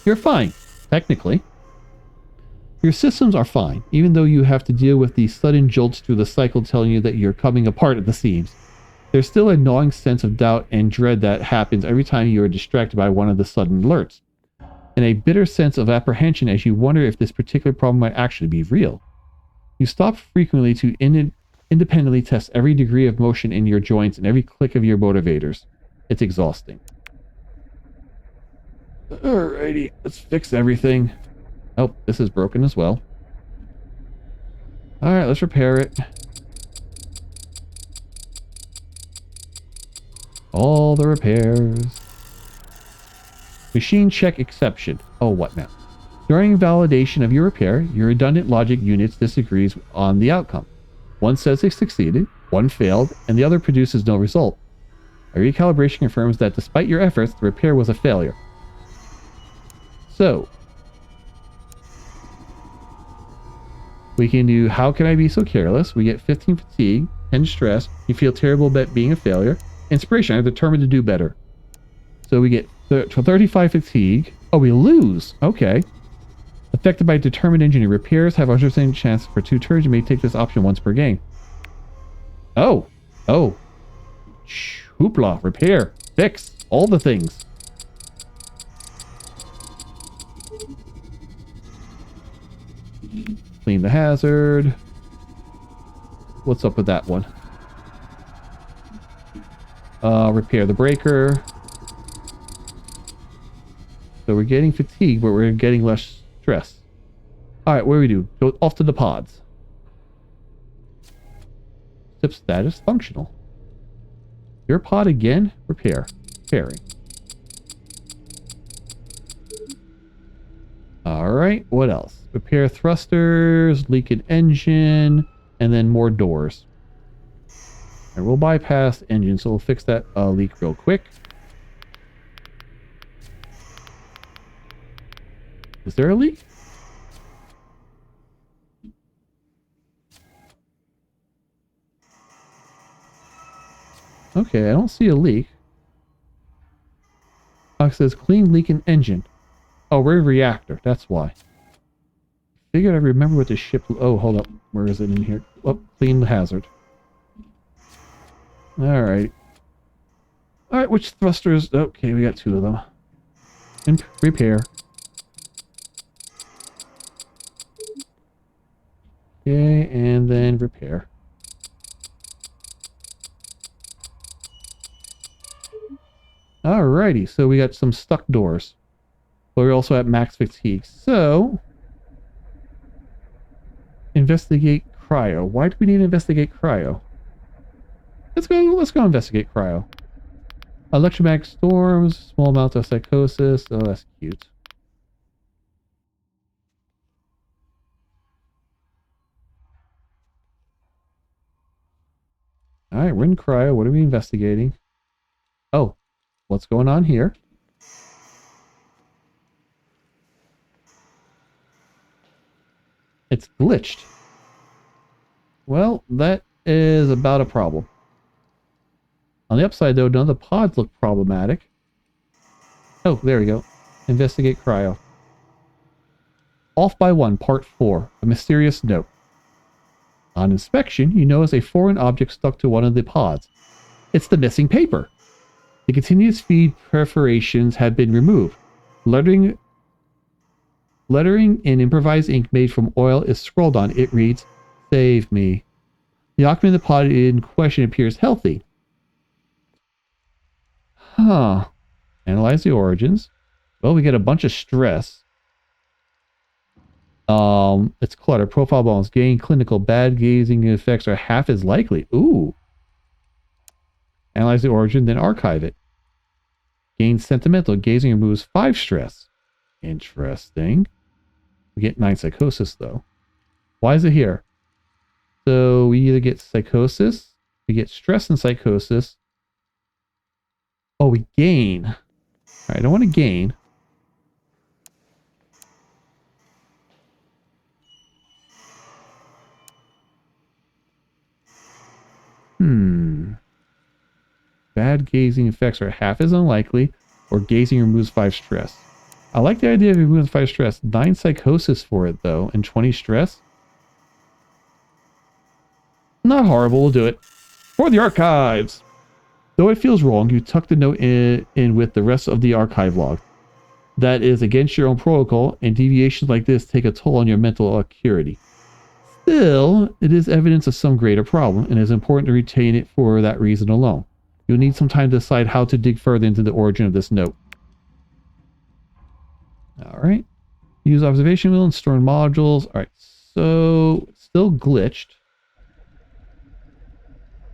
You're fine, technically. Your systems are fine, even though you have to deal with the sudden jolts through the cycle telling you that you're coming apart at the seams. There's still a gnawing sense of doubt and dread that happens every time you are distracted by one of the sudden alerts, and a bitter sense of apprehension as you wonder if this particular problem might actually be real. You stop frequently to independently test every degree of motion in your joints and every click of your motivators. It's exhausting. Alrighty, let's fix everything. Oh, this is broken as well. Alright, let's repair it. All the repairs. Machine check exception. Oh, what now? During validation of your repair, your redundant logic units disagrees on the outcome. One says it succeeded, one failed, and the other produces no result. A recalibration confirms that despite your efforts, the repair was a failure. So, we can do How Can I Be So Careless? We get 15 fatigue, 10 stress, you feel terrible about being a failure, inspiration, I'm determined to do better. So we get 35 fatigue. Oh, we lose. Okay. Affected by determined engineer. Repairs have a 100% chance for 2 turns. You may take this option once per game. Oh. Oh. Hoopla. Repair. Fix. All the things. Clean the hazard. What's up with that one? Repair the breaker. So we're getting fatigue, but we're getting less stress. Alright, what do we do? Go off to the pods. Ship status functional. Your pod again? Repair. Repairing. Alright, what else? Repair thrusters, leak an engine, and then more doors. And we'll bypass engine, so we'll fix that leak real quick. Is there a leak? Okay, I don't see a leak. It says clean leak in engine. Oh, we're a reactor. That's why. Figured I remember what the ship... Oh, hold up. Where is it in here? Oh, clean the hazard. Alright. Alright, which thrusters... Okay, we got 2 of them. And repair. Okay, and then repair. Alrighty, so we got some stuck doors. But we're also at max fatigue. So... investigate cryo. Why do we need to investigate cryo? Let's go investigate cryo. Electromagnetic storms, small amount of psychosis. Oh, that's cute. Alright, we're in cryo. What are we investigating? Oh, what's going on here? It's glitched. Well, that is about a problem. On the upside, though, none of the pods look problematic. Oh, there we go. Investigate cryo. Off by 1, part 4. A mysterious note. On inspection, you notice a foreign object stuck to one of the pods. It's the missing paper. The continuous feed perforations have been removed. Lettering in improvised ink made from oil is scrawled on. It reads, "Save me." The occupant of the pod in question appears healthy. Huh. Analyze the origins. Well, we get a bunch of stress. It's clutter. Profile bones. Gain clinical. Bad gazing effects are half as likely. Ooh. Analyze the origin, then archive it. Gain sentimental. Gazing removes 5 stress. Interesting. We get 9 psychosis, though. Why is it here? So we either get psychosis, we get stress and psychosis. Oh, we gain. All right, I don't want to gain. Bad gazing effects are half as unlikely, or gazing removes 5 stress. I like the idea of removing 5 stress. 9 psychosis for it, though, and 20 stress. Not horrible, we'll do it. For the archives! Though it feels wrong, you tuck the note in with the rest of the archive log. That is against your own protocol, and deviations like this take a toll on your mental acuity. Still, it is evidence of some greater problem, and it is important to retain it for that reason alone. You'll need some time to decide how to dig further into the origin of this note. Alright. Use observation wheel and store in modules. Alright, so it's still glitched.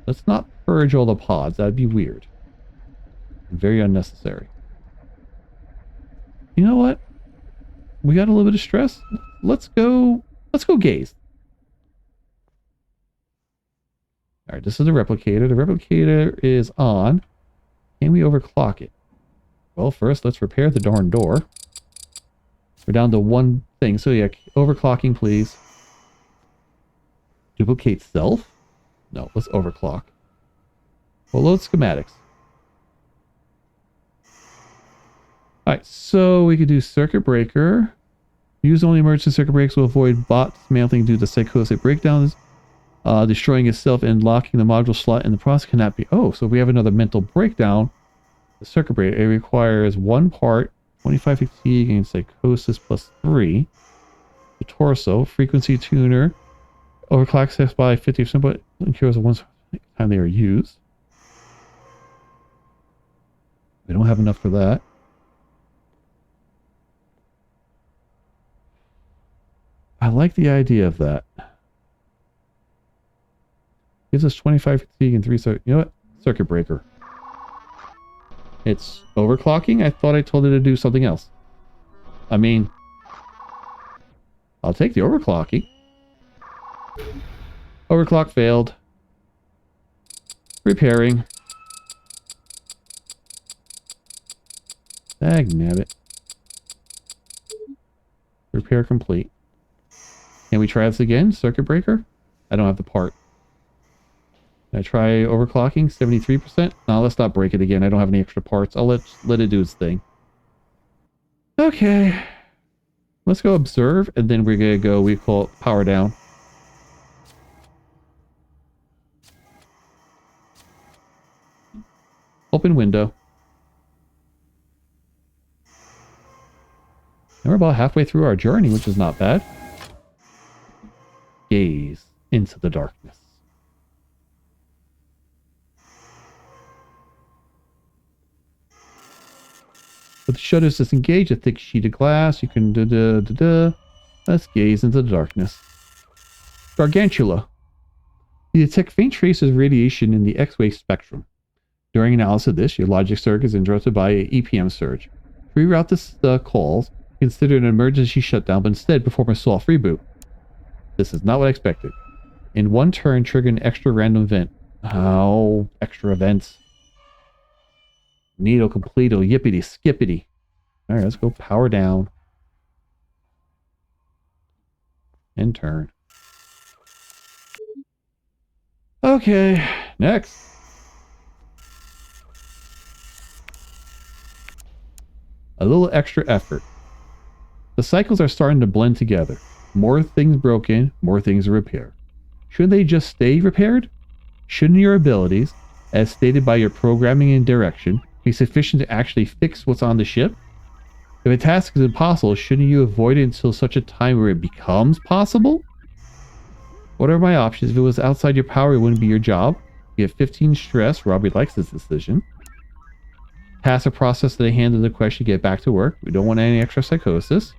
Let's not purge all the pods. That'd be weird. Very unnecessary. You know what? We got a little bit of stress. Let's go gaze. Alright, this is the replicator. The replicator is on. Can we overclock it? Well, first, let's repair the darn door. We're down to one thing. So yeah, overclocking, please. Duplicate self? No, let's overclock. Well, load schematics. Alright, so we could do circuit breaker. Use only emergency circuit breaks will avoid bot dismantling due to psychotic breakdowns. Destroying itself and locking the module slot in the process cannot be... Oh, so we have another mental breakdown. The circuit breaker, it requires 1 part, 25 fatigue and psychosis plus 3. The torso, frequency tuner, overclock steps by 50%, but incurs one time they are used. We don't have enough for that. I like the idea of that. Gives us 25 fatigue and 3 circuit. You know what? Circuit breaker. It's overclocking? I thought I told it to do something else. I mean, I'll take the overclocking. Overclock failed. Repairing. Dagnabbit. Repair complete. Can we try this again? Circuit breaker? I don't have the part. Can I try overclocking? 73%? No, let's not break it again. I don't have any extra parts. I'll let it do its thing. Okay. Let's go observe, and then we're going to go, we call it power down. Open window. And we're about halfway through our journey, which is not bad. Gaze into the darkness. With the shutters disengaged, a thick sheet of glass, you can Let's gaze into the darkness. Gargantula. You detect faint traces of radiation in the X-ray spectrum. During analysis of this, your logic circuit is interrupted by an EPM surge. To reroute the calls, consider an emergency shutdown, but instead perform a soft reboot. This is not what I expected. In one turn, trigger an extra random event. Oh, extra events. Neato completo, yippity skippity. Alright, let's go power down. And turn. Okay, next. A little extra effort. The cycles are starting to blend together. More things broken, more things are repaired. Shouldn't they just stay repaired? Shouldn't your abilities, as stated by your programming and direction, be sufficient to actually fix what's on the ship? If a task is impossible, shouldn't you avoid it until such a time where it becomes possible? What are my options? If it was outside your power, it wouldn't be your job. You have 15 stress. Robbie likes this decision. Pass a process to the hand of the question. Get back to work. We don't want any extra psychosis.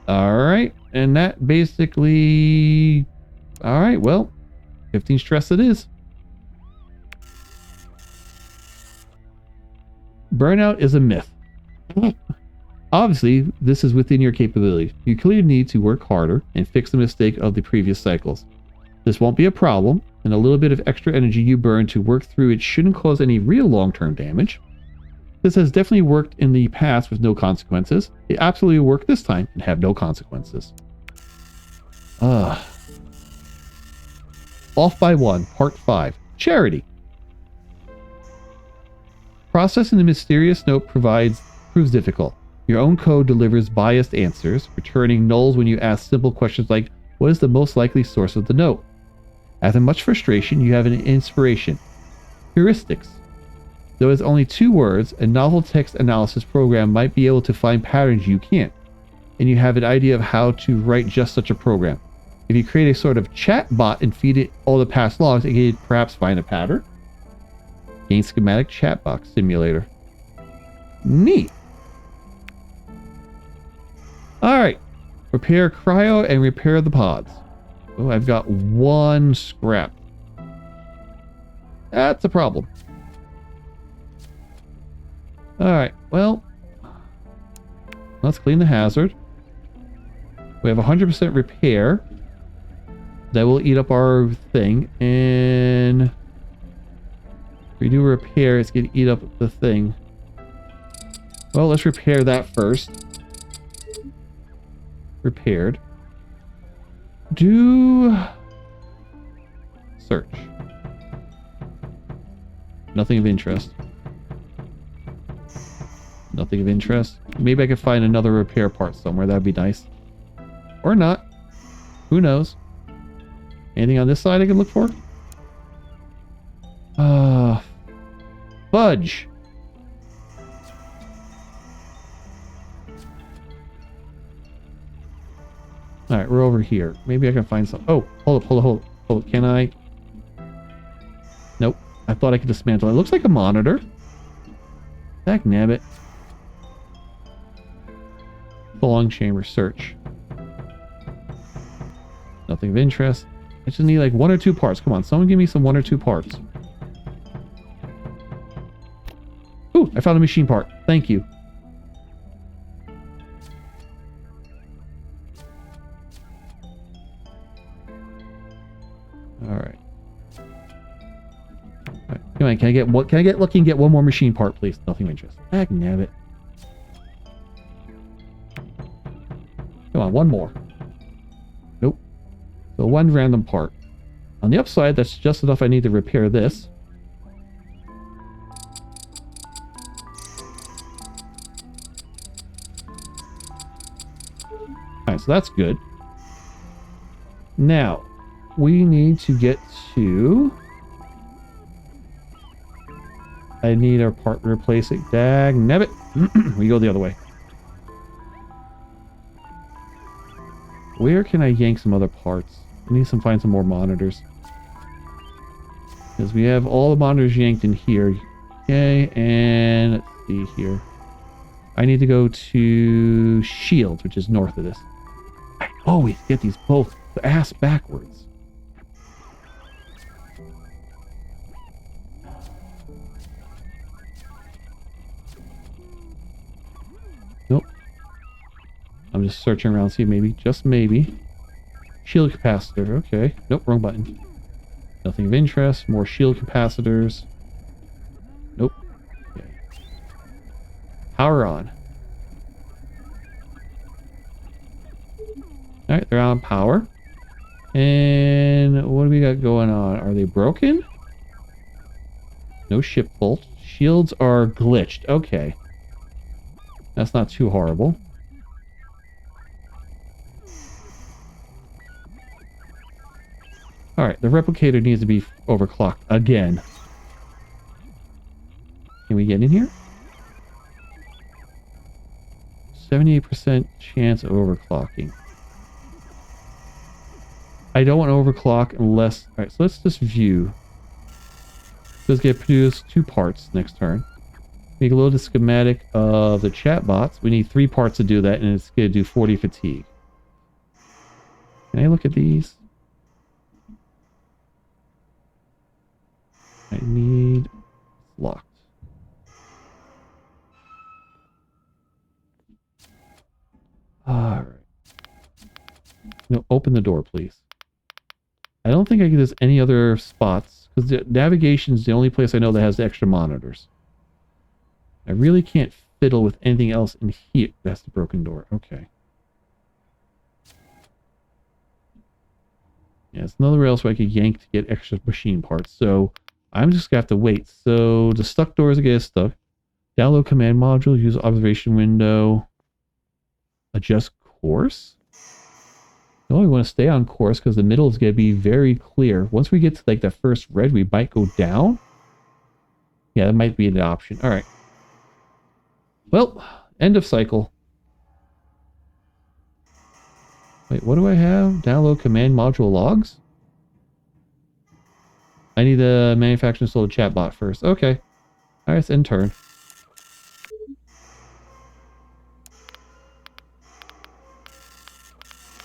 Alright. And that basically... Alright, well. 15 stress it is. Burnout is a myth. Obviously, this is within your capabilities. You clearly need to work harder and fix the mistake of the previous cycles. This won't be a problem, and a little bit of extra energy you burn to work through it shouldn't cause any real long-term damage. This has definitely worked in the past with no consequences. It absolutely will work this time and have no consequences. Off by one, part 5. Charity. Processing the mysterious note proves difficult. Your own code delivers biased answers, returning nulls when you ask simple questions like, what is the most likely source of the note? After much frustration, you have an inspiration. Heuristics. Though it's only 2 words, a novel text analysis program might be able to find patterns you can't, and you have an idea of how to write just such a program. If you create a sort of chat bot and feed it all the past logs, it can perhaps find a pattern. Gain schematic chat box simulator. Neat. Alright. Repair cryo and repair the pods. Oh, I've got 1 scrap. That's a problem. Alright, well. Let's clean the hazard. We have 100% repair. That will eat up our thing. And if we do repair, it's going to eat up the thing. Well, let's repair that first. Repaired. Do search. Nothing of interest. Nothing of interest. Maybe I could find another repair part somewhere. That'd be nice. Or not. Who knows? Anything on this side I can look for? Fudge. Alright, we're over here. Maybe I can find some... Oh, hold up. Can I... Nope. I thought I could dismantle it. It looks like a monitor. Heck, nabbit. Long chamber search. Nothing of interest. I just need like 1 or 2 parts. Come on, someone give me some 1 or 2 parts. Ooh, I found a machine part. Thank you. Alright. Come on, can I get lucky and get 1 more machine part, please? Nothing of interest. Heck, nabbit. Come on, 1 more. Nope. So 1 random part. On the upside, that's just enough I need to repair this. Alright, so that's good. Now, we need to get to... I need our part to replace it. Dag nabbit. We go the other way. Where can I yank some other parts? I need to find some more monitors. Because we have all the monitors yanked in here. Okay, and let's see here. I need to go to Shields, which is north of this. I always get these both ass backwards. Nope. I'm just searching around, see maybe, just maybe. Shield capacitor, okay. Nope, wrong button. Nothing of interest. More shield capacitors. Nope. Okay. Power on. Alright, they're on power. And what do we got going on? Are they broken? No ship bolt. Shields are glitched. Okay. That's not too horrible. Alright, the replicator needs to be overclocked again. Can we get in here? 78% chance of overclocking. I don't want to overclock unless... Alright, so let's just view. Let's get produced 2 parts next turn. Make a little schematic of the chat bots. We need 3 parts to do that, and it's going to do 40 fatigue. Can I look at these? I need... locked. Alright. No, open the door, please. I don't think I can do any other spots, because the navigation is the only place I know that has the extra monitors. I really can't fiddle with anything else in here. That's the broken door. Okay. Yeah, it's another rails where I could yank to get extra machine parts, so I'm just going to have to wait. So the stuck doors get stuck. Download command module, use observation window, adjust course. No, we want to stay on course because the middle is going to be very clear. Once we get to like the first red, we might go down. Yeah, that might be an option. All right. Well, end of cycle. Wait, what do I have? Download command module logs? I need the manufacturer install a chatbot first. Okay. All right, it's end turn.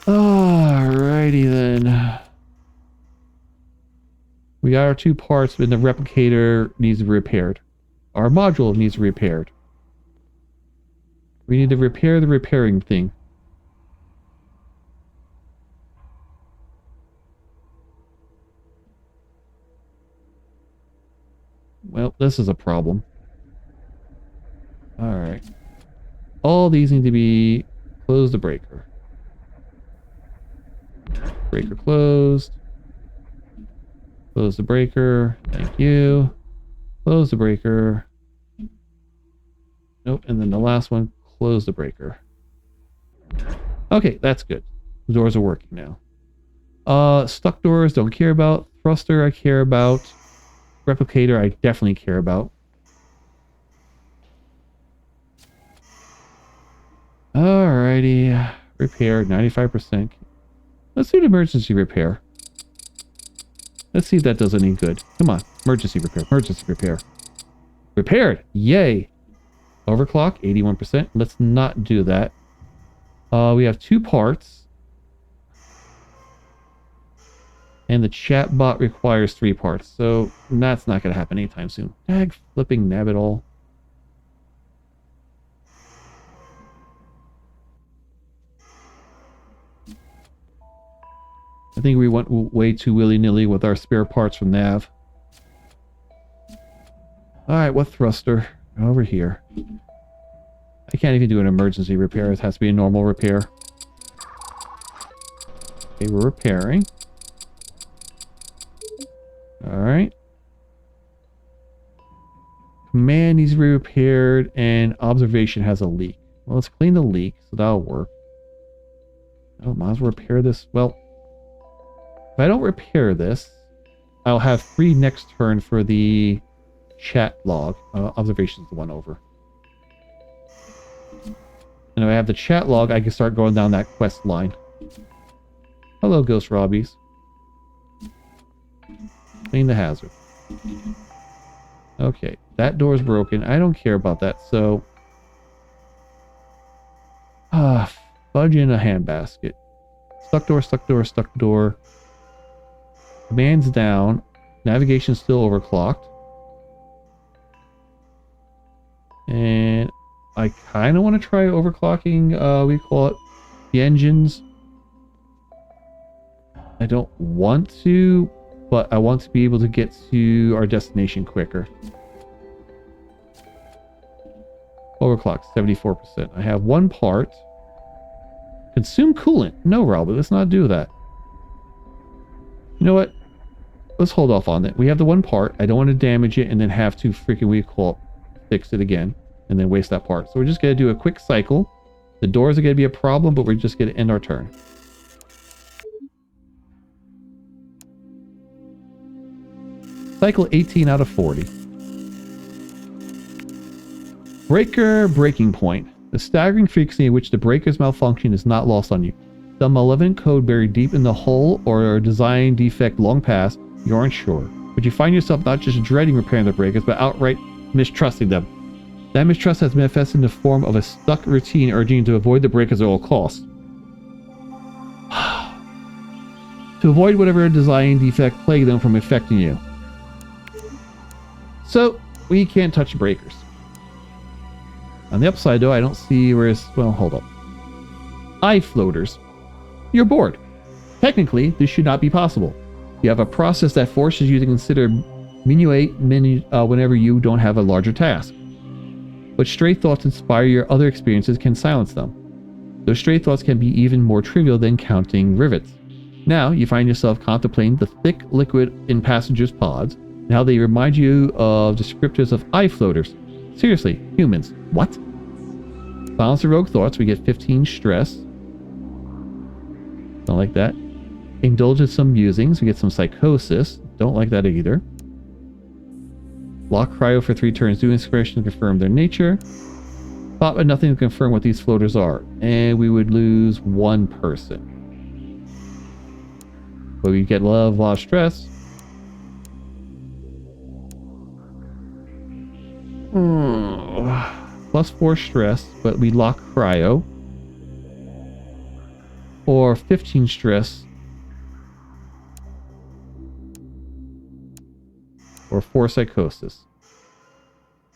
Alrighty then. We got our 2 parts, but the replicator needs to be repaired. Our module needs to be repaired. We need to repair the repairing thing. Well, this is a problem. Alright. All these need to be... Close the breaker. Breaker closed. Close the breaker. Thank you. Close the breaker. Nope. And then the last one, close the breaker. Okay, that's good. The doors are working now. Stuck doors, don't care about. Thruster, I care about. Replicator, I definitely care about. Alrighty. Repair, 95%. Let's do an emergency repair. Let's see if that does any good. Come on. Emergency repair. Emergency repair. Repaired. Yay. Overclock. 81%. Let's not do that. We have 2 parts. And the chat bot requires 3 parts. So that's not going to happen anytime soon. Dag flipping nabbit all. I think we went way too willy-nilly with our spare parts from Nav. Alright, what thruster? Over here. I can't even do an emergency repair. It has to be a normal repair. Okay, we're repairing. Alright. Command needs to be repaired, and observation has a leak. Well, let's clean the leak, so that'll work. Oh, might as well repair this. Well, if I don't repair this, I'll have 3 next turn for the chat log. Observation's the one over. And if I have the chat log, I can start going down that quest line. Hello, Ghost Robbies. Clean the hazard. Okay, that door's broken. I don't care about that, so... fudge in a handbasket. Stuck door, stuck door, stuck door. Command's down. Navigation's still overclocked. And I kind of want to try overclocking, we call it, the engines. I don't want to, but I want to be able to get to our destination quicker. Overclock, 74%. I have 1 part. Consume coolant. No, Robert, let's not do that. You know what? Let's hold off on that. We have the 1 part. I don't want to damage it and then have to freaking, we call it, fix it again and then waste that part. So we're just going to do a quick cycle. The doors are going to be a problem, but we're just going to end our turn. Cycle 18 out of 40. Breaker breaking point. The staggering frequency in which the breakers malfunction is not lost on you. Some malevolent code buried deep in the hull or a design defect long past, you aren't sure. But you find yourself not just dreading repairing the breakers, but outright mistrusting them. That mistrust has manifested in the form of a stuck routine urging you to avoid the breakers at all costs. To avoid whatever design defect plagued them from affecting you. So, we can't touch breakers. On the upside, though, I don't see where it's... Well, hold up. Eye floaters. You're bored. Technically, this should not be possible. You have a process that forces you to consider minuet whenever you don't have a larger task. But stray thoughts inspire your other experiences can silence them. Those stray thoughts can be even more trivial than counting rivets. Now, you find yourself contemplating the thick liquid in passengers' pods, and how they remind you of descriptors of eye floaters. Seriously, humans. What? Silence the rogue thoughts, we get 15 stress. Don't like that. Indulge in some musings, we get some psychosis. Don't like that either. Lock cryo for 3 turns. Do inspiration to confirm their nature. Thought but nothing to confirm what these floaters are. And we would lose 1 person. But we get a lot of stress. Plus 4 stress, but we lock cryo. Or 15 stress. Or 4 psychosis.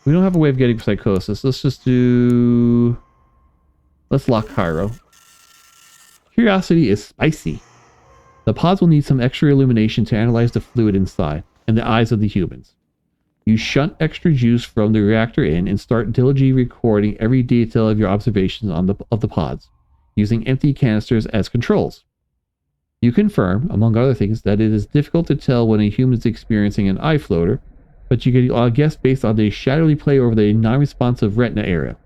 We don't have a way of getting psychosis. Let's just do... Let's lock cryo. Curiosity is spicy. The pods will need some extra illumination to analyze the fluid inside, and the eyes of the humans. You shunt extra juice from the reactor in and start diligently recording every detail of your observations of the pods, using empty canisters as controls. You confirm, among other things, that it is difficult to tell when a human is experiencing an eye floater, but you can guess based on the shadowy play over the non-responsive retina area.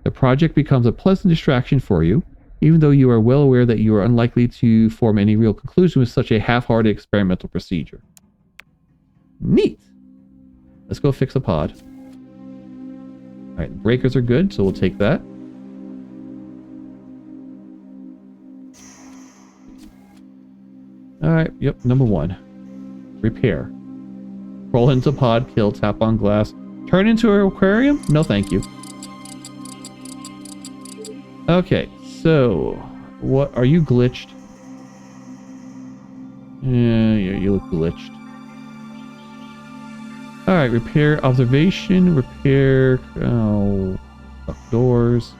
The project becomes a pleasant distraction for you, even though you are well aware that you are unlikely to form any real conclusion with such a half-hearted experimental procedure. Neat! Let's go fix a pod. Alright, the breakers are good, so we'll take that. Alright, yep, number 1. Repair. Roll into pod, kill, tap on glass. Turn into an aquarium? No thank you. Okay, so... What, are you glitched? Yeah, you look glitched. Alright, repair observation, repair... Oh... Lock doors.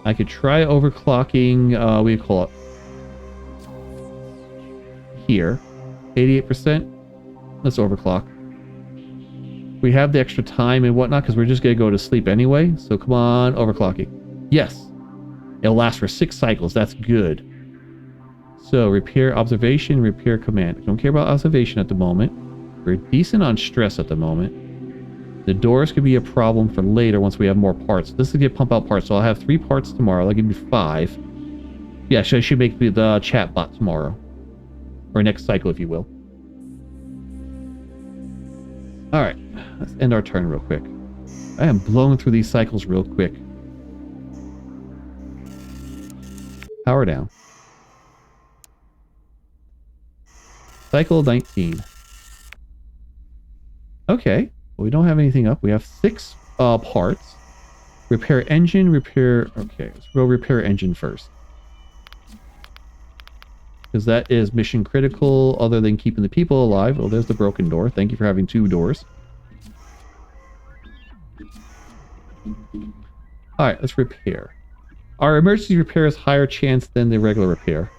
I could try overclocking, what do you call it? Here. 88%. Let's overclock. We have the extra time and whatnot because we're just going to go to sleep anyway. So come on, overclocking. Yes. It'll last for 6 cycles. That's good. So repair observation, repair command. Don't care about observation at the moment. We're decent on stress at the moment. The doors could be a problem for later once we have more parts. This is get pump out parts, so I'll have 3 parts tomorrow. That'll give me 5. Yeah, so I should make the chat bot tomorrow. Or next cycle, if you will. Alright, let's end our turn real quick. I am blowing through these cycles real quick. Power down. Cycle 19. Okay. Well, we don't have anything up. We have 6 parts. Repair engine, repair... Okay, let's go repair engine first. Because that is mission critical other than keeping the people alive. Oh, there's the broken door. Thank you for having 2 doors. Alright, let's repair. Our emergency repair has higher chance than the regular repair.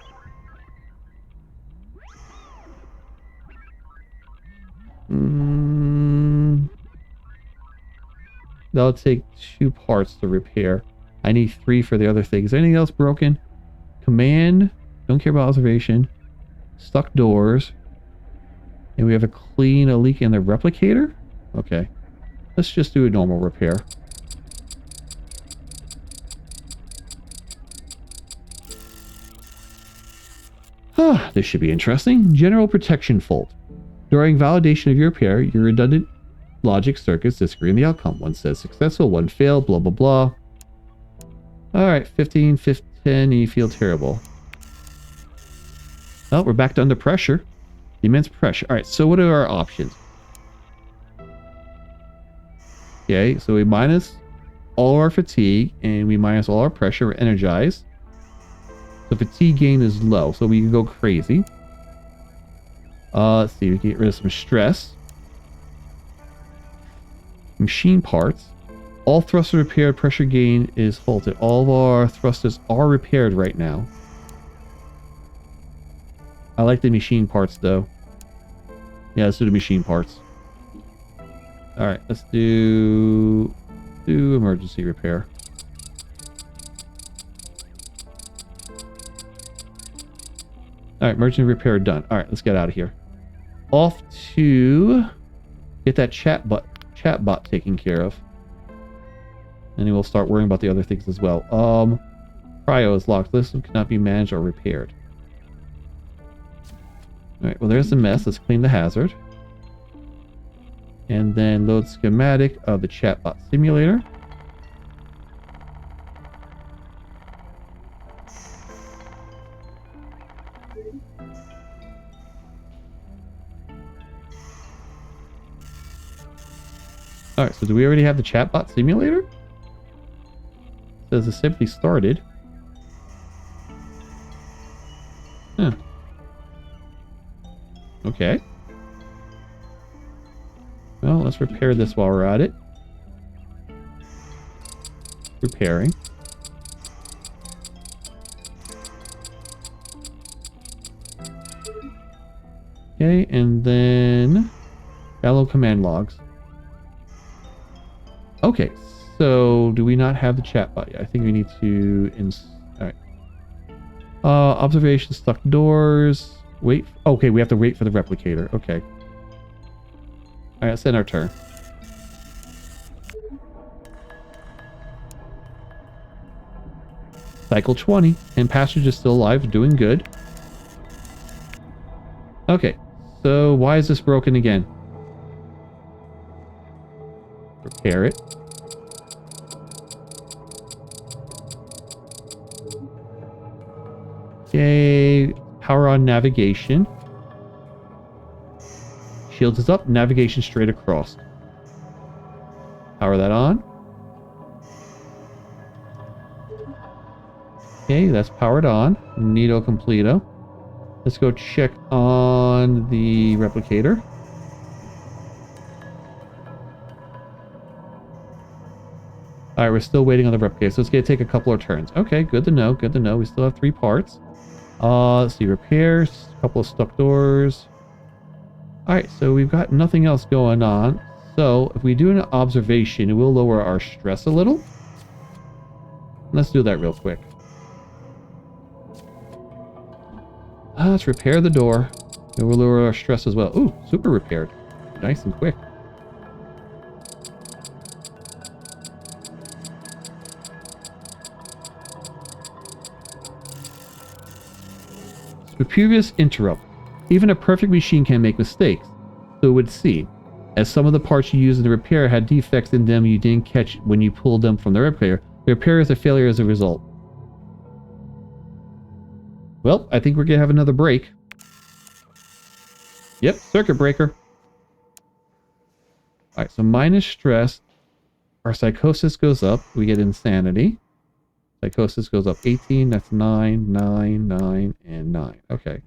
That'll take 2 parts to repair. I need 3 for the other things. Anything else broken? Command. Don't care about observation. Stuck doors. And we have to clean a leak in the replicator? Okay. Let's just do a normal repair. This should be interesting. General protection fault. During validation of your repair, your redundant logic circuits disagree in the outcome. One says successful, one failed, blah, blah, blah. Alright, 15, 15, and you feel terrible. Oh, we're back to under pressure. Immense pressure. Alright, so what are our options? Okay, so we minus all our fatigue, and we minus all our pressure. We're energized. So fatigue gain is low, so we can go crazy. Let's see, we can get rid of some stress. Machine parts. All thrusters repaired, pressure gain is halted. All of our thrusters are repaired right now. I like the machine parts though. Yeah, let's do the machine parts. Alright, let's do emergency repair. Alright, emergency repair done. Alright, let's get out of here. Off to get that chatbot taken care of. And then we'll start worrying about the other things as well. Cryo is locked. This one cannot be managed or repaired. Alright, well there's the mess. Let's clean the hazard. And then load schematic of the chatbot simulator. Alright, so do we already have the chatbot simulator? It says it simply started. Huh. Okay. Well, let's repair this while we're at it. Repairing. Okay, and then download command logs. Okay, so do we not have the chatbot yet? I think we need to alright. Observation, stuck doors. Wait. Okay, we have to wait for the replicator. Okay. Alright, let's end our turn. Cycle 20. And passenger is still alive, doing good. Okay, so why is this broken again? Repair it. Okay, power on navigation. Shields is up, navigation straight across. Power that on. Okay, that's powered on. Neato completo. Let's go check on the replicator. Alright, we're still waiting on the replicator, so it's going to take a couple of turns. Okay, good to know, good to know. We still have 3 parts. Let's see, repairs, a couple of stuck doors. Alright, so we've got nothing else going on. So, if we do an observation, it will lower our stress a little. Let's do that real quick. Let's repair the door. It will lower our stress as well. Ooh, super repaired. Nice and quick. Spurious interrupt. Even a perfect machine can make mistakes, so it would seem, as some of the parts you used in the repair had defects in them you didn't catch when you pulled them from the repair. The repair is a failure as a result. Well, I think we're going to have another break. Yep, circuit breaker. Alright, so minus stress. Our psychosis goes up. We get insanity. Psychosis goes up 18. That's 9, 9, 9, and 9. Okay.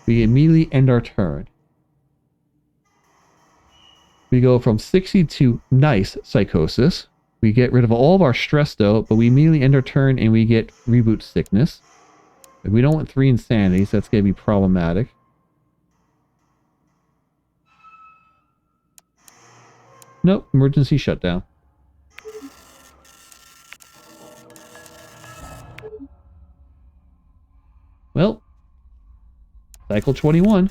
We immediately end our turn. We go from 60 to nice psychosis. We get rid of all of our stress though, but we immediately end our turn and we get reboot sickness. We don't want 3 insanity, so that's going to be problematic. Nope, emergency shutdown. Well, cycle 21.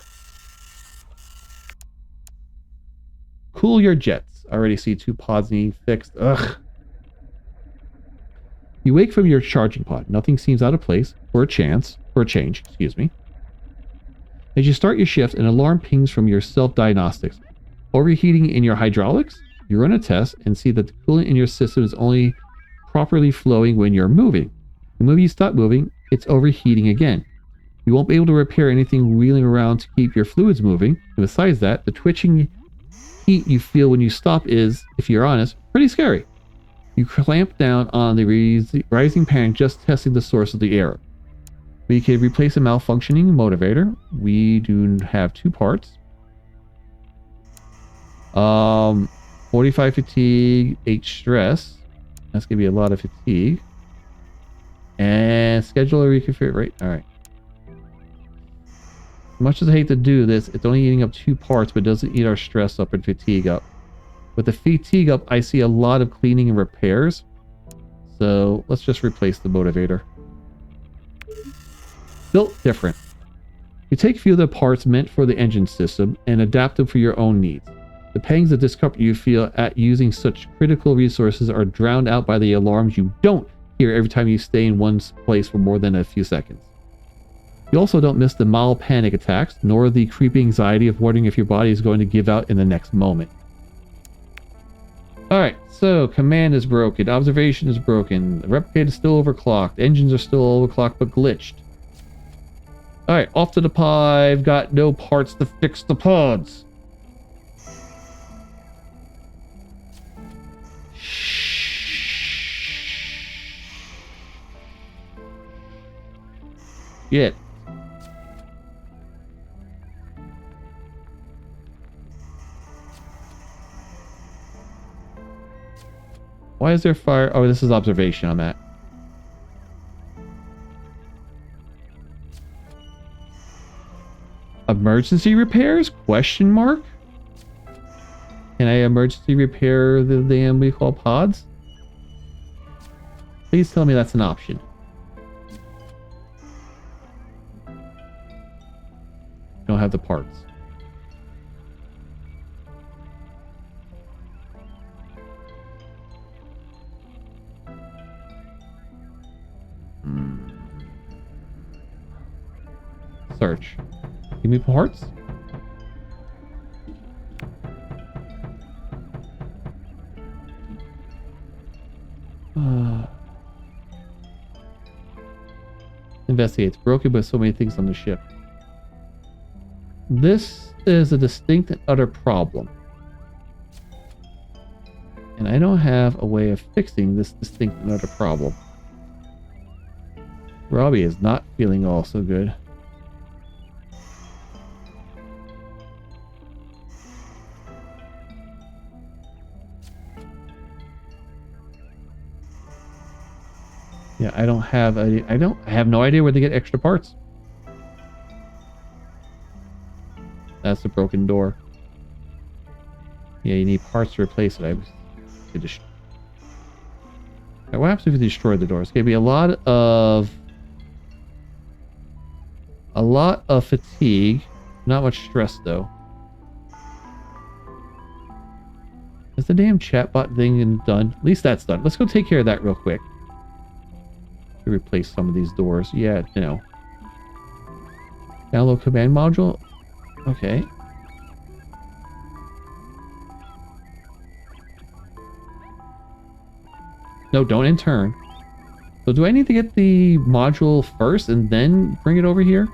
Cool your jets. I already see 2 pods need fixed. Ugh. You wake from your charging pod. Nothing seems out of place, or a change, excuse me. As you start your shift, an alarm pings from your self-diagnostics. Overheating in your hydraulics? You run a test and see that the coolant in your system is only properly flowing when you're moving. The moment you stop moving, it's overheating again. You won't be able to repair anything wheeling around to keep your fluids moving. And besides that, the twitching heat you feel when you stop is, if you're honest, pretty scary. You clamp down on the rising panic, just testing the source of the error. We can replace a malfunctioning motivator. We do have 2 parts. 45 fatigue, 8 stress. That's going to be a lot of fatigue. And schedule a reconfigure, right? Alright. Much as I hate to do this, it's only eating up 2 parts, but doesn't eat our stress up and fatigue up. With the fatigue up, I see a lot of cleaning and repairs. So let's just replace the motivator. Built different. You take a few of the parts meant for the engine system and adapt them for your own needs. The pangs of discomfort you feel at using such critical resources are drowned out by the alarms you don't hear every time you stay in one place for more than a few seconds. You also don't miss the mild panic attacks, nor the creepy anxiety of wondering if your body is going to give out in the next moment. Alright, so command is broken, observation is broken, the replicator is still overclocked, engines are still overclocked but glitched. Alright, off to the pod. I've got no parts to fix the pods. Shit. Why is there fire? Oh, this is observation I'm at. Emergency repairs? Question mark? Can I emergency repair the damn we call pods? Please tell me that's an option. Don't have the parts. Search. Give me parts. Investigate. It's broken by so many things on the ship. This is a distinct and utter problem. And I don't have a way of fixing this distinct and utter problem. Robbie is not feeling all so good. Yeah, I have no idea where to get extra parts. That's the broken door. Yeah, you need parts to replace it. What happens if you destroy the door? It's gonna be a lot of fatigue. Not much stress though. Is the damn chatbot thing done? At least that's done. Let's go take care of that real quick. To replace some of these doors. Yeah, you know. Download command module. Okay. No, don't intern. So do I need to get the module first and then bring it over here?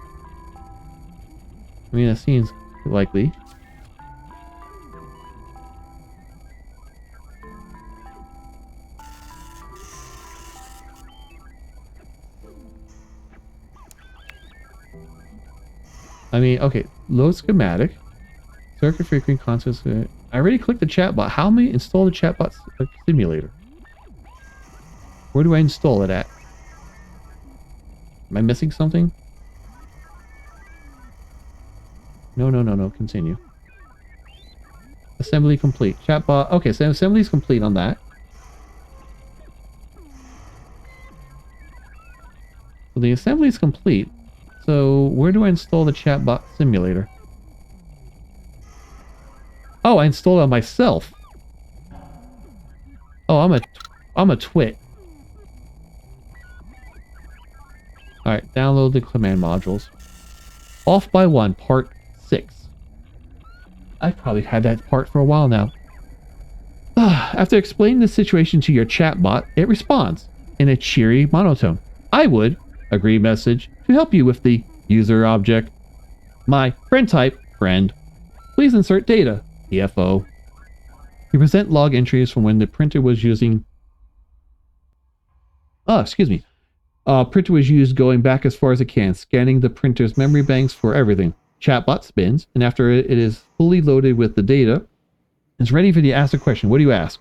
I mean, that seems likely. I mean, okay, load schematic, circuit frequency concepts. I already clicked the chatbot. How am I install the chatbot simulator? Where do I install it at? Am I missing something? No. Continue. Assembly complete. Chatbot. Okay, so assembly is complete on that. So the assembly is complete. So where do I install the chatbot simulator? Oh, I installed it on myself. Oh, I'm a twit. Alright, download the command modules. Off by one, part 6. I've probably had that part for a while now. After explaining the situation to your chatbot, it responds in a cheery monotone. I would agree message to help you with the user object. My friend type, friend. Please insert data, TFO. You present log entries from when the printer was using... printer was used going back as far as it can, scanning the printer's memory banks for everything. Chatbot spins, and after it is fully loaded with the data, it's ready for you to ask a question. What do you ask?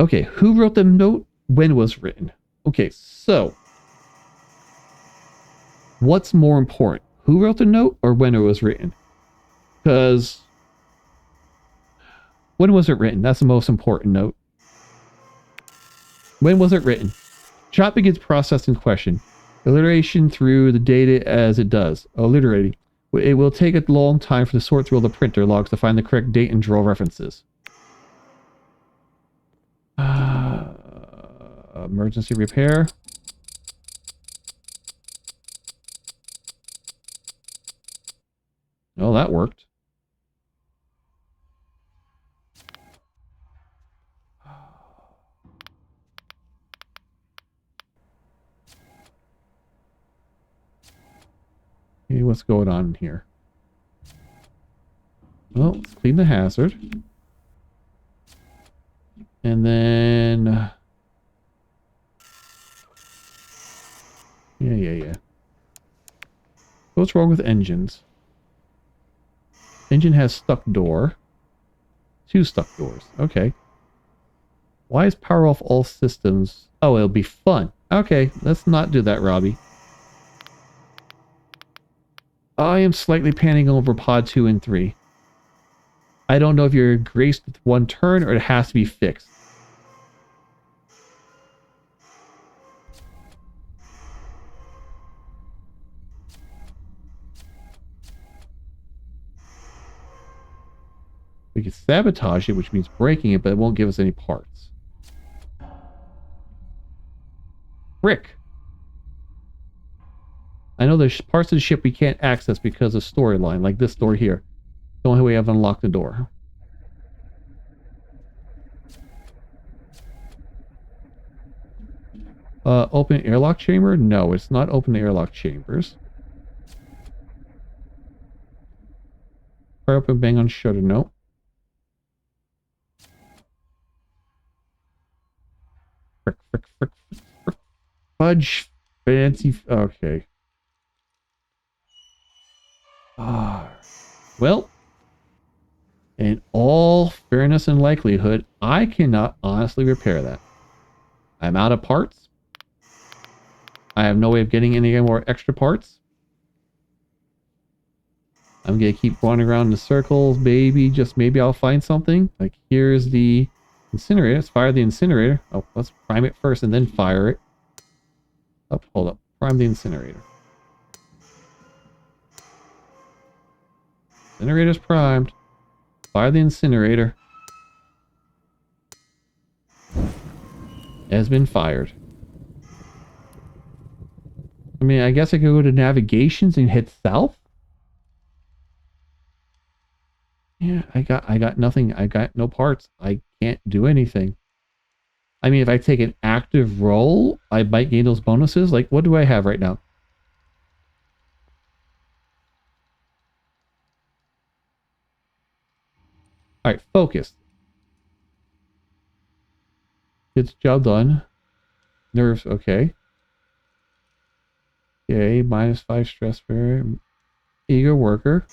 Okay, who wrote the note? When was written? Okay, so what's more important? Who wrote the note or when it was written? Because when was it written? That's the most important note. When was it written? Chat begins processing question. Alliteration through the data as it does. Alliterating. It will take a long time for the sort through all the printer logs to find the correct date and draw references. Emergency repair. Oh, that worked. Okay, what's going on here? Well, let's clean the hazard. And then... Yeah. What's wrong with engines? Engine has stuck door. 2 stuck doors. Okay. Why is power off all systems? Oh, it'll be fun. Okay, let's not do that, Robbie. I am slightly panicking over pod 2 and 3. I don't know if you're graced with 1 turn or it has to be fixed. We can sabotage it, which means breaking it, but it won't give us any parts. Frick. I know there's parts of the ship we can't access because of storyline, like this door here. The only way we have to unlock the door. Open airlock chamber? No, it's not open the airlock chambers. Fire up and bang on shutter. No. Frick. Fudge. Fancy. Okay. Well, in all fairness and likelihood, I cannot honestly repair that. I'm out of parts. I have no way of getting any more extra parts. I'm going to keep wandering around in circles. Maybe, just maybe I'll find something. Like, here's the incinerator. Let's fire the incinerator. Oh, let's prime it first and then fire it. Oh, hold up. Prime the incinerator. Incinerator's primed. Fire the incinerator. It has been fired. I mean, I guess I could go to navigations and hit south. Yeah, I got nothing. I got no parts. I can't do anything. I mean, if I take an active role, I might gain those bonuses. Like, what do I have right now? Alright, focus. Gets job done. Nerves, okay. Okay, -5 stress for eager worker.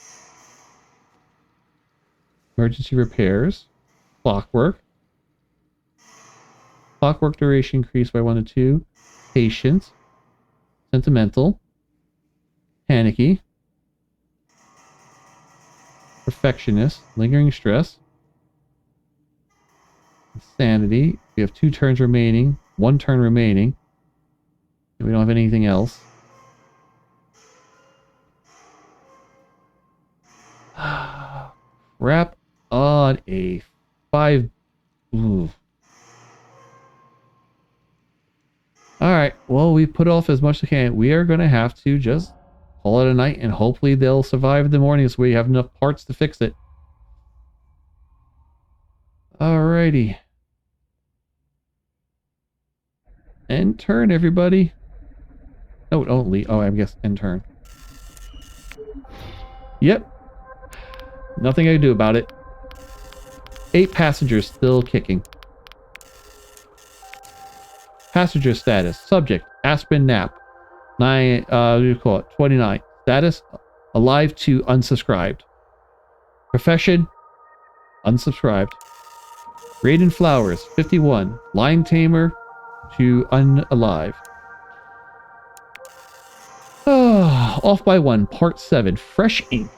Emergency repairs. Clockwork. Clockwork duration increased by 1 to 2. Patience. Sentimental. Panicky. Perfectionist. Lingering stress. Insanity. We have 2 turns remaining. 1 turn remaining. And we don't have anything else. Wrap on a 5. Ooh. Alright, well, we put off as much as we can. We are going to have to just call it a night, and hopefully they'll survive the morning so we have enough parts to fix it. Alrighty. End turn, everybody. Oh, only. Oh, I guess end turn. Yep. Nothing I can do about it. 8 passengers still kicking. Passenger status. Subject, Aspen Knapp. 9, what do you call it? 29. Status, alive to unsubscribed. Profession, unsubscribed. Raiden Flowers, 51. Lion Tamer to unalive. Off by 1, part 7. Fresh ink.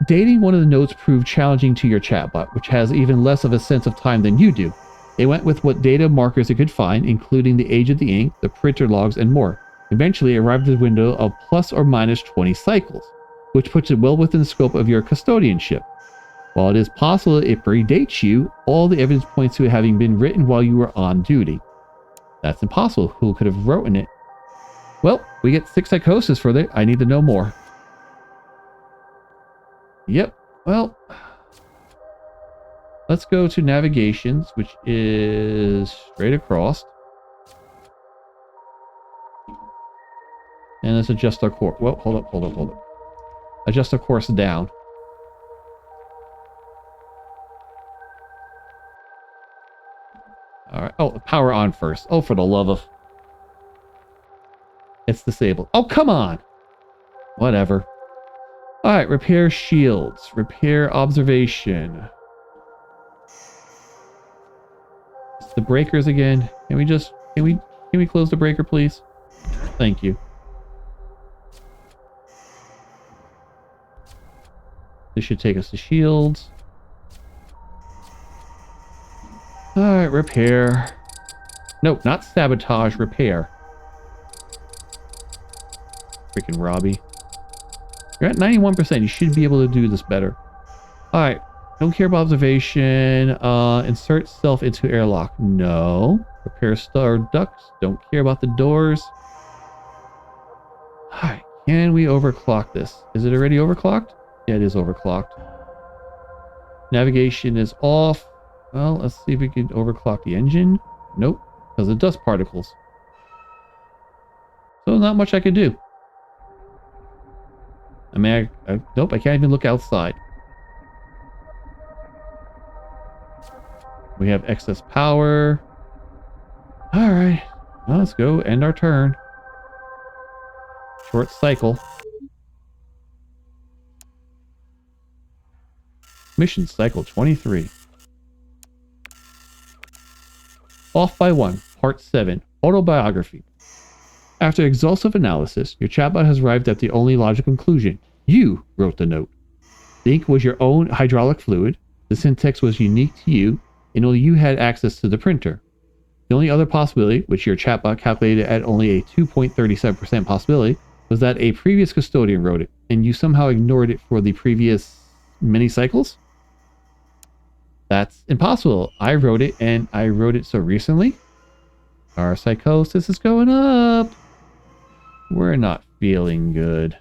Dating one of the notes proved challenging to your chatbot, which has even less of a sense of time than you do. They went with what data markers it could find, including the age of the ink, the printer logs, and more. Eventually, it arrived at a window of plus or minus 20 cycles, which puts it well within the scope of your custodianship. While it is possible it predates you, all the evidence points to it having been written while you were on duty. That's impossible. Who could have written it? Well, we get 6 psychosis for it. I need to know more. Yep. Well, let's go to navigations, which is straight across. And let's adjust our course. Well, hold up. Adjust our course down. All right. Oh, power on first. Oh, for the love of... It's disabled. Oh, come on. Whatever. All right. Repair shields. Repair observation. It's the breakers again. Can we close the breaker, please? Thank you. This should take us to shields. Alright, repair. Nope, not sabotage, repair. Freaking Robbie. You're at 91%. You should be able to do this better. Alright, don't care about observation. Insert self into airlock. No. Repair star ducts. Don't care about the doors. Alright, can we overclock this? Is it already overclocked? Yeah, it is overclocked. Navigation is off. Well, let's see if we can overclock the engine. Nope, because of dust particles. So not much I can do. I mean, nope, I can't even look outside. We have excess power. All right, well, let's go end our turn. Short cycle. Mission cycle 23. Off by 1, part 7, autobiography. After exhaustive analysis, your chatbot has arrived at the only logical conclusion. You wrote the note. The ink was your own hydraulic fluid, the syntax was unique to you, and only you had access to the printer. The only other possibility, which your chatbot calculated at only a 2.37% possibility, was that a previous custodian wrote it, and you somehow ignored it for the previous many cycles? That's impossible. I wrote it, and I wrote it so recently. Our psychosis is going up. We're not feeling good.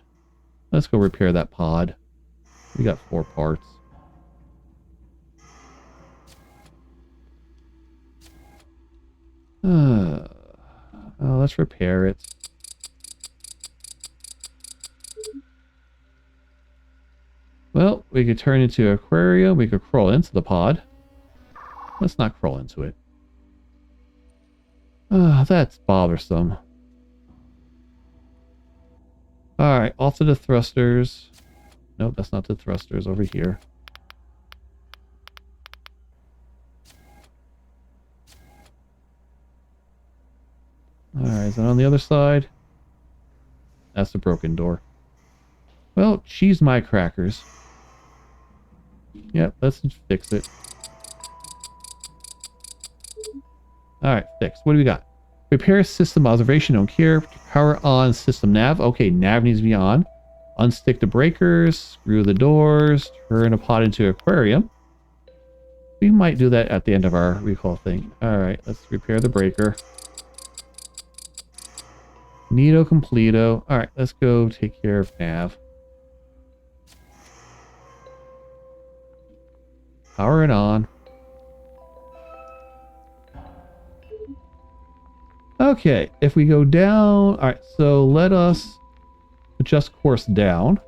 Let's go repair that pod. We got 4 parts. Let's repair it. Well, we could turn into an aquarium. We could crawl into the pod. Let's not crawl into it. That's bothersome. Alright, off to the thrusters. Nope, that's not the thrusters. Over here. Alright, is that on the other side? That's the broken door. Well, cheese my crackers. Yep, let's fix it. Alright, fixed. What do we got? Repair system observation, don't care. Power on system nav. Okay, nav needs to be on. Unstick the breakers, screw the doors, turn a pod into an aquarium. We might do that at the end of our recall thing. Alright, let's repair the breaker. Neato completo. Alright, let's go take care of Nav. Power it on. Okay, if we go down... Alright, so let us adjust course down.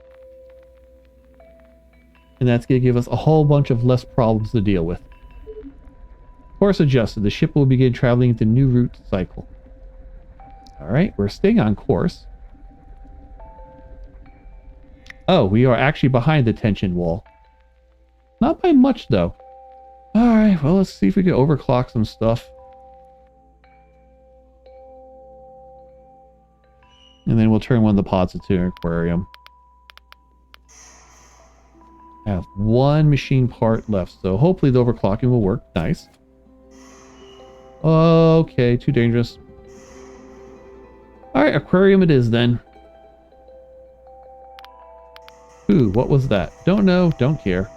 And that's going to give us a whole bunch of less problems to deal with. Course adjusted. The ship will begin traveling into new route cycle. Alright, we're staying on course. Oh, we are actually behind the tension wall. Not by much, though. Alright, well, let's see if we can overclock some stuff. And then we'll turn one of the pods into an aquarium. I have one machine part left, so hopefully the overclocking will work. Nice. Okay, too dangerous. Alright, aquarium it is then. Ooh, what was that? Don't know, don't care.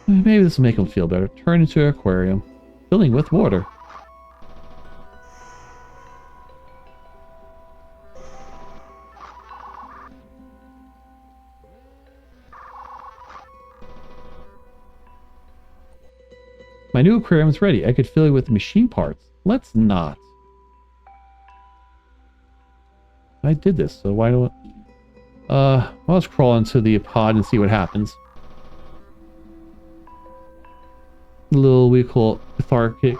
Maybe this will make them feel better. Turn into an aquarium. Filling with water. My new aquarium is ready. I could fill it with machine parts. Let's not. I did this, so why don't... well, let's crawl into the pod and see what happens. A little, we call it cathartic.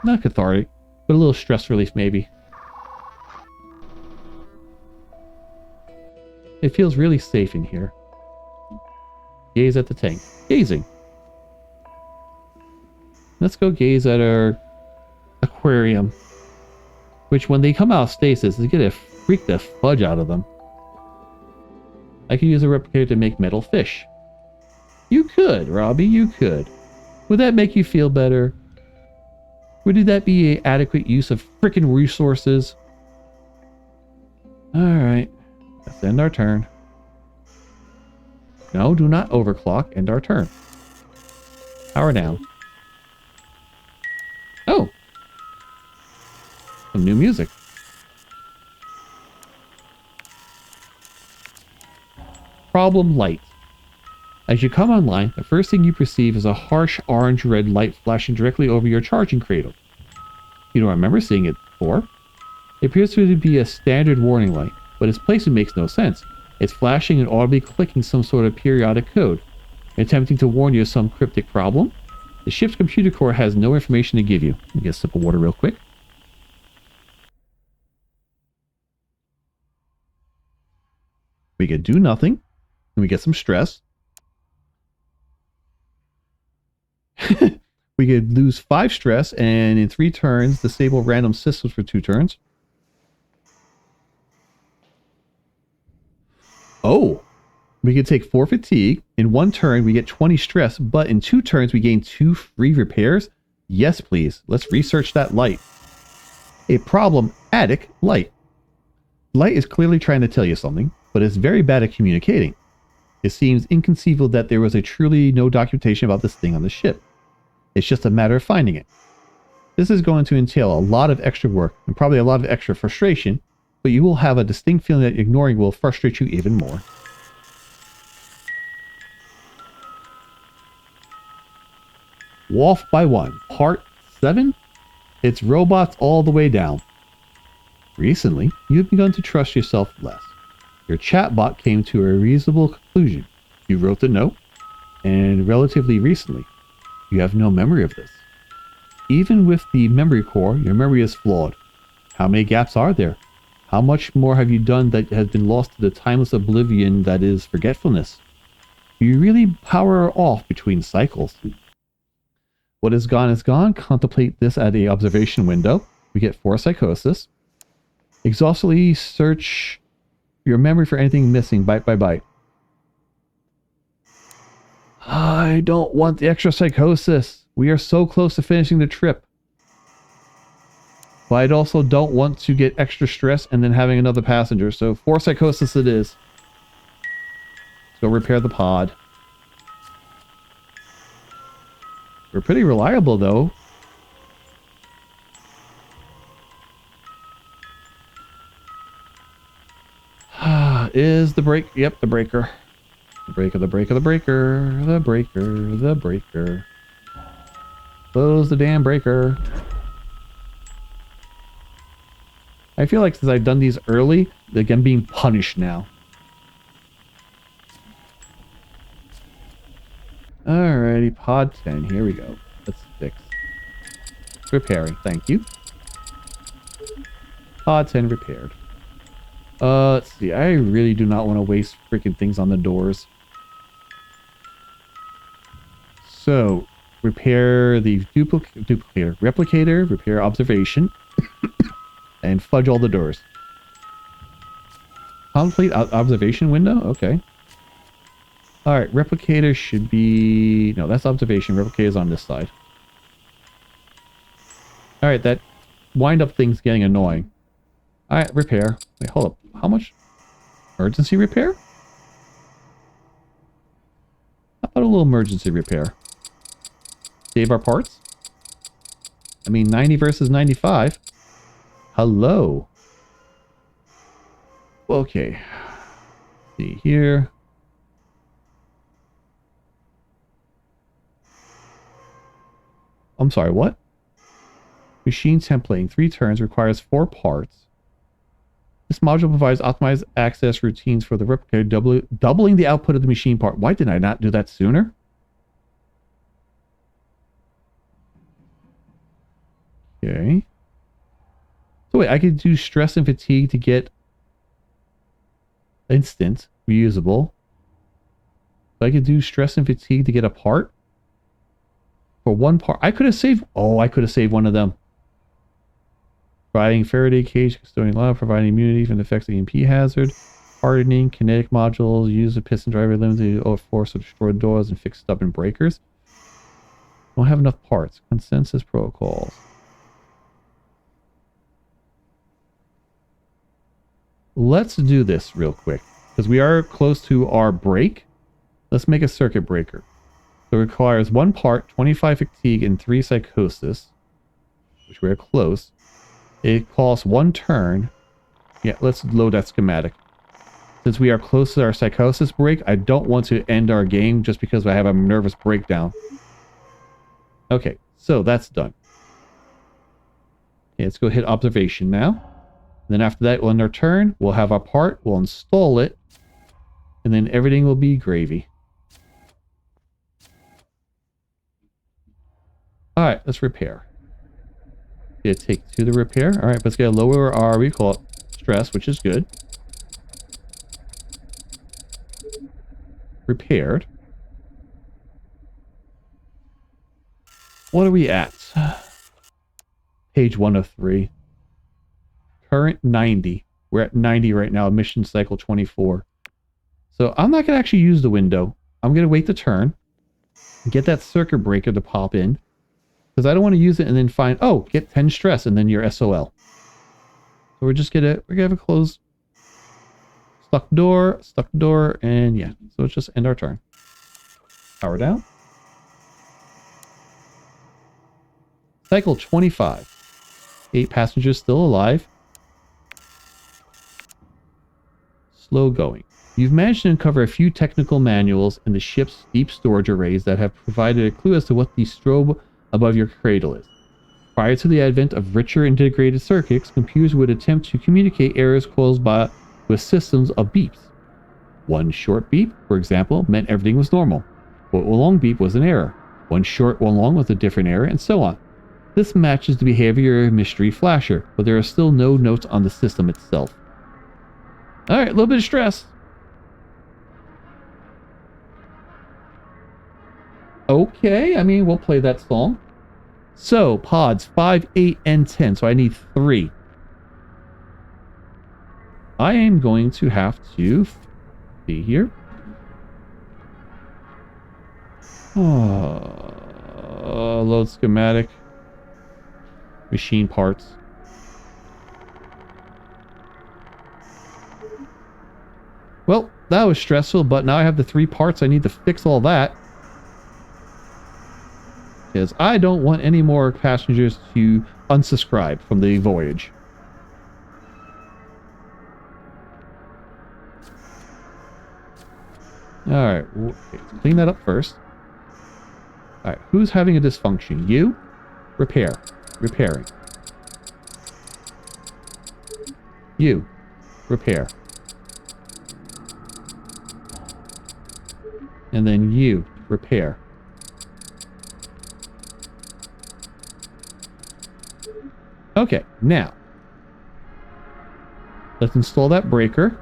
Not cathartic, but a little stress relief maybe. It feels really safe in here. Gaze at the tank. Gazing. Let's go gaze at our aquarium. Which when they come out of stasis, is gonna freak the fudge out of them. I could use a replicator to make metal fish. You could, Robbie, you could. Would that make you feel better? Would that be an adequate use of frickin' resources? Alright. Let's end our turn. No, do not overclock. End our turn. Power down. Oh! Some new music. Problem light. As you come online, the first thing you perceive is a harsh orange-red light flashing directly over your charging cradle. You don't remember seeing it before? It appears to be a standard warning light, but its placement makes no sense. It's flashing and audibly clicking some sort of periodic code, attempting to warn you of some cryptic problem. The ship's computer core has no information to give you. Let me get a sip of water real quick. We could do nothing, and we get some stress. We could lose 5 stress and in 3 turns disable random systems for 2 turns. Oh, we could take 4 fatigue. In 1 turn we get 20 stress, but in 2 turns we gain 2 free repairs. Yes, please. Let's research that light. A problematic light. Light is clearly trying to tell you something, but it's very bad at communicating. It seems inconceivable that there was truly no documentation about this thing on the ship. It's just a matter of finding it. This is going to entail a lot of extra work and probably a lot of extra frustration, but you will have a distinct feeling that ignoring will frustrate you even more. Wolf by One, Part 7? It's robots all the way down. Recently, you've begun to trust yourself less. Your chatbot came to a reasonable conclusion. You wrote the note, and relatively recently, you have no memory of this. Even with the memory core, your memory is flawed. How many gaps are there? How much more have you done that has been lost to the timeless oblivion that is forgetfulness? Do you really power off between cycles? What is gone is gone. Contemplate this at the observation window. We get 4 psychosis. Exhaustively search your memory for anything missing, byte by byte. I don't want the extra psychosis. We are so close to finishing the trip. But I also don't want to get extra stress and then having another passenger. So 4 psychosis it is. Let's go repair the pod. We're pretty reliable though. Is the brake? Yep, the breaker. The breaker, the breaker, the breaker, the breaker, the breaker. Close the damn breaker. I feel like since I've done these early, like I'm being punished now. Alrighty, pod 10. Here we go. Let's fix. Repairing. Thank you. Pod 10 repaired. Let's see. I really do not want to waste freaking things on the doors. So, repair the duplicator, replicator, repair observation, and fudge all the doors. Complete observation window? Okay. Alright, replicator should be... No, that's observation. Replicator is on this side. Alright, that wind-up thing's getting annoying. Alright, repair. Wait, hold up. How much? Emergency repair? How about a little emergency repair? Save our parts? I mean, 90 versus 95. Hello. Okay. See here. I'm sorry, what? Machine templating. 3 turns requires 4 parts. This module provides optimized access routines for the replicator, doubling the output of the machine part. Why did I not do that sooner? Okay. So wait, I could do stress and fatigue to get instant, reusable. So I could do stress and fatigue to get a part. For 1 part. I could have saved... Oh, I could have saved one of them. Providing Faraday cage, custodian law, providing immunity from the effects of EMP hazard, hardening, kinetic modules, use a piston driver limited force to destroy doors and fix stubborn breakers. Don't have enough parts. Consensus protocols. Let's do this real quick because we are close to our break. Let's make a circuit breaker. So it requires 1 part, 25 fatigue, and 3 psychosis, which we're close. It costs 1 turn. Yeah, let's load that schematic. Since we are close to our psychosis break, I don't want to end our game just because I have a nervous breakdown. Okay, so that's done. Okay, let's go hit observation now. And then after that, we'll end our turn. We'll have our part. We'll install it. And then everything will be gravy. Alright, let's repair. Yeah, take 2 to repair. Alright, let's get a lower our, we call it stress, which is good. Repaired. What are we at? Page 1 of 3. Current 90. We're at 90 right now, mission cycle 24. So I'm not going to actually use the window. I'm going to wait the turn. Get that circuit breaker to pop in. Because I don't want to use it and then find, oh, get 10 stress and then you're SOL. So we're gonna have a close. Stuck door, and yeah. So let's just end our turn. Power down. Cycle 25. 8 passengers still alive. Slow going. You've managed to uncover a few technical manuals in the ship's deep storage arrays that have provided a clue as to what the strobe above your cradle is. Prior to the advent of richer integrated circuits, computers would attempt to communicate errors caused by with systems of beeps. One short beep, for example, meant everything was normal. One long beep was an error. One short, one long was a different error, and so on. This matches the behavior of Mystery Flasher, but there are still no notes on the system itself. Alright, a little bit of stress. Okay, I mean, we'll play that song. So, pods 5, 8, and 10. So I need 3. I am going to have to see here. Load schematic. Machine parts. Well, that was stressful, but now I have the 3 parts I need to fix all that. Because I don't want any more passengers to unsubscribe from the voyage. Alright, let's clean that up first. Alright, who's having a dysfunction? You? Repair. Repairing. You. Repair. And then you. Repair. Okay, now. Let's install that breaker.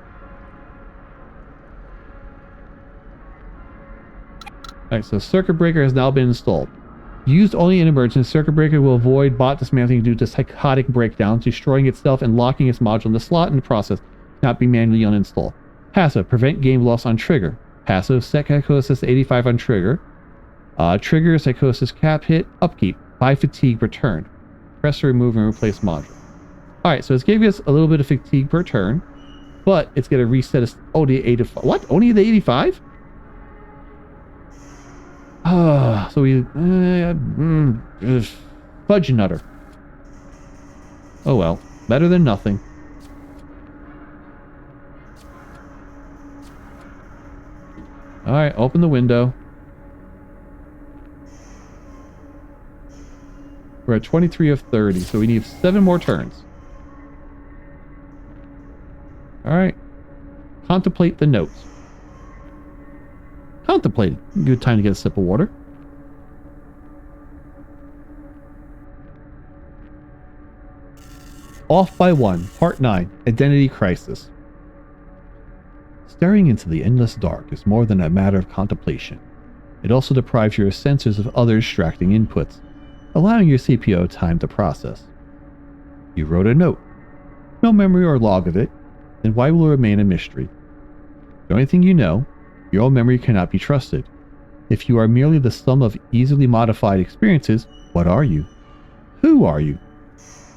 Alright, so circuit breaker has now been installed. Used only in emergency, circuit breaker will avoid bot dismantling due to psychotic breakdowns, destroying itself and locking its module in the slot in the process. Cannot be manually uninstalled. Passive, prevent game loss on trigger. Passive, set psychosis 85 on trigger. Trigger, psychosis cap hit, upkeep. By fatigue, return. Press to remove and replace module. Alright, so it's giving us a little bit of fatigue per turn, but it's going to reset us. Oh, the 85. What? Only the 85? So we... fudge nutter. Oh well. Better than nothing. Alright, open the window. We're at 23 of 30, so we need 7 more turns. Alright. Contemplate the notes. Contemplate. Good time to get a sip of water. Off by 1, Part 9, Identity Crisis. Staring into the endless dark is more than a matter of contemplation. It also deprives your sensors of other distracting inputs, allowing your CPU time to process. You wrote a note. No memory or log of it, then why will it remain a mystery? The only thing you know, your own memory cannot be trusted. If you are merely the sum of easily modified experiences, what are you? Who are you?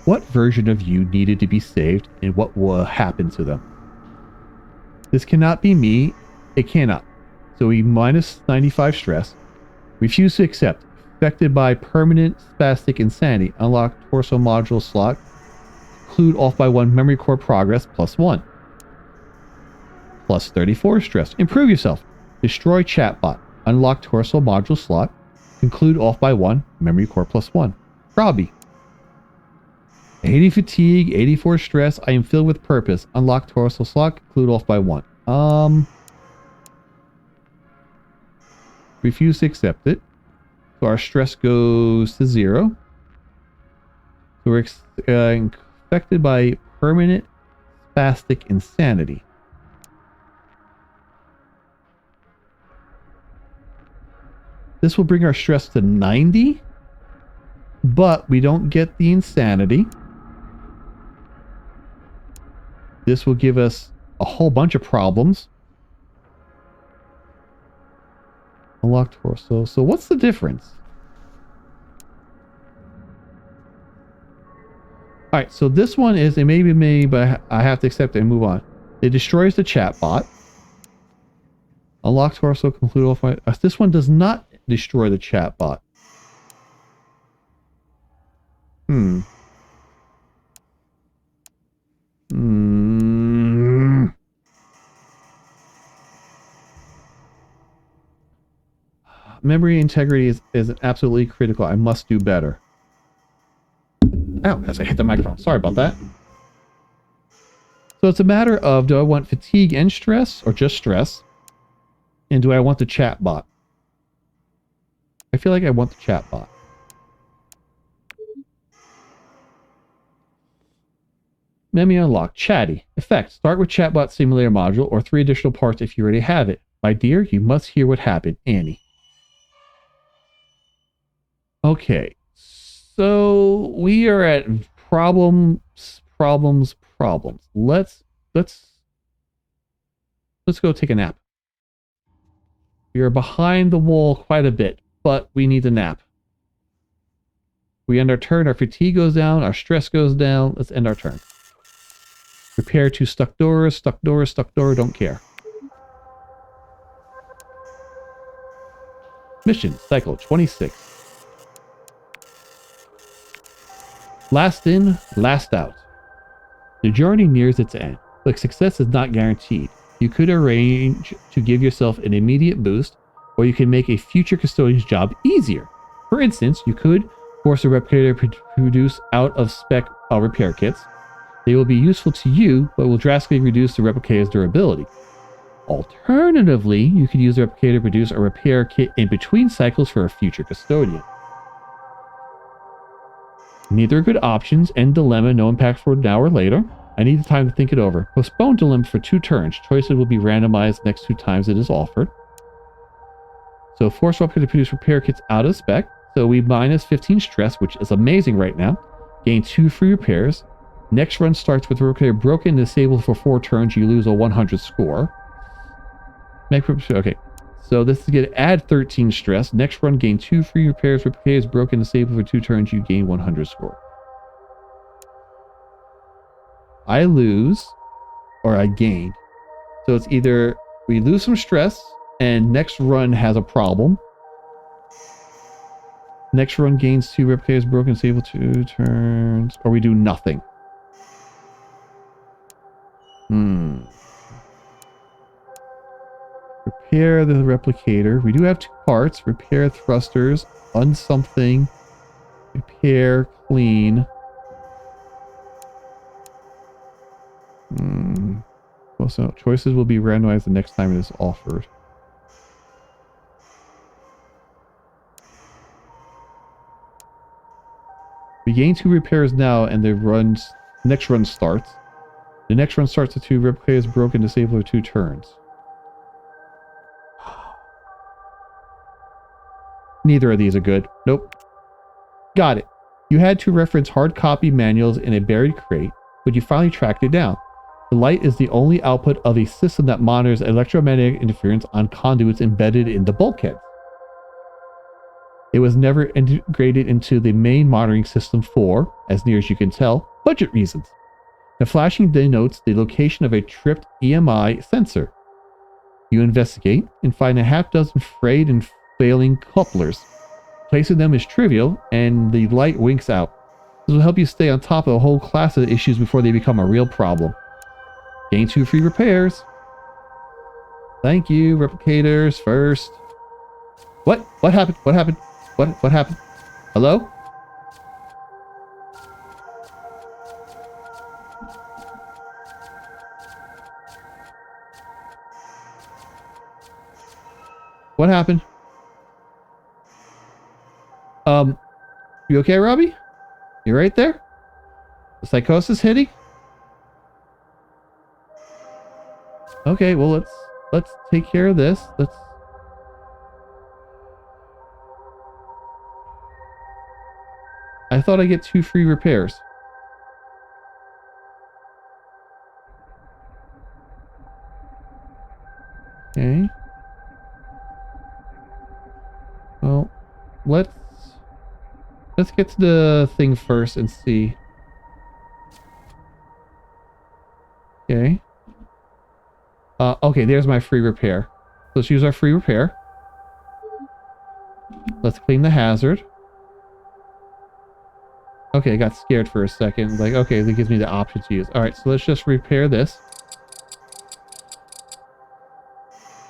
What version of you needed to be saved, and what will happen to them? This cannot be me. It cannot. So we minus 95 stress. Refuse to accept. Affected by permanent spastic insanity. Unlock torso module slot. Include off by 1 memory core progress plus 1. Plus 34 stress. Improve yourself. Destroy chatbot. Unlock torso module slot. Conclude off by 1 memory core plus 1. Robbie. 80 fatigue, 84 stress. I am filled with purpose. Unlock torso slot. Conclude off by 1. Refuse to accept it. So our stress goes to 0. So we're affected by permanent spastic insanity. This will bring our stress to 90, but we don't get the insanity. This will give us a whole bunch of problems. Unlock torso. So what's the difference? Alright, so this one is, it may be me, but I have to accept it and move on. It destroys the chatbot. Unlock torso, conclude off my... this one does not destroy the chatbot. Memory integrity is absolutely critical. I must do better. Ow, as I hit the microphone. Sorry about that. So it's a matter of, do I want fatigue and stress, or just stress? And do I want the chatbot? I feel like I want the chatbot. Memory unlock. Chatty. Effect. Start with chatbot simulator module or 3 additional parts if you already have it. My dear, you must hear what happened. Annie. Okay. So we are at problems. Let's go take a nap. We are behind the wall quite a bit, but we need a nap. We end our turn, our fatigue goes down, our stress goes down. Let's end our turn. Repair 2 stuck doors, stuck door, stuck door, don't care. Mission, cycle 26. Last in, last out. The journey nears its end, but success is not guaranteed. You could arrange to give yourself an immediate boost, or you can make a future custodian's job easier. For instance, you could force a replicator to produce out-of-spec repair kits. They will be useful to you, but will drastically reduce the replicator's durability. Alternatively, you could use the replicator to produce a repair kit in between cycles for a future custodian. Neither are good options. End dilemma, no impact for now or later. I need the time to think it over. Postpone dilemma for 2 turns. Choices will be randomized next 2 times it is offered. So force replicator to produce repair kits out of spec. So we minus 15 stress, which is amazing right now. Gain 2 free repairs. Next run starts with the replicator broken and disabled for 4 turns. You lose a 100 score. Okay. So this is going to add 13 stress. Next run, gain 2 free repairs. Replicator is broken, disabled for 2 turns. You gain 100 score. I lose, or I gain. So it's either we lose some stress, and next run has a problem. Next run gains 2 replicators, broken, disabled 2 turns, or we do nothing. Repair the replicator. We do have 2 parts. Repair thrusters, unsomething, repair, clean. Well, so choices will be randomized the next time it is offered. We gain 2 repairs now, and the next run starts. The next run starts with 2 replicators broken, disabled for 2 turns. Neither of these are good. Nope. Got it. You had to reference hard copy manuals in a buried crate, but you finally tracked it down. The light is the only output of a system that monitors electromagnetic interference on conduits embedded in the bulkhead. It was never integrated into the main monitoring system for, as near as you can tell, budget reasons. The flashing denotes the location of a tripped EMI sensor. You investigate and find a half dozen frayed and failing couplers. Placing them is trivial, and the light winks out. This will help you stay on top of a whole class of issues before they become a real problem. Gain 2 free repairs. Thank you, replicators first. What? What happened? What happened? What happened? Hello? What happened? You okay, Robbie? You right there? The psychosis hitting? Okay, well let's take care of this. I thought I get 2 free repairs. Okay. Well, let's get to the thing first and see. Okay. Okay, there's my free repair. Let's use our free repair. Let's clean the hazard. Okay, I got scared for a second. Like, okay, that gives me the option to use. Alright, so let's just repair this.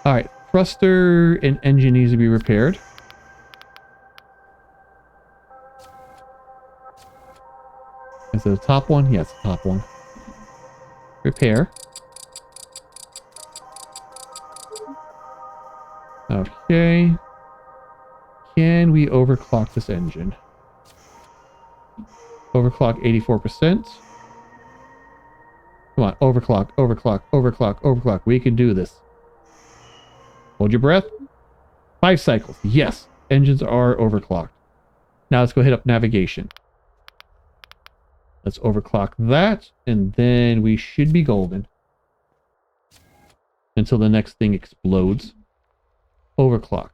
Alright, thruster and engine needs to be repaired. Is it the top one? Yeah, it's the top one. Repair. Okay. Can we overclock this engine? Overclock 84%. Come on, overclock, overclock, overclock, overclock. We can do this. Hold your breath. 5 cycles. Yes, engines are overclocked. Now let's go hit up navigation. Let's overclock that, and then we should be golden. Until the next thing explodes. Overclock.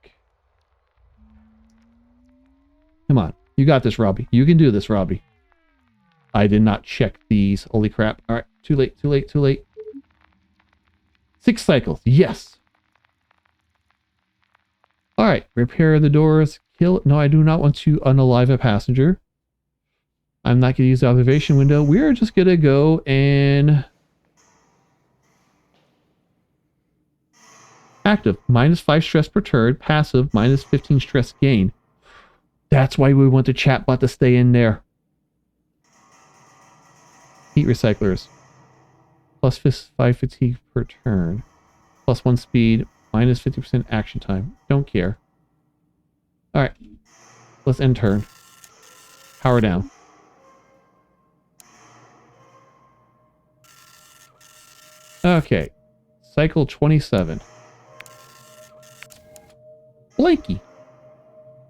Come on. You got this, Robbie. You can do this, Robbie. I did not check these. Holy crap. All right. Too late, too late, too late. 6 cycles. Yes. All right. Repair the doors. Kill. No, I do not want to unalive a passenger. I'm not going to use the observation window. We're just going to go and... Active, -5 stress per turn. Passive, -15 stress gain. That's why we want the chatbot to stay in there. Heat recyclers. +5 fatigue per turn. +1 speed. -50% action time. Don't care. Alright. Let's end turn. Power down. Okay. Cycle 27. Blanky.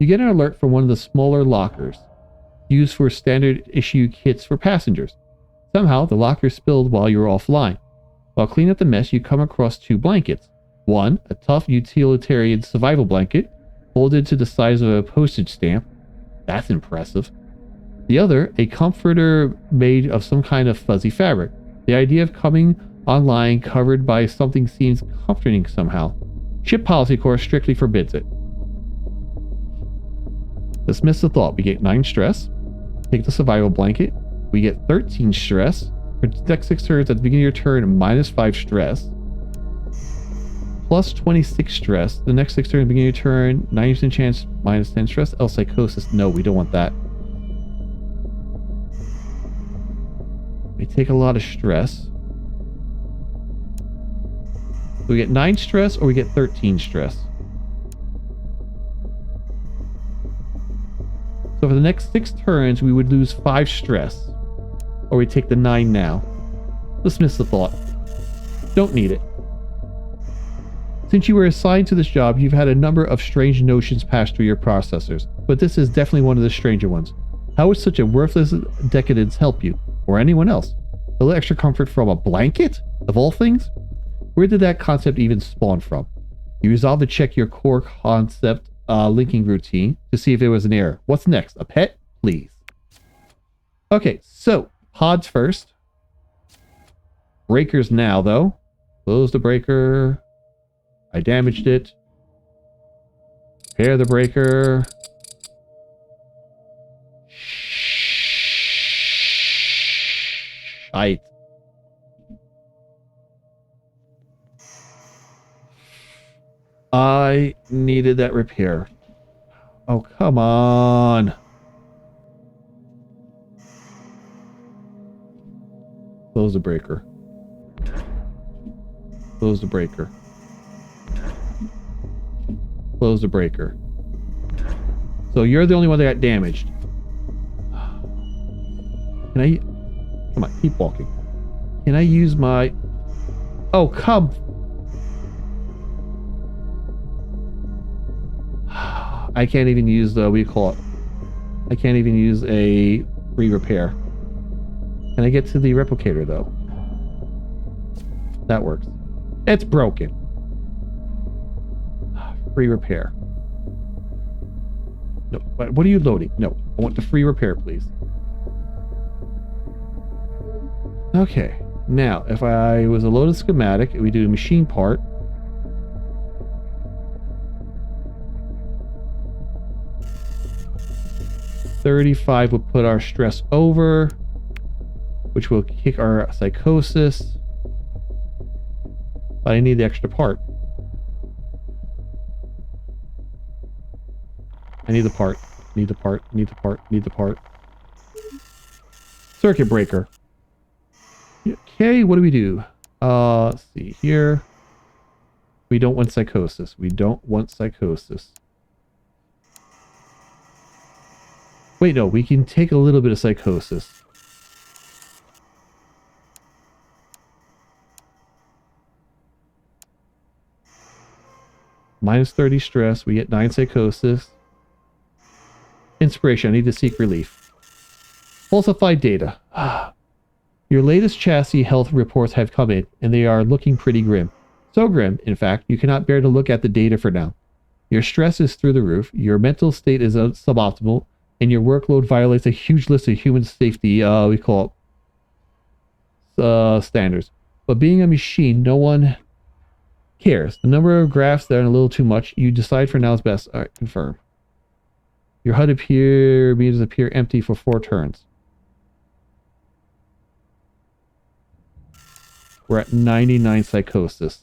You get an alert from one of the smaller lockers used for standard issue kits for passengers. Somehow, the locker spilled while you were offline. While cleaning up the mess, you come across 2 blankets. One, a tough utilitarian survival blanket, folded to the size of a postage stamp. That's impressive. The other, a comforter made of some kind of fuzzy fabric. The idea of coming online covered by something seems comforting somehow. Ship policy course strictly forbids it. Dismiss the thought. We get 9 stress. Take the survival blanket. We get 13 stress. For the next 6 turns, at the beginning of your turn, -5 stress. Plus 26 stress. The next 6 turns, at the beginning of your turn, 90% chance, -10 stress. L psychosis. No, we don't want that. We take a lot of stress. We get 9 stress or we get 13 stress. So for the next 6 turns, we would lose 5 stress. Or we take the 9 now. Dismiss the thought. Don't need it. Since you were assigned to this job, you've had a number of strange notions pass through your processors. But this is definitely one of the stranger ones. How would such a worthless decadence help you? Or anyone else? A little extra comfort from a blanket? Of all things? Where did that concept even spawn from? You resolve to check your core concept linking routine to see if there was an error. What's next? A pet? Please. Okay, so pods first. Breakers now, though. Close the breaker. I damaged it. Repair the breaker. I needed that repair. Oh, come on. Close the breaker. Close the breaker. Close the breaker. So you're the only one that got damaged. Can I... Come on, keep walking. Can I use my... Oh, come... I can't even use the... What do you call it? I can't even use a free repair. Can I get to the replicator, though? That works. It's broken. Free repair. No, what are you loading? No, I want the free repair, please. Okay, now, if I was a loaded schematic, we do a machine part. $35 would put our stress over, which will kick our psychosis. But I need the extra part. I need the part. Need the part. Need the part. Need the part. Circuit breaker. Okay, what do we do? Let's see here. We don't want psychosis. We don't want psychosis. Wait, no, we can take a little bit of psychosis. -30 stress. We get 9 psychosis. Inspiration. I need to seek relief. Falsified data. Your latest chassis health reports have come in, and they are looking pretty grim. So grim, in fact, you cannot bear to look at the data for now. Your stress is through the roof. Your mental state is suboptimal. and your workload violates a huge list of human safety, we call it, standards. But being a machine, no one cares. The number of graphs that are a little too much. You decide for now is best. All right, confirm. Your HUD meters appear empty for 4 turns. We're at 99 psychosis.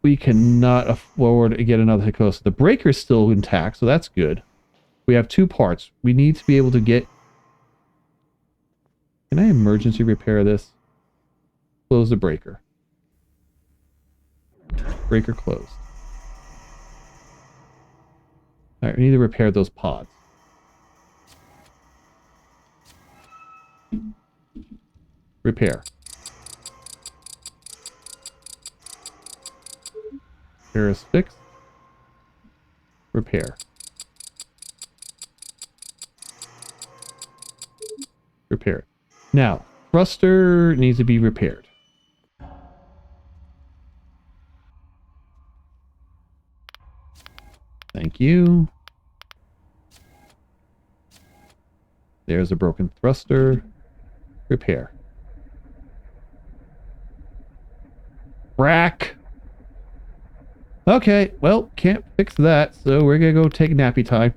We cannot afford to get another psychosis. The breaker's still intact, so that's good. We have 2 parts. We need to be able to get... Can I emergency repair this? Close the breaker. Breaker closed. Alright, we need to repair those pods. Repair. Repair is fixed. Repair. Repair. Now, thruster needs to be repaired. Thank you. There's a broken thruster. Repair. Rack. Okay, well, can't fix that, so we're gonna go take nappy time.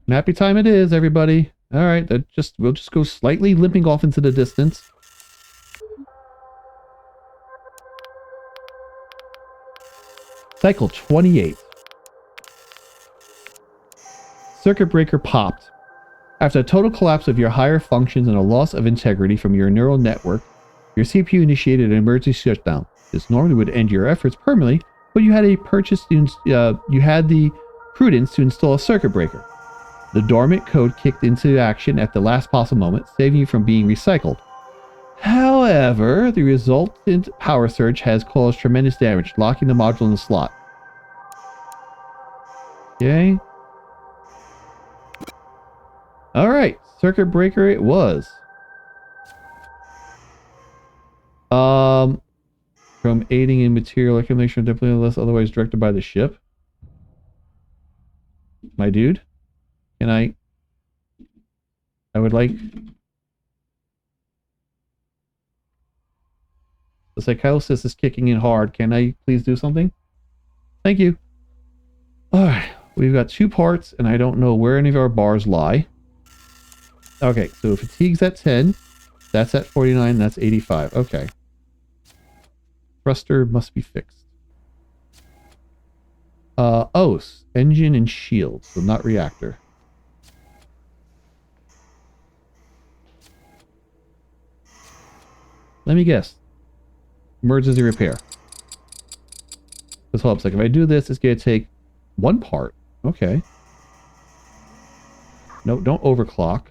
Nappy time it is, everybody. Alright, we'll just go slightly limping off into the distance. Cycle 28. Circuit breaker popped. After a total collapse of your higher functions and a loss of integrity from your neural network, your CPU initiated an emergency shutdown. This normally would end your efforts permanently, but you had the prudence to install a circuit breaker. The dormant code kicked into action at the last possible moment, saving you from being recycled. However, the resultant power surge has caused tremendous damage, locking the module in the slot. Okay. Alright, circuit breaker it was. From aiding in material accumulation, definitely unless otherwise directed by the ship. My dude, can I would like... The psychosis is kicking in hard. Can I please do something? Thank you. Alright, we've got 2 parts, and I don't know where any of our bars lie. Okay, so fatigue's at 10. That's at 49. That's 85. Okay. Thruster must be fixed. OS. Engine and shield. So not reactor. Let me guess. Emergency repair. This helps. Like if I do this, it's going to take 1 part. Okay. No, don't overclock.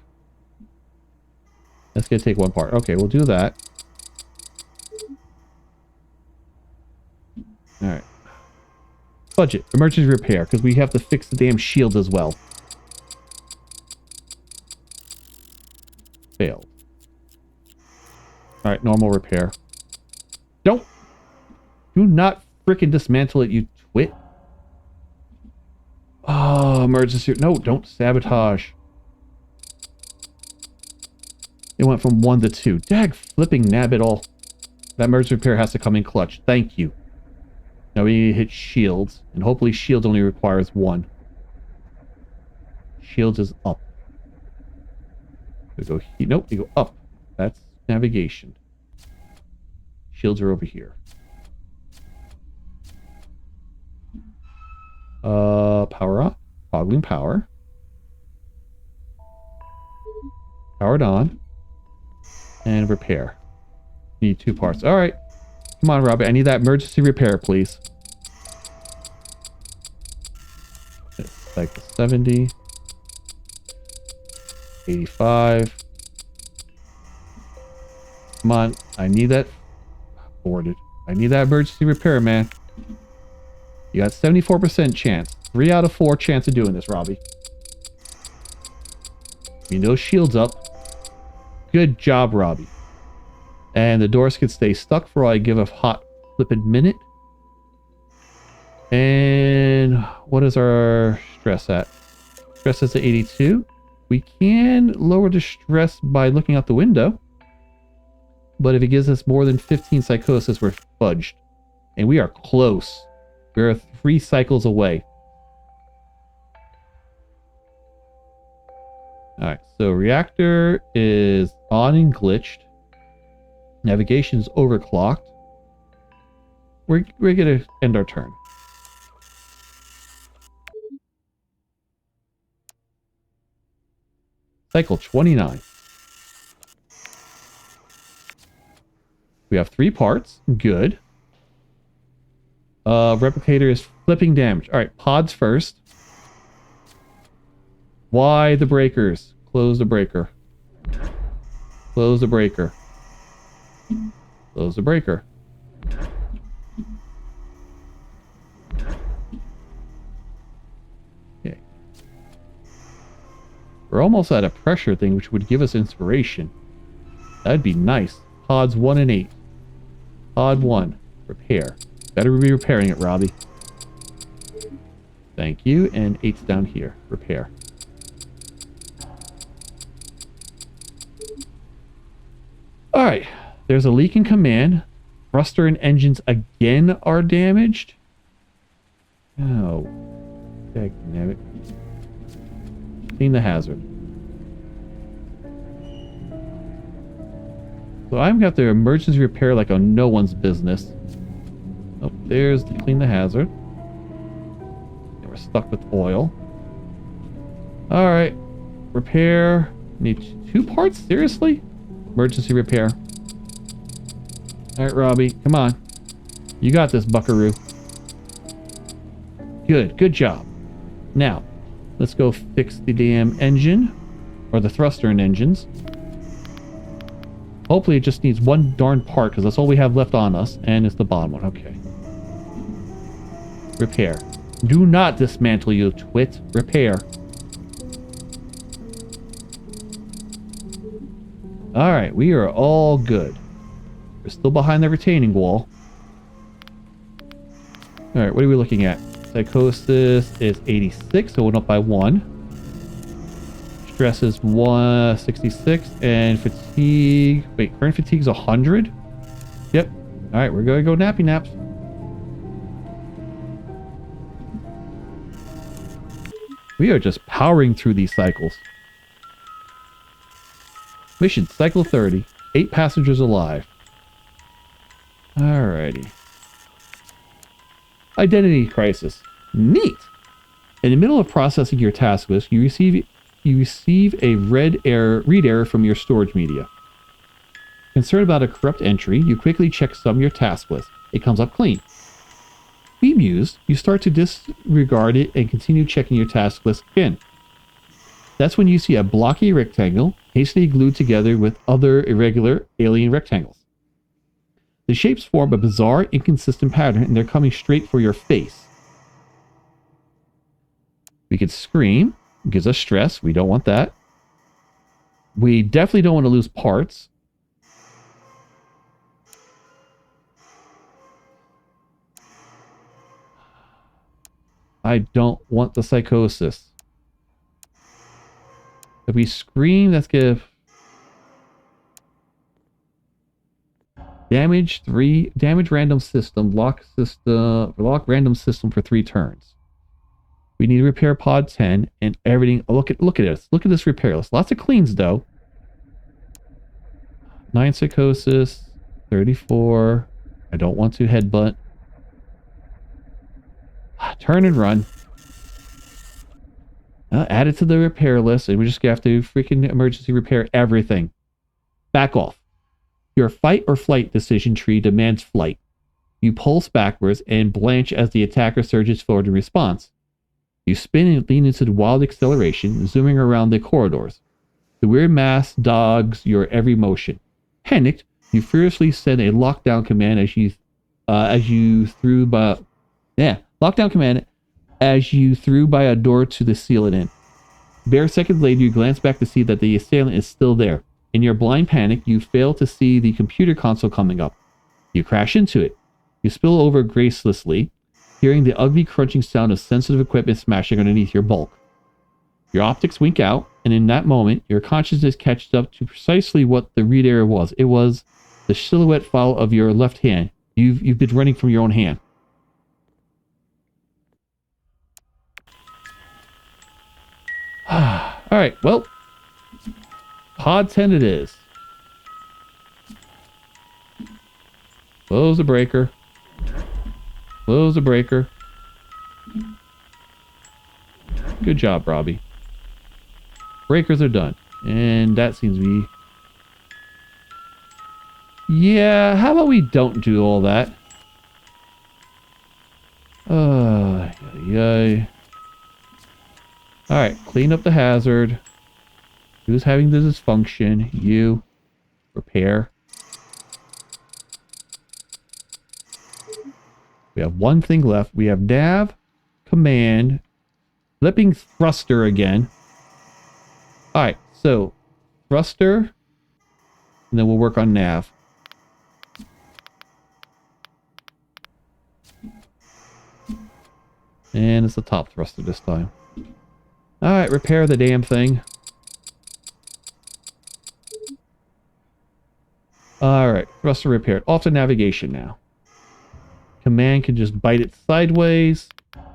That's going to take 1 part. Okay, we'll do that. Alright. Budget. Emergency repair, because we have to fix the damn shield as well. Failed. Alright, normal repair. Do not frickin' dismantle it, you twit. Oh, emergency. No, don't sabotage. It went from 1 to 2. Dag flipping nabbit all. That emergency repair has to come in clutch. Thank you. Now we need to hit shields. And hopefully shields only requires 1. Shields is up. We go nope, we go up. That's navigation. Shields are over here. Power up. Toggling power. Powered on. And repair. Need 2 parts. Alright. Come on, Robbie. I need that emergency repair, please. Cycle 70. 85. Come on. I need that. Boarded. I need that emergency repair, man. You got 74% chance. 3 out of 4 chance of doing this, Robbie. You know, shields up. Good job, Robbie. And the doors could stay stuck for all I give a hot flippin' minute. And what is our stress at? Stress is at 82. We can lower the stress by looking out the window. But if it gives us more than 15 psychosis, we're fudged. And we are close. We're 3 cycles away. Alright, so reactor is on and glitched. Navigation's overclocked. We're going to end our turn. Cycle 29. We have 3 parts. Good. Replicator is flipping damage. Alright, pods first. Why the breakers? Close the breaker. Close the breaker. Close the breaker. Okay. We're almost at a pressure thing, which would give us inspiration. That'd be nice. Pods 1 and 8. Pod 1. Repair. Better be repairing it, Robbie. Thank you. And 8's down here. Repair. Alright. There's a leak in command. Thruster and engines again are damaged. Oh. Dagnabbit. Clean the hazard. So I've got the emergency repair like on no one's business. Oh, there's the clean the hazard. And we're stuck with oil. Alright. Repair. Need 2 parts? Seriously? Emergency repair. Alright, Robbie. Come on. You got this, buckaroo. Good. Good job. Now, let's go fix the damn engine. Or the thruster and engines. Hopefully it just needs 1 darn part, because that's all we have left on us. And it's the bottom one. Okay. Repair. Do not dismantle, you twit. Repair. Alright, we are all good. We're still behind the retaining wall. Alright, what are we looking at? Psychosis is 86, so it went up by 1. Stress is 166, and fatigue... Wait, current fatigue is 100? Yep. Alright, we're going to go nappy naps. We are just powering through these cycles. Mission, cycle 30. 8 passengers alive. Alrighty. Identity crisis. Neat! In the middle of processing your task list, you receive a read error from your storage media. Concerned about a corrupt entry, you quickly check some of your task list. It comes up clean. Bemused, you start to disregard it and continue checking your task list again. That's when you see a blocky rectangle hastily glued together with other irregular alien rectangles. The shapes form a bizarre, inconsistent pattern, and they're coming straight for your face. We could scream. It gives us stress. We don't want that. We definitely don't want to lose parts. I don't want the psychosis. If we scream, let's give damage 3, damage random system, lock random system for 3 turns. We need to repair pod 10 and everything. Oh, look at this. Look at this repair list. Lots of cleans though. 9 psychosis, 34. I don't want to headbutt. Turn and run. Add it to the repair list, and we just have to freaking emergency repair everything. Back off. Your fight or flight decision tree demands flight. You pulse backwards and blanch as the attacker surges forward in response. You spin and lean into the wild acceleration, zooming around the corridors. The weird mass dogs your every motion. Panicked, you furiously send a lockdown command as you threw by a door to the seal it in. Bare seconds later, you glance back to see that the assailant is still there. In your blind panic, you fail to see the computer console coming up. You crash into it. You spill over gracelessly. hearing the ugly crunching sound of sensitive equipment smashing underneath your bulk. Your optics wink out, and in that moment, your consciousness catches up to precisely what the read area was. It was the silhouette file of your left hand. You've been running from your own hand. Alright, well, pod 10 it is. Close the breaker. Close the breaker. Good job, Robbie. Breakers are done. And that seems to be... Yeah, how about we don't do all that? Yay. Alright, clean up the hazard. Who's having the dysfunction? You. Repair. We have one thing left. We have nav, command, flipping thruster again. Alright, so thruster, and then we'll work on nav. And it's the top thruster this time. Alright, repair the damn thing. Alright, thruster repaired. Off to navigation now. Command can just bite it sideways.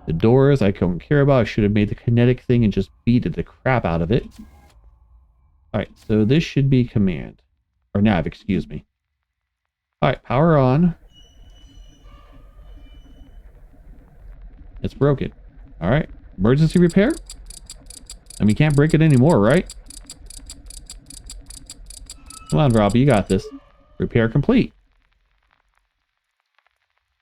The doors I don't care about. I should have made the kinetic thing and just beat the crap out of it. Alright, so this should be command. Or nav, excuse me. Alright, power on. It's broken. Alright, emergency repair? And we can't break it anymore, right? Come on, Robbie, you got this. Repair complete.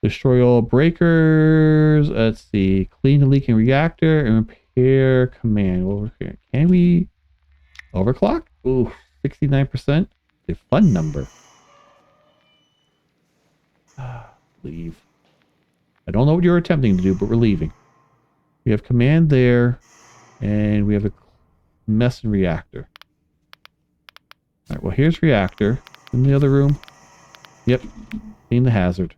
Destroy all breakers. Let's see. Clean the leaking reactor and repair command. Can we overclock? Ooh, 69%. A fun number. Leave. I don't know what you're attempting to do, but we're leaving. We have command there, and we have a mess in reactor. Alright, well, here's reactor. In the other room. Yep. Clean the hazard.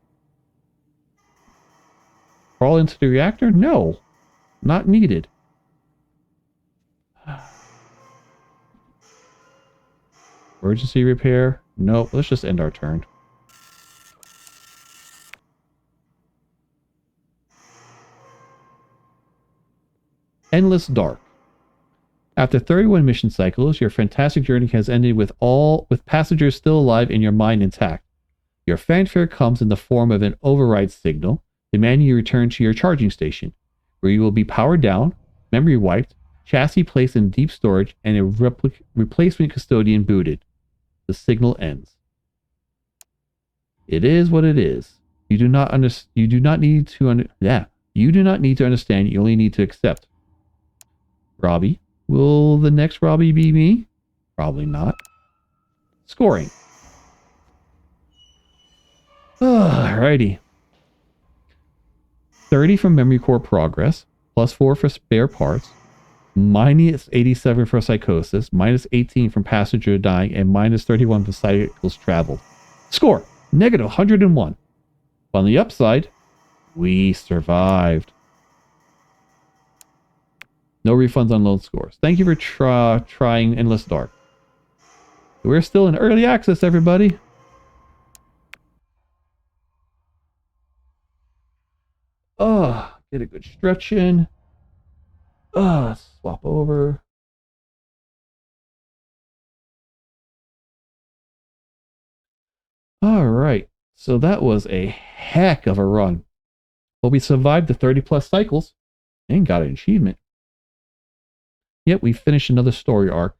Crawl into the reactor? No. Not needed. Emergency repair? Nope. Let's just end our turn. Endless Dark. After 31 mission cycles, your fantastic journey has ended with passengers still alive and your mind intact. Your fanfare comes in the form of an override signal, demanding you return to your charging station, where you will be powered down, memory wiped, chassis placed in deep storage, and a replacement custodian booted. The signal ends. It is what it is. You do not need to understand. You only need to accept. Robbie. Will the next Robbie be me? Probably not. Scoring. Alrighty. 30 from memory core progress, plus 4 for spare parts, minus 87 for psychosis, minus 18 from passenger dying, and minus 31 for cycles traveled. Score, negative 101. On the upside, we survived. No refunds on loan scores. Thank you for trying Endless Dark. We're still in early access, everybody. Get a good stretch in. Let's swap over. All right. So that was a heck of a run. But we survived the 30 plus cycles and got an achievement. Yet we finished another story arc.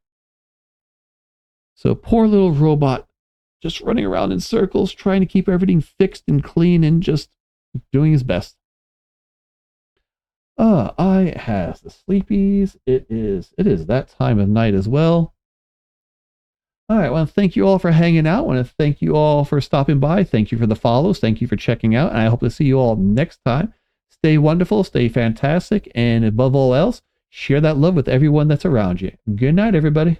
So poor little robot just running around in circles, trying to keep everything fixed and clean and just doing his best. I has the sleepies. It is that time of night as well. All right, I want to thank you all for hanging out. I want to thank you all for stopping by. Thank you for the follows. Thank you for checking out. And I hope to see you all next time. Stay wonderful, stay fantastic, and above all else, share that love with everyone that's around you. Good night, everybody.